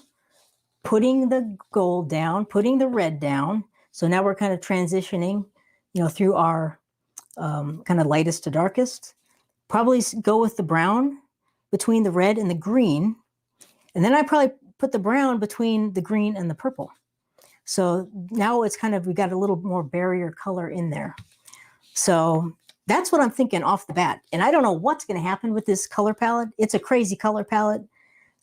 putting the gold down, putting the red down. So now we're kind of transitioning, you know, through our kind of lightest to darkest. Probably go with the brown between the red and the green. And then I probably put the brown between the green and the purple. So now it's kind of, we got a little more barrier color in there. So that's what I'm thinking off the bat. And I don't know what's going to happen with this color palette. It's a crazy color palette.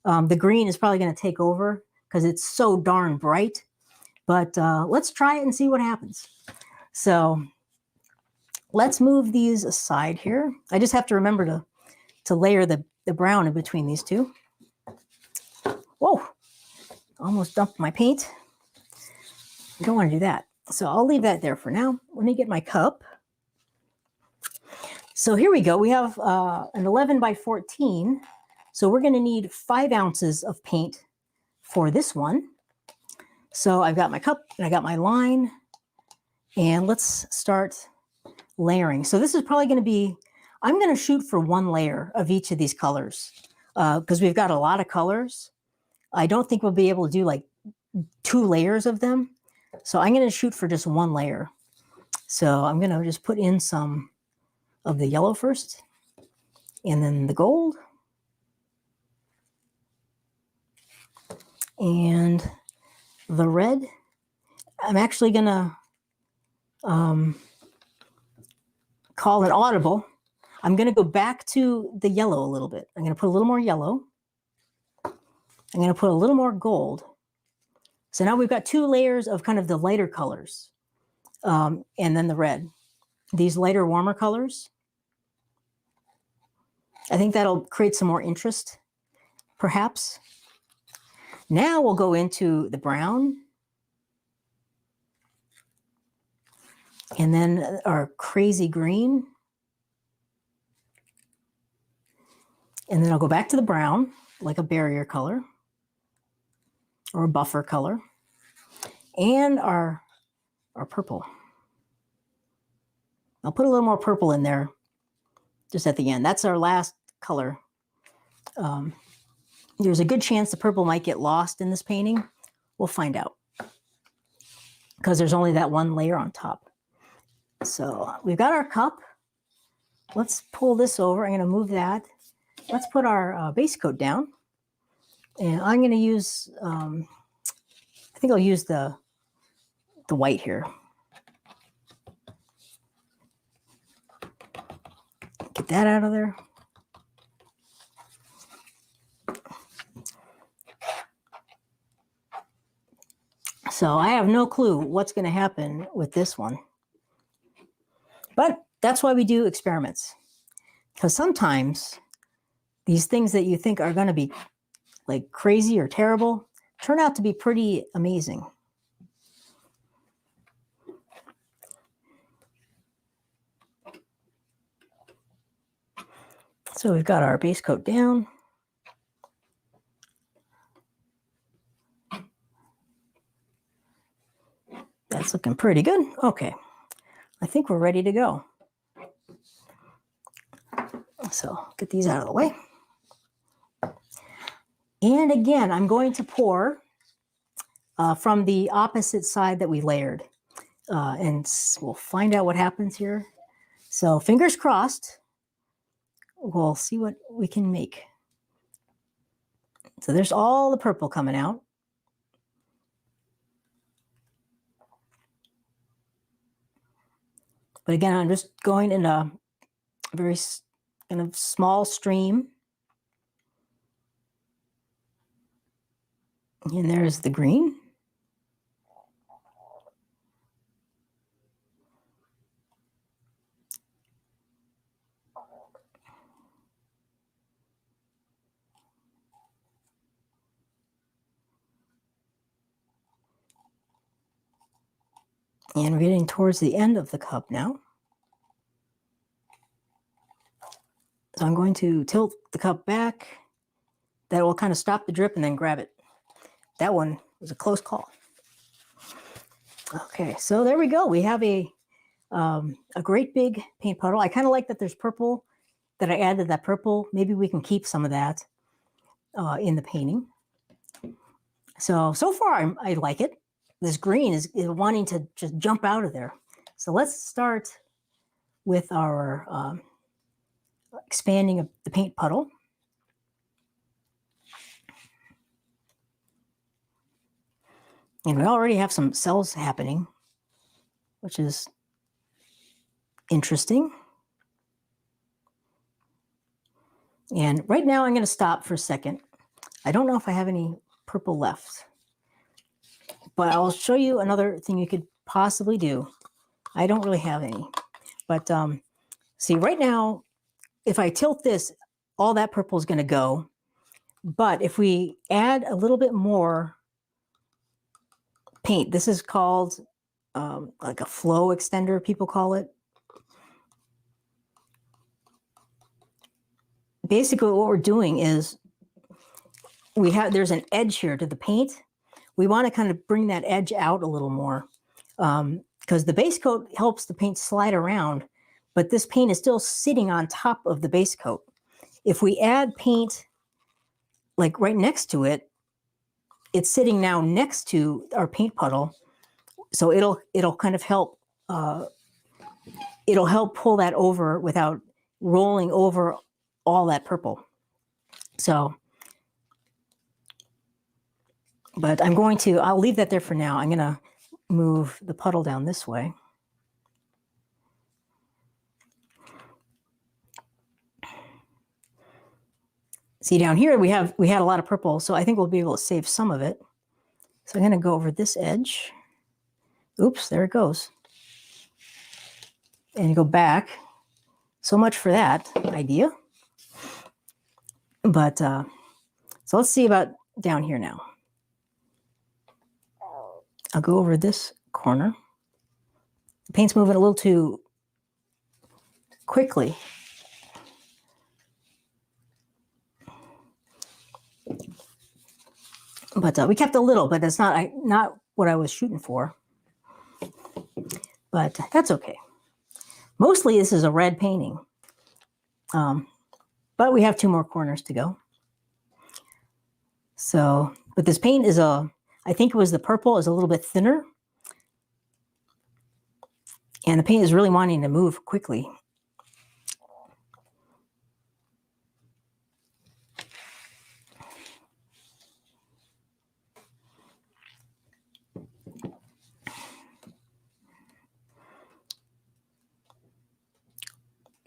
The green is probably going to take over because it's so darn bright. But let's try it and see what happens. So let's move these aside here. I just have to remember to layer the brown in between these two. Whoa, almost dumped my paint. I don't want to do that. So I'll leave that there for now. Let me get my cup. So here we go. We have an 11 by 14. So we're going to need 5 ounces of paint for this one. So I've got my cup and I got my line. And let's start layering. So this is probably going to be, I'm going to shoot for 1 layer of each of these colors because we've got a lot of colors. I don't think we'll be able to do like 2 layers of them. So I'm going to shoot for just 1 layer. So I'm going to just put in some of the yellow first, and then the gold, and the red. I'm actually going to call it audible. I'm going to go back to the yellow a little bit. I'm going to put a little more yellow. I'm going to put a little more gold. So now we've got 2 layers of kind of the lighter colors, and then the red. These lighter, warmer colors. I think that'll create some more interest. perhaps. Now we'll go into the brown. And then our crazy green. And then I'll go back to the brown, like a barrier color or a buffer color. And our purple. I'll put a little more purple in there just at the end. That's our last color. There's a good chance the purple might get lost in this painting. We'll find out because there's only that one layer on top. So we've got our cup. Let's pull this over. I'm going to move that. Let's put our base coat down. And I'm going to use, I think I'll use the white here. Get that out of there. So I have no clue what's going to happen with this one. But that's why we do experiments. Because sometimes these things that you think are going to be like crazy or terrible turn out to be pretty amazing. So we've got our base coat down. That's looking pretty good. Okay, I think we're ready to go. So get these out of the way. And again, I'm going to pour from the opposite side that we layered. And we'll find out what happens here. So fingers crossed, we'll see what we can make. So there's all the purple coming out. But again, I'm just going in a very kind of small stream. And there's the green. And we're getting towards the end of the cup now. So I'm going to tilt the cup back. That will kind of stop the drip and then grab it. That one was a close call. Okay, so there we go. We have a great big paint puddle. I kind of like that there's purple, that I added that purple. Maybe we can keep some of that in the painting. So far I like it. This green is wanting to just jump out of there. So let's start with our expanding of the paint puddle. And we already have some cells happening, which is interesting. And right now I'm going to stop for a second. I don't know if I have any purple left, but I'll show you another thing you could possibly do. I don't really have any, but see right now, if I tilt this, all that purple is going to go. But if we add a little bit more paint, this is called like a flow extender, people call it. Basically what we're doing is there's an edge here to the paint. We want to kind of bring that edge out a little more because the base coat helps the paint slide around, but this paint is still sitting on top of the base coat. If we add paint like right next to it, it's sitting now next to our paint puddle, so it'll kind of help. It'll help pull that over without rolling over all that purple. So, but I'll leave that there for now. I'm going to move the puddle down this way. See down here, we had a lot of purple, so I think we'll be able to save some of it. So I'm going to go over this edge. Oops, there it goes. And go back. So much for that idea. But So let's see about down here now. I'll go over this corner. The paint's moving a little too quickly. But we kept a little, but that's not what I was shooting for. But that's okay. Mostly this is a red painting. But we have 2 more corners to go. So, but this paint is I think it was the purple is a little bit thinner. And the paint is really wanting to move quickly.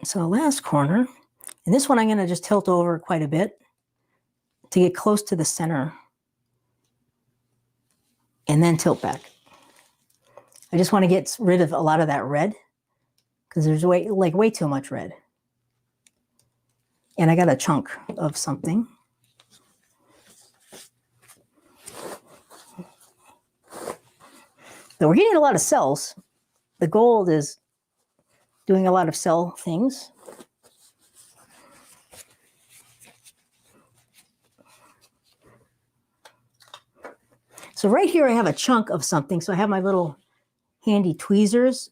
So last corner, and this one I'm going to just tilt over quite a bit to get close to the center and then tilt back. I just want to get rid of a lot of that red because there's way too much red. And I got a chunk of something. So we're getting a lot of cells. The gold is doing a lot of cell things. So right here I have a chunk of something. So I have my little handy tweezers.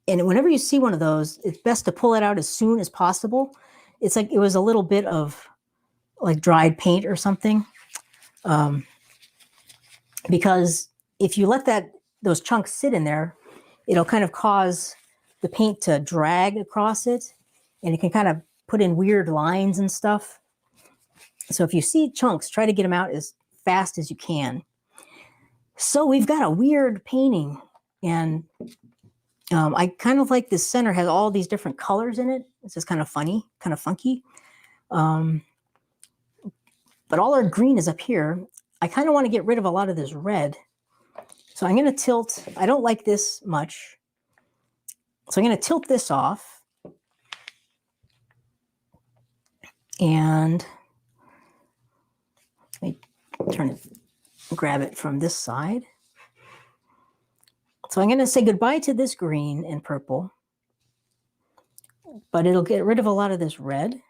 And whenever you see one of those, it's best to pull it out as soon as possible. It's like it was a little bit of like dried paint or something. Because if you let those chunks sit in there, it'll kind of cause the paint to drag across it, and it can kind of put in weird lines and stuff. So if you see chunks, try to get them out as fast as you can. So we've got a weird painting, and I kind of like this center has all these different colors in it. It's just kind of funny, kind of funky. But all our green is up here. I kind of want to get rid of a lot of this red. So I'm going to tilt. I don't like this much. So I'm going to tilt this off. And let me turn it, grab it from this side. So I'm going to say goodbye to this green and purple, but it'll get rid of a lot of this red.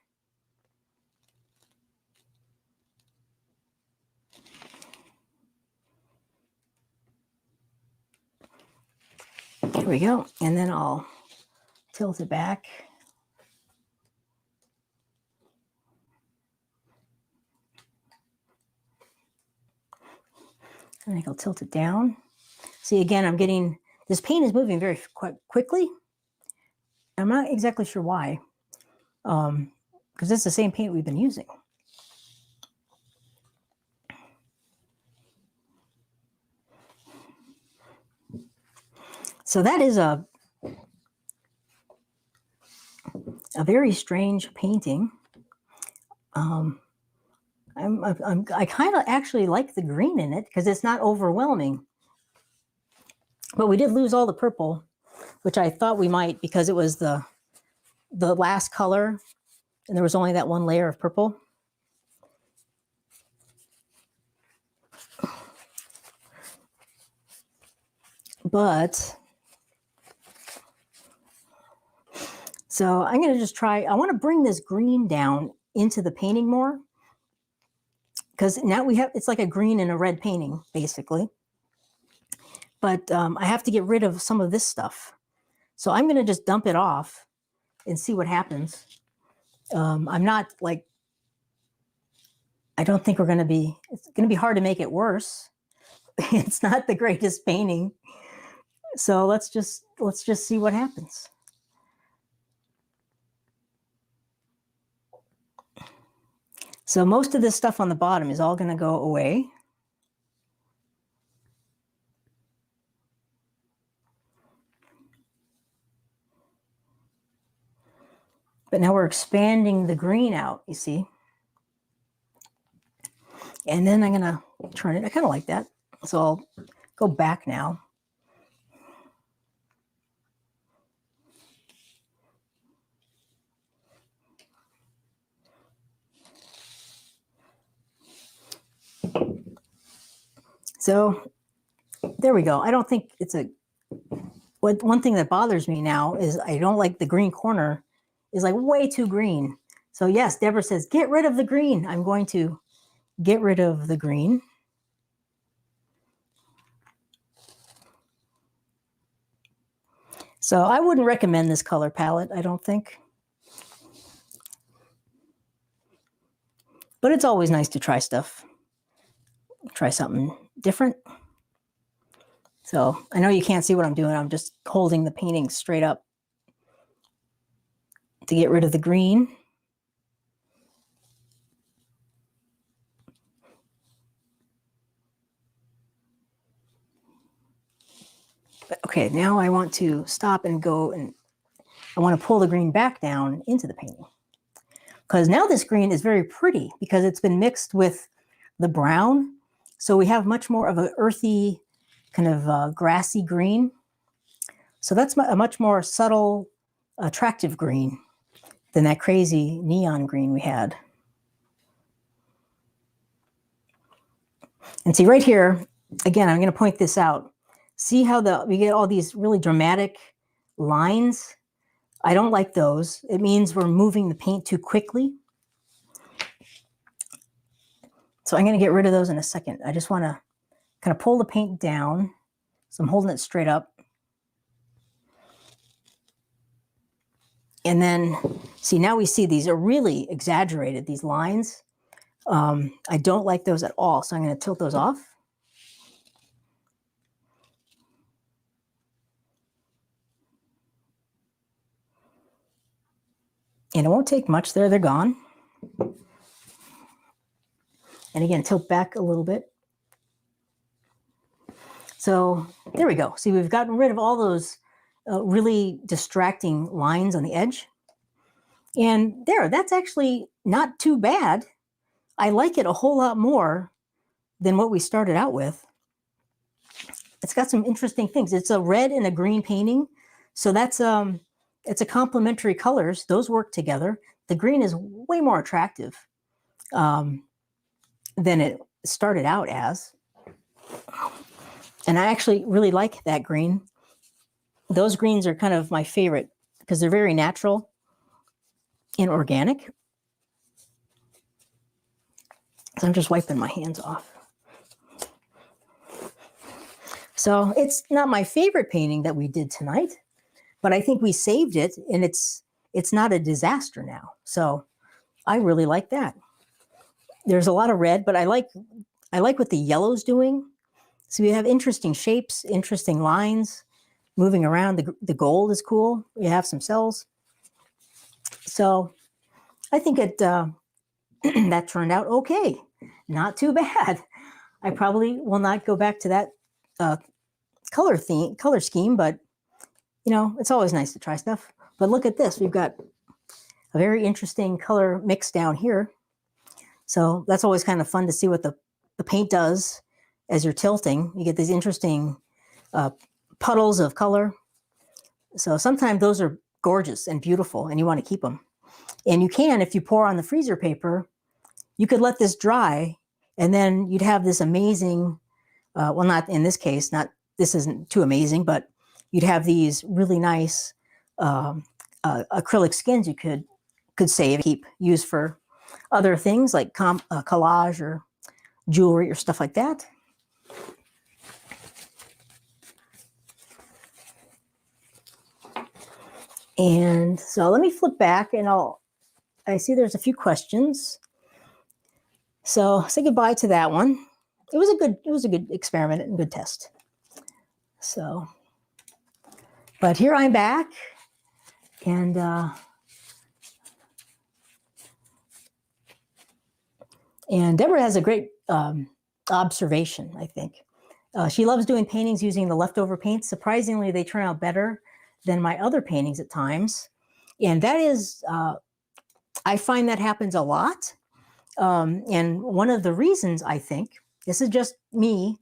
Here we go. And then I'll tilt it back. I think I'll tilt it down. See, again, I'm getting, this paint is moving very quite quickly. I'm not exactly sure why, because it's the same paint we've been using. So that is a very strange painting. I kind of actually like the green in it because it's not overwhelming. But we did lose all the purple, which I thought we might because it was the last color, and there was only that one layer of purple. But so I'm going to just try. I want to bring this green down into the painting more because now we have, it's like a green and a red painting basically. But I have to get rid of some of this stuff. So I'm going to just dump it off and see what happens. I'm not like, I don't think it's going to be hard to make it worse. It's not the greatest painting. So let's just see what happens. So most of this stuff on the bottom is all going to go away. But now we're expanding the green out, you see. And then I'm going to turn it. I kind of like that. So I'll go back now. So there we go. I don't think it's a, one thing that bothers me now is I don't like the green corner is like way too green. So yes, Deborah says, get rid of the green. I'm going to get rid of the green. So I wouldn't recommend this color palette, I don't think. But it's always nice to try stuff. Try something different. So I know you can't see what I'm doing. I'm just holding the painting straight up to get rid of the green. But okay, now I want to stop and go, and I want to pull the green back down into the painting. Because now this green is very pretty because it's been mixed with the brown. So we have much more of an earthy, kind of grassy green. So that's a much more subtle, attractive green than that crazy neon green we had. And see right here, again, I'm going to point this out. See how we get all these really dramatic lines? I don't like those. It means we're moving the paint too quickly. So I'm going to get rid of those in a second. I just want to kind of pull the paint down. So I'm holding it straight up. And then, see, now we see these are really exaggerated, these lines. I don't like those at all. So I'm going to tilt those off. And it won't take much there. They're gone. And again, tilt back a little bit. So there we go. See, we've gotten rid of all those really distracting lines on the edge. And that's actually not too bad. I like it a whole lot more than what we started out with. It's got some interesting things. It's a red and a green painting. So that's it's a complementary colors. Those work together. The green is way more attractive than it started out as. And I actually really like that green. Those greens are kind of my favorite because they're very natural and organic. So I'm just wiping my hands off. So it's not my favorite painting that we did tonight, but I think we saved it, and it's not a disaster now. So I really like that. There's a lot of red, but I like what the yellow's doing. So we have interesting shapes, interesting lines moving around. The gold is cool. We have some cells. So I think that turned out okay. Not too bad. I probably will not go back to that color scheme, but you know, it's always nice to try stuff. But look at this. We've got a very interesting color mix down here. So that's always kind of fun to see what the paint does as you're tilting. You get these interesting puddles of color. So sometimes those are gorgeous and beautiful, and you want to keep them. And you can, if you pour on the freezer paper, you could let this dry, and then you'd have this amazing, well, not in this case, this isn't too amazing, but you'd have these really nice acrylic skins you could save, use for other things like collage or jewelry or stuff like that. And so let me flip back, and I see there's a few questions. So say goodbye to that one. It was a good experiment and good test. So, but here I'm back, and Deborah has a great observation, I think. She loves doing paintings using the leftover paints. Surprisingly, they turn out better than my other paintings at times. And that is, I find that happens a lot. And one of the reasons, I think, this is just me,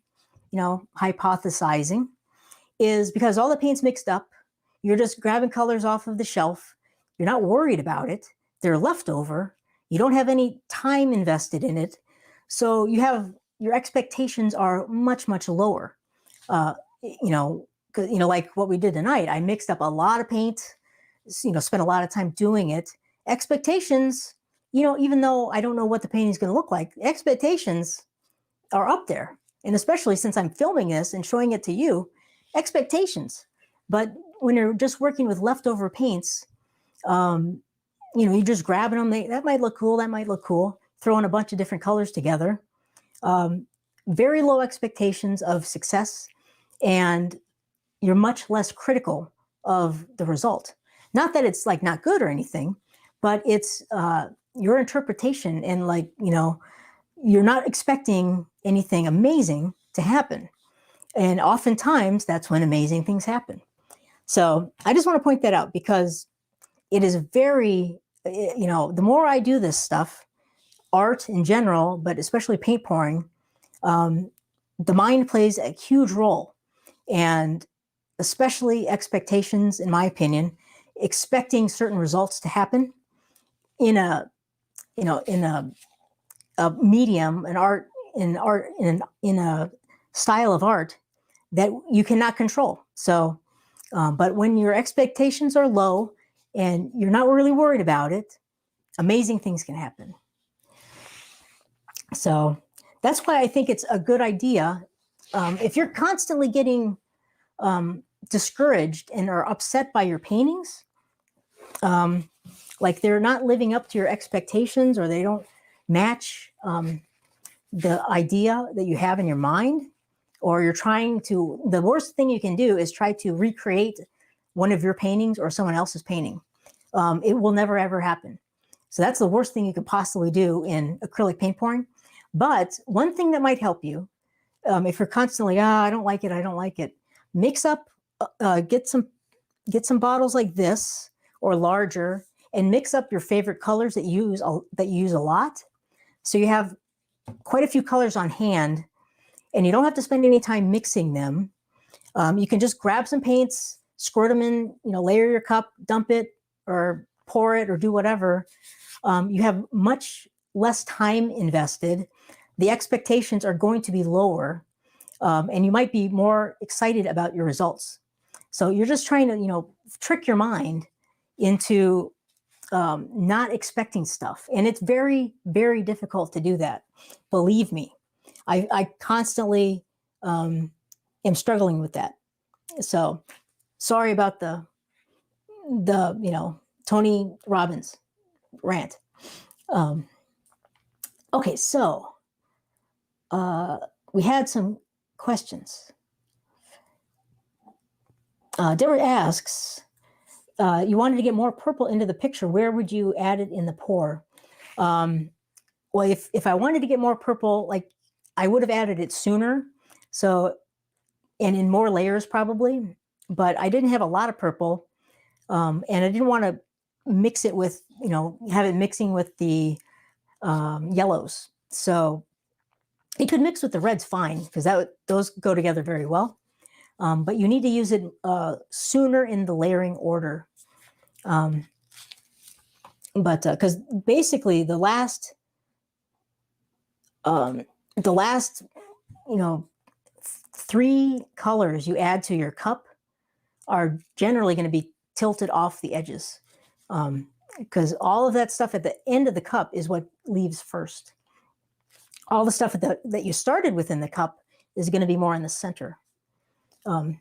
you know, hypothesizing, is because all the paint's mixed up. You're just grabbing colors off of the shelf. You're not worried about it. They're leftover. You don't have any time invested in it. So you have your expectations are much, much lower. Like what we did tonight, I mixed up a lot of paint, spent a lot of time doing it. Expectations, even though I don't know what the painting is going to look like, expectations are up there. And especially since I'm filming this and showing it to you, expectations. But when you're just working with leftover paints, you're just grabbing them. That might look cool. That might look cool. Throwing a bunch of different colors together. Very low expectations of success, and you're much less critical of the result. Not that it's like not good or anything, but it's your interpretation, and you're not expecting anything amazing to happen. And oftentimes that's when amazing things happen. So I just want to point that out, because it is very, the more I do this stuff, art in general, but especially paint pouring, the mind plays a huge role. And especially expectations, in my opinion, expecting certain results to happen in a medium, in a style of art that you cannot control. So, but when your expectations are low and you're not really worried about it, amazing things can happen. So that's why I think it's a good idea. If you're constantly getting discouraged and are upset by your paintings, like they're not living up to your expectations, or they don't match the idea that you have in your mind, or you're trying to, the worst thing you can do is try to recreate one of your paintings or someone else's painting. It will never, ever happen. So that's the worst thing you could possibly do in acrylic paint pouring. But one thing that might help you, if you're constantly, I don't like it, mix up, get some bottles like this or larger, and mix up your favorite colors that you use a lot. So you have quite a few colors on hand, and you don't have to spend any time mixing them. You can just grab some paints, squirt them in, layer your cup, dump it, or pour it, or do whatever. You have much less time invested. The expectations are going to be lower, and you might be more excited about your results. So you're just trying to, trick your mind into not expecting stuff. And it's very, very difficult to do that. Believe me, I constantly am struggling with that. So sorry about the Tony Robbins rant. Okay, so we had some questions. Deborah asks, you wanted to get more purple into the picture. Where would you add it in the pour? Well, if I wanted to get more purple, I would have added it sooner. So, and in more layers probably, but I didn't have a lot of purple. And I didn't want to mix it with, have it mixing with the yellows. So it could mix with the reds fine, because those go together very well. But you need to use it sooner in the layering order. Because basically the last, three colors you add to your cup are generally going to be tilted off the edges. Because all of that stuff at the end of the cup is what leaves first. All the stuff that you started within the cup is going to be more in the center. Carla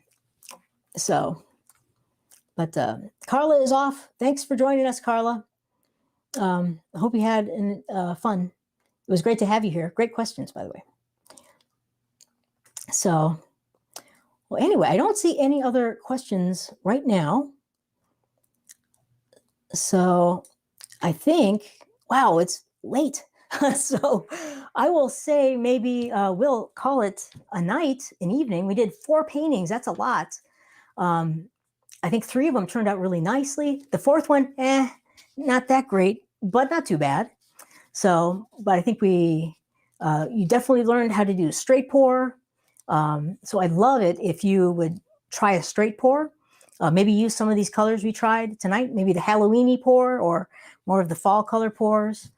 is off. Thanks for joining us, Carla. I hope you had fun. It was great to have you here. Great questions, by the way. So, well, anyway, I don't see any other questions right now. So I think, wow, it's late. So I will say maybe we'll call it a night, an evening. We did 4 paintings. That's a lot. I think 3 of them turned out really nicely. The 4th one, not that great, but not too bad. So, but I think you definitely learned how to do straight pour. So I'd love it if you would try a straight pour. Maybe use some of these colors we tried tonight, maybe the Halloween-y pour or more of the fall color pours.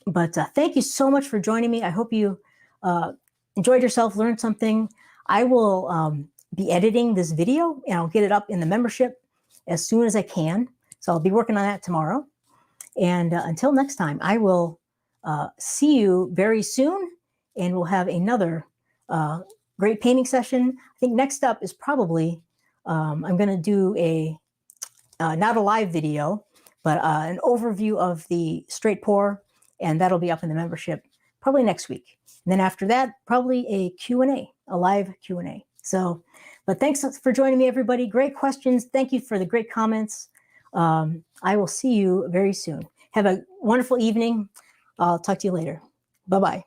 But thank you so much for joining me. I hope you enjoyed yourself, learned something, I will be editing this video and I'll get it up in the membership as soon as I can. So I'll be working on that tomorrow. And until next time, I will see you very soon, and we'll have another great painting session. I think next up is probably, I'm going to do a, not a live video, but an overview of the straight pour, and that'll be up in the membership probably next week. And then after that, probably a Q&A, a live Q&A. So, but thanks for joining me, everybody. Great questions. Thank you for the great comments. I will see you very soon. Have a wonderful evening. I'll talk to you later. Bye-bye.